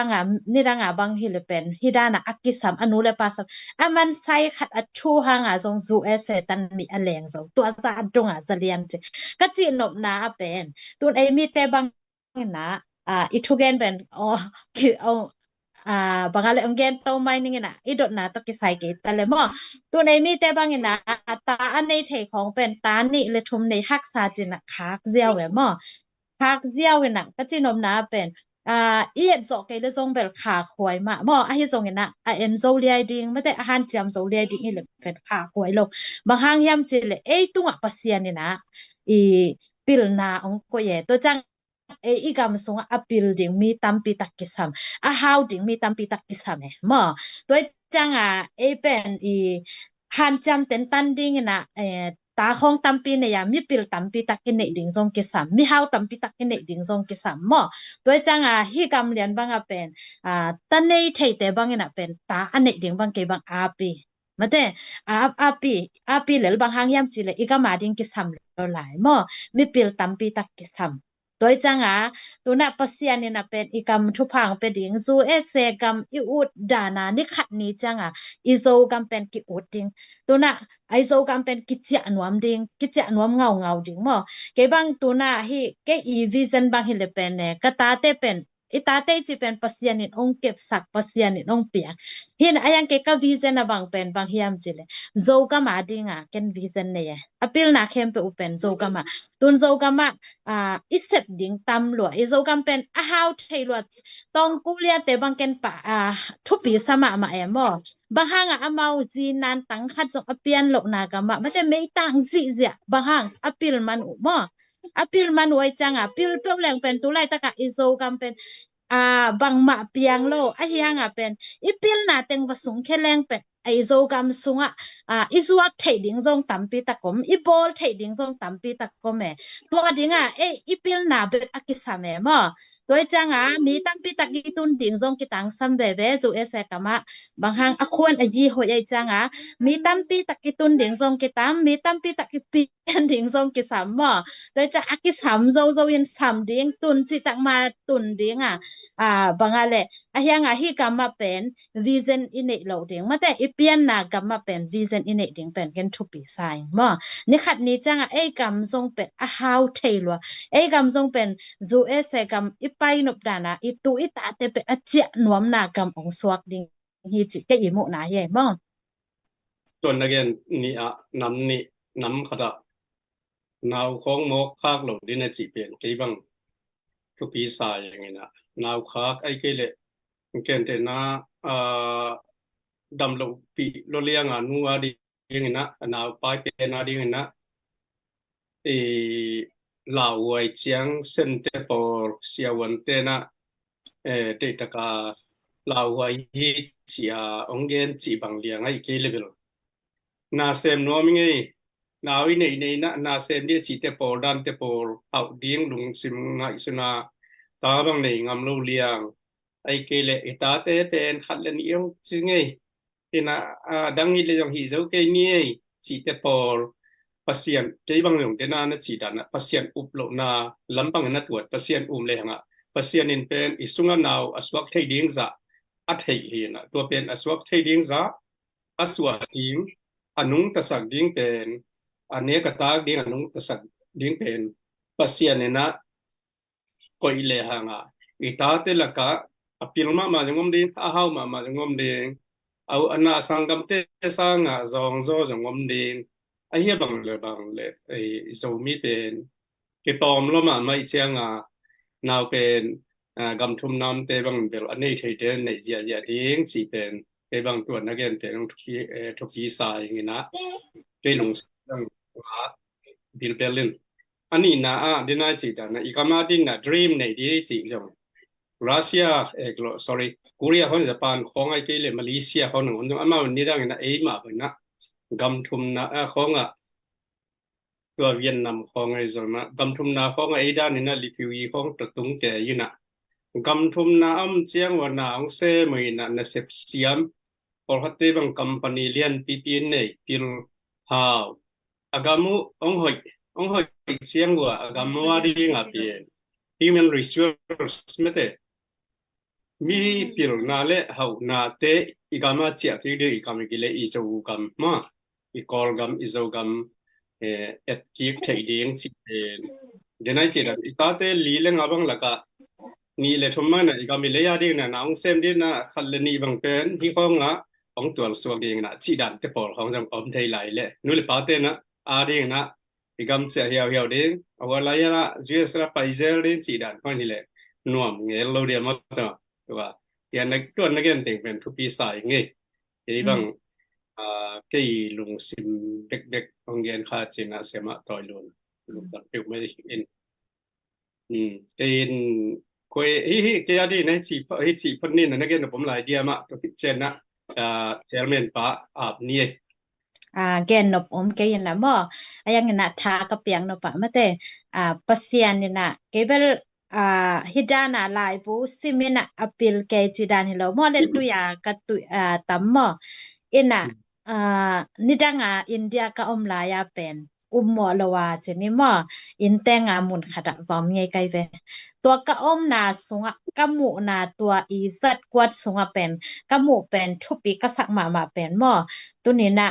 นี่ร่างบางฮิลเป็นฮิดานะอักกิสัมอนุเลปัสมันใส่ขัดทูหางทรงซูเอเซตันมีอะไรอย่างทรงตัวซาดงจะเรียนจิก็จีนบนาเป็นตัวมีแต่บางนะอิทุเกนเป็นคือเอาบางอะไรองเกนโตไม่นี่นะอีดนะตกิไซเกตแต่เลยมอตัวในมีแต่บางนะตาอันในเทของเป็นตานี่เลยทุมในฮักซาจินะคักเจียวเวมอคักเจียวเวนะก็จีนมนะเป็นอีเอ็นโซเกเลยทรงเป็นขาขวยมามอไอ้ทรงเห็นนะเอ็นโซเลียดิงไม่ได้อาหารจำโซเลียดิงนี่เลยเป็นขาขวยลงบางครั้งยามจิเลยตัวปัสยานี่นะปิลนาองก็เย่ตัวจังอีกำสงปิลดิ่งมีตัมปีตักกิสามฮาวดิ่งมีตัมปีตักกิสามมอตัวจังเป็นฮันจำเต็นตันดิ่งนะตาของตัมปีเนี่ยมีปิลตัมปีตักกินเนดิ่งทรงกิสามมีฮาวตัมปีตักกินเนดิ่งทรงกิสามมอตัวจังฮิกำเลียนบางเป็นตันในไทยแต่บางนะเป็นตาอันเนดิ่งบางเก็บบางอาปีมาแต่อาปีเหลือบางหางยามสิเลยอีกมาดิ่งกิสามหลายมอมีปิลตัมปีตักกิสามตัวจังตัวน่ะASEANเนี่ยนะเป็นอีกำทุพังเป็นดิ่งซูเอเซกัมอีอุดดานานี่ขัดนี้จังอีโซกัมเป็นกิอุดดิ่งตัวน่ะไอโซกัมเป็นกิจจนวมดิ่งกิจจนวมเงาดิ่งมอเก็บางตัวน่ะฮิเกอีวิซันบางฮิเลเป็นเนี่ยกตาเตเป็น itate chi pen pasian in ong kep sak pasian in ong pia hin ayang ke ka vision abang pen bang hiam chile zo ka ma dinga ken vision ne ya apil na khem pe upen zo ka ma tun zo ka ma isep ding tam lo i zo kam pen a how thei lo tong kulia te bang ken pa thu pi sama ma emo bang hang amau ji nan tang khat jok apian lo na ka ma te mei tang zi zia bang hang apil man u mo apil man wai changa pil pe leng pen tu lai taka izo kam pen bang ma piang lo a hiang pen ipil na teng wasung kheleng pen ai zo kam sunga izuak thei ding zong tampi takom I bol thei ding zong tampi takom e to dinga ipil na be akisame mo toy changa mi tampi takitun ding zong kitang sambe be zu ese kama bang hang akhon aji ho ai changa mi tampi takitun ding zong kitam mi tampi takipi ding zong kisam mo toy cha akisam zo zo yin sam ding tun chi tak ma tun ding bangale ahyanga hi kama pen vision ine lo ding mate ipian na kama pen vision ine ding pen ken thupi sai mo ni khat ni changa kam zong pen a how thailo kam zong pen zu ese kam ipai nop dana itu ita te pe achia nuam na kam ong swak ding hi chi ke imu na ye mo ส่วนนักเรียนนี่น้ำขดานาวของหมอกภาคหลงดินจีเปลี่ยนกี่บังทุกปีสายอย่างนี้นะนาวคากไอ้เกลเลยเกณฑ์แต่นะดำลงปีโลเลียงนัวดีอย่างนี้นะนาวปลายเป็นอะไรอย่างนี้นะลาวไว้เชียงเส้นเตปอร์เสียวันเตนะเตตกาลาวไว้เชียองเกนจีบังเลียงไอ้เกลเลยนาเซมนัวมิงไงนาวินในนะนาเซมที่จีเตปอดันเตปอเอาดิ้งลุงซิมไงสุนาตาบังในงามลูเลียงไอเกเลตาเตเป็นขัดเลนเอียวจิงไงที่นะดังนี้เลยยังหิวเกนี่จีเตปอพัศยันเกบังหลงเดนานะจีดันนะพัศยันอุปโลนาลำปังนัดตรวจพัศยันเลยฮะพัศยันเป็นอิสุงนาวอสวักไทยดิ้งซะอัดไทยเห็นตัวเป็นอสวักไทยดิ้งซะอสวักดิ้งอนุงตสักดิ้งเป็นอันนี้กตากดิ้งอนุงตสักดิ้งเป็นพัศยันนะก็อิเลหังอิตาเตลกะอภิลมาจงมดิ้งอาหาวมาจงมดิ้งเอาอนาสังกัมเตสังจงโซจงมดิ้งไอ้เหี้ยบังเลยไอ้โซมีเป็นเกตอมแล้วมาไม่เชียงนาวเป็นกำทุมน้ำเตบังเบลอันนี้ที่เดินในเจียดิ้งสีเป็นเตบังตัวนักเรียนเป็นทุกปีสายอย่างนี้นะเกลงสังว่าบิลเบลินอันนี้นะดินาจีดานะอีกามาดินนะดรีมในดีจีจังรัสเซียsorry เกาหลีเขาจะปานของไอ้เกลมาเลเซียเขาหนึ่งคนอามาวันนี้ได้ไงนะมาเป็นนะกำทุมนะของตัวเวียดนามของไอ้ส่วนนะกำทุมนะของไอ้ด้านนี้นะรีฟิวยีของตะตุงแก่ยี่นะกำทุมนะเจียงวันนะองเซไม่นะนะเซปเซียมพอฮัตเตบังคัมปานีเลียนปีเนี่ยพิลฮาวอากามุองหอยเชียงว่าอากามุว่าดีงาเปียน human resource ไม่เตมีพิลนาเลหาวนาเตอีกามาเจียที่เดียอีกามิกิเลอีโจกัมมาอีกอลกัมอีโจกัมกีกไทยดิ้งสิเป็นเดี๋ยวนั้นจีดันอีตาเตลีเลงอาบังละกะนี่เลยทุกมันอีกามิเลยาดิ้งนะน้องเซมดิ้งนะขัดเลนีบังเป็นที่ของของตัวสวกดิ้งนะจีดันเตปอลของจังอมไทยไหลเลยนู่นเลยปาเตนะดิ้งนะอีกามิเสียเหี่ยวดิ้งเอาไว้ละยะละจีเอสระไปเจอดิ้งจีดันคนนี้เลยนัวมเงี้ยเราเดียวมาตัวว่าอย่างนักตัวนักเรียนแต่งเป็นทุกปีสายไงที่บางกี่ลุงซิมเด็กๆโรงเรียนข้าจีน่ะเสียมาต่อยลุงตัดผิวไม่ได้เอ็นเป็นคุยเกี่ยดีนะจีพนี่นะนักเรียนผมหลายเดียมาตัวพิเศษนะเชลเมนป้านี่แกนนบแกยันนะบ่ยังนะทากระเปียงนบปะมะเตปัสยานนี่นะเกเบลhidana lai bu simina apil ke jidan hilo mo le tu ya ka tu tammo ina nidanga india ka omla ya pen หมอละว่าเจนี่หมออินแต่งามุนขัดวอมไงไกเวตัวกะอมนาสงะกะหมูนาตัวอีสัดกวดสงะเป็นกะหมูเป็นทุปีกะสักมาเป็นหมอตัวนี้นะ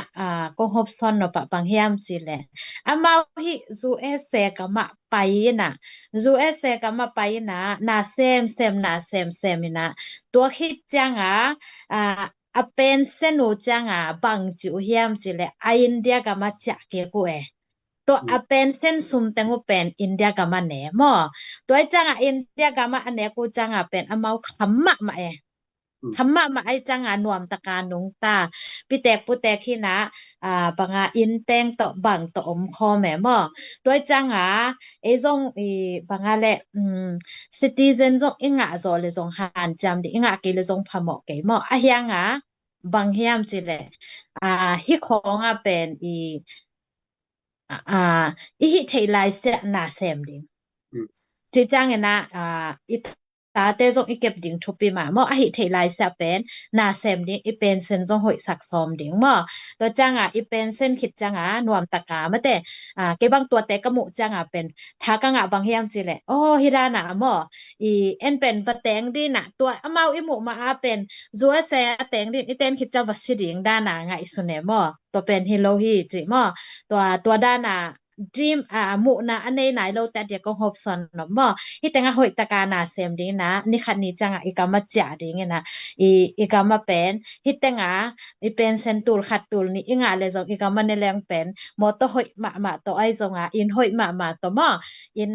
ก็ฮอบซอนเนาะปะบางเฮียมจิแหละอามาฮิซูเอเซกะมาไปนะซูเอเซกะมาไปนะนาเซมนาเซมนะตัวฮิตจังอ่า a pen se no changa bang chu hiam chile a india ka ma cha ke ko e to a pen sen sum tengo pen india ka ma ne mo to changa india ka ma ane ko changa pen amau khamma ma e khamma ma ai changa nuam ta ka nung ta pu tek hi na banga in teng to bang to om kho me mo to changa e zong e banga le citizen zong inga zo le zong han jam di inga ke le zong phamo ke mo a hyanga บางเฮียมจิเลยฮิของเป็นฮิเทไลเซนาเซมดิจิจังเงนะอิตาเตจงอีเก็บดิ่งทุบปีมาหม้อฮิเทไลเซเป็นนาเซมดิ่งอีเป็นเซนจงหอยสักซอมดิ่งหม้อตัวจังอีเป็นเส้นขิดจังนวมตะกาไม่แต่เก็บบางตัวแต่กระมุจังเป็นทากังบางเฮียมจิเลยโอ้ฮิรานะหม้อเอ็นเป็นวัดแตงดีนะตัวเมาอิมุมาเป็นจัวเซแตงดีอีเต้นขิดจังวัดสิดิ่งด้านไงสุเนหม้อตัวเป็นฮิโลฮีจิหม้อตัวด้านdream มุนะอันในไหนเราแต่เดียวก็ฮอบสันเนาะบ่ที่แต่งหอยตะกานาเซมดีนะนี่คันนี้จังอีกามาจ่าดีเงี้ยนะอีกามาเป็นที่แต่งอีเป็นเซนตูลขัดตูลนี่อีงาเลยจงอีกามาในแรงเป็นมอตหอยมาตัวไอจงอินหอยมาตัวบ่อิน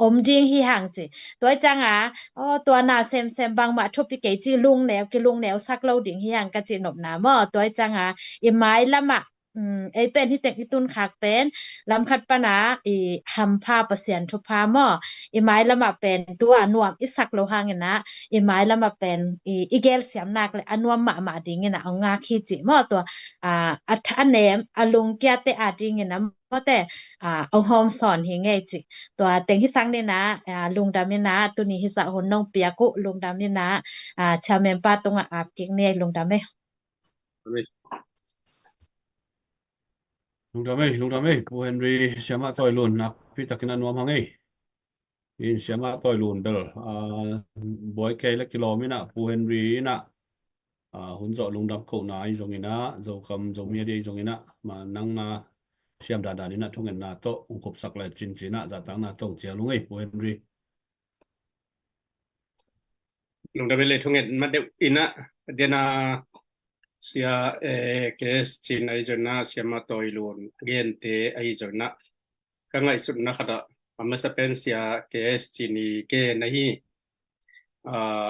อมดิงฮีหังจิตัวจังตัวนาเซมบางมาทุบปีเกจิลุงแนวกิลุงแนวสักเราดิ่งฮีหังกะจินบนาบ่ตัวจังอีไม้ละมะไอเป็นที่แต่งอีตุนขากเป็นลำคัดปนาหัมพาเปอร์เซ็นต์ทุพาหม้ออีไม้ละมาเป็นตัวนวมอิสักโลหะเงี้ยนะอีไม้ละมาเป็นอีเกลเสียมนักเลยอนวมมาดิ่งเงี้ยนะเอางาขี้จิหม้อตัวอัฐานเนมอลุงเกียเตอาดิ่งเงี้ยนะเพราะแต่เอาโฮมสอนเฮงไงจิตัวแต่งที่สังเนี่ยนะลุงดำเนี่ยนะตัวนี้ฮิสะหนน้องเปียกุลุงดำเนี่ยนะชาเมนป้าตรงอาบจิงเนี่ยลุงดำไหมลุงดำเอ้ปูเฮนรี่เสียมาต่อยลุนนะพี่ตะกินันวมหังเอ้ยินเสียมาต่อยลุนเด้อบอยเคล็กกิโลมินะปูเฮนรี่นะหุ่นเจาะลุงดำเขาหนาอีจงอินะเจ้าคำเจ้าเมียดีจงอินะมานั่งนาเสียมดานี่นะทุ่งเงินนาโตองคบสักเลยจินจีนะจะตั้งนาโตเจียลุงเอ้ปูเฮนรี่ลุงดำเลยทุ่งเงินมาเดอินะเดนาเสียเคสจีนไอจนะเสียมาต่อยลุนเกนเตไอจนะก็ไงสุดนะครับมันจะเป็นเสียเคสจีนีเกนนี่เ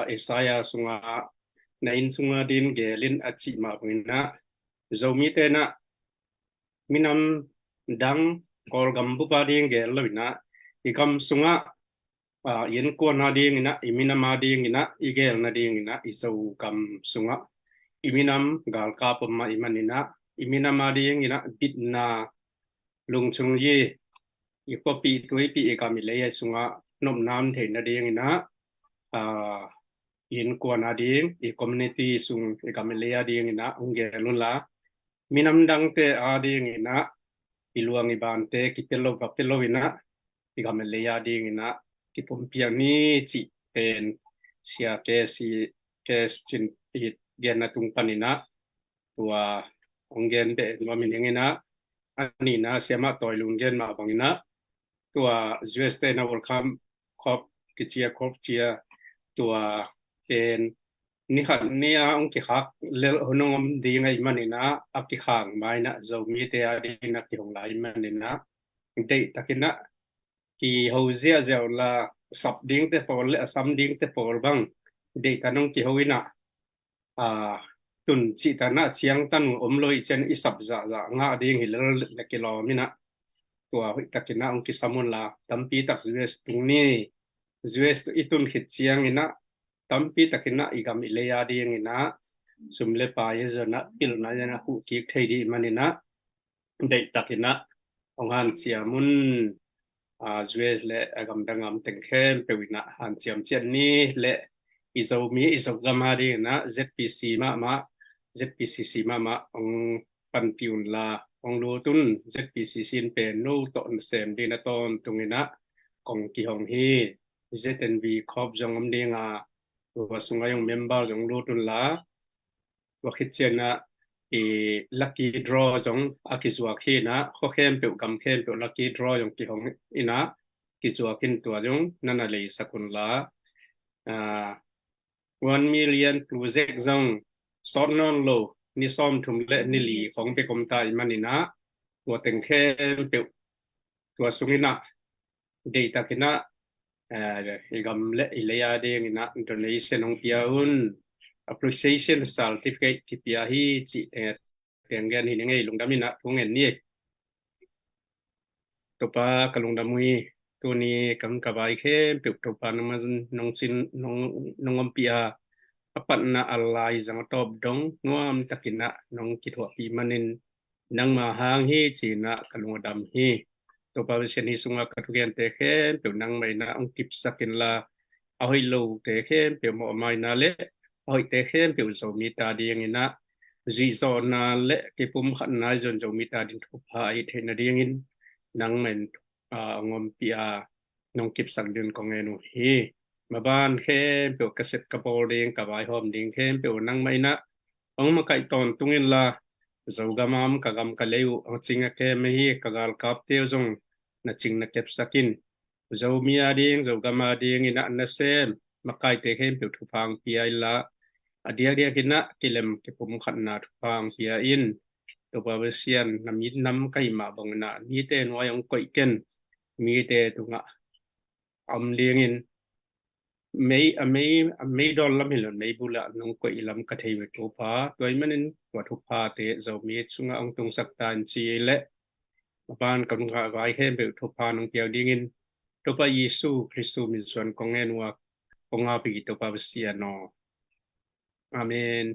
อสายาสุงาในอินสุงาดินเกลินอจิมาบุญนะจะมีเตนะมินำดังกอลกัมบุปาดิงเกลวินะอีกำสุงายินกวนนาดิงนะอิมินามาดิงนะอีเกลนาดิงนะอิจะกำสุงาอิมินำกาลกาปมาอิมันนะอิมินามาดิงนะบิดนาลุงชุงยีอีกปีตัวปีเอกามิเลยสุงานมน้ำเทนดีงนะอินกวนนาดีงอีคอมมูนิตี้สุงเอกามิเลยดีงนะองเกลุนละมีน้ำดังเตอาดีงนะอิลวงอิบานเตกิเปโลกับเปโลวินะเอกามิเลยดีงนะกิปมเปียนี้จิเป็นเสียเคสจินปิดเกนนาตุงปานินะตัวองเกนเปนว่ามินยังไงนะอันนี้นะเสียมาต่อยลุงเกนมาบังนะตัว US เตนะวอลคัมครอบกิจครอบเจียตัวเป็นนี่ขันนี่องค์ขักเลวหนงดีไงมันนี่นะอักขังไม่นะจะมีแต่ดีนักที่ของหลายมันนี่นะเด็กตะกินนะที่เขาเสียเจ้าละสับดิ้งแต่พอละซ้ำดิ้งแต่พอบ้างเด็กกันน้องที่เขาวินะตุนจิตนะเชียงตันอมลอยเช่นอิสับจะงาดิ้งหิลเล็กกิโลมินะตัวตะกินนะองค์สมุนละตั้มปีตัก US ตรงนี้ US itun hit chiang ina tampi takina igam ileya ding ina sumle pa yezana pilna jana hu ki theidi manina dei takina ongan chiamun US le agam dangam tengkhem pewina han chiam chen ni le izomi izogama ding na ZPCC ma ong pan piun la องดูตุนเจ็ดปีซีซินเป็นนู่ตอนเซมดีนะตอนตรงนี้นะกองกี่ห้องฮีเจ็ดเอ็นวีครอบจงอำเดียงตัวสุงายงเมมเบอร์จงดูตุนละว่าคิดเจนะลัคกี้ดรอจงอากิจวักฮีนะข้อเข้มเปียวกำเข้มเปียวลัคกี้ดรอจงกี่ห้องอินะกิจวักินตัวจงนั่นอะไรสักุลละ1 million project jong sort non lo ni som thum le ni li khong pe kom tai manina tua teng khem pe tua sungina data kina igam le ilaya de ngina donation ong piaun appreciation certificate ki pia hi chi tengen hi ngai lungdamina thungen ni to pa kalungdamui tu ni kam kabai khem pe to pa nong sin nong pia apat na alai jang top dong nuam takina nong kitwa pi manin nang ma hang hi china kalungadam hi to pa chen hi sunga katugen te khen pe nang mai na ong kip sakin la ahoi lo te khen pe mo mai na le ahoi te khen pe zo mi ta ding ina zi zo na le ke pum khan na zon zo mi ta din thu pa ai the na ding in nang men ngom pia nong kip sak din kong enu hiมาบ้านเข้มเปียวกระเซ็ดกระโปรงเด้งกระบายหอมเด้งเข้มเปียวนั่งไม่นะองมาไก่ตอนตุงเงินละเจ้ากำมามกะกำกะเลวเอาจริงอะแค่ไม่ฮีกะกาลกับเตียวจงน่ะจริงน่ะเก็บสักินเจ้ามีอาดิงเจ้ากำมาดิงอินะน่ะเซมมาไก่เตะเข้มเปียวทุพังเปียละอเดียเดียกินนะกิเลมเก็บผมขันนาทุพังเปียอินตัวบาเวเซียนน้ำยินน้ำไก่มาบังนะมีเตนวายองก่อยเกินมีเตตุงะอมเลียงอินไม่ดอลลาร์มิลไม่บุละน้องก็อิลำกระเทยตัวพาตัวมันวัตถุพาเตะเรามีสุงองตรงสักตานชีเละบ้านกำลังไว้ให้เป็นทุพาน้องเปียวดิ่งตัวพระเยซูคริสต์มีส่วนของเงินว่าของอาภิตัวพระเสียนออาเมน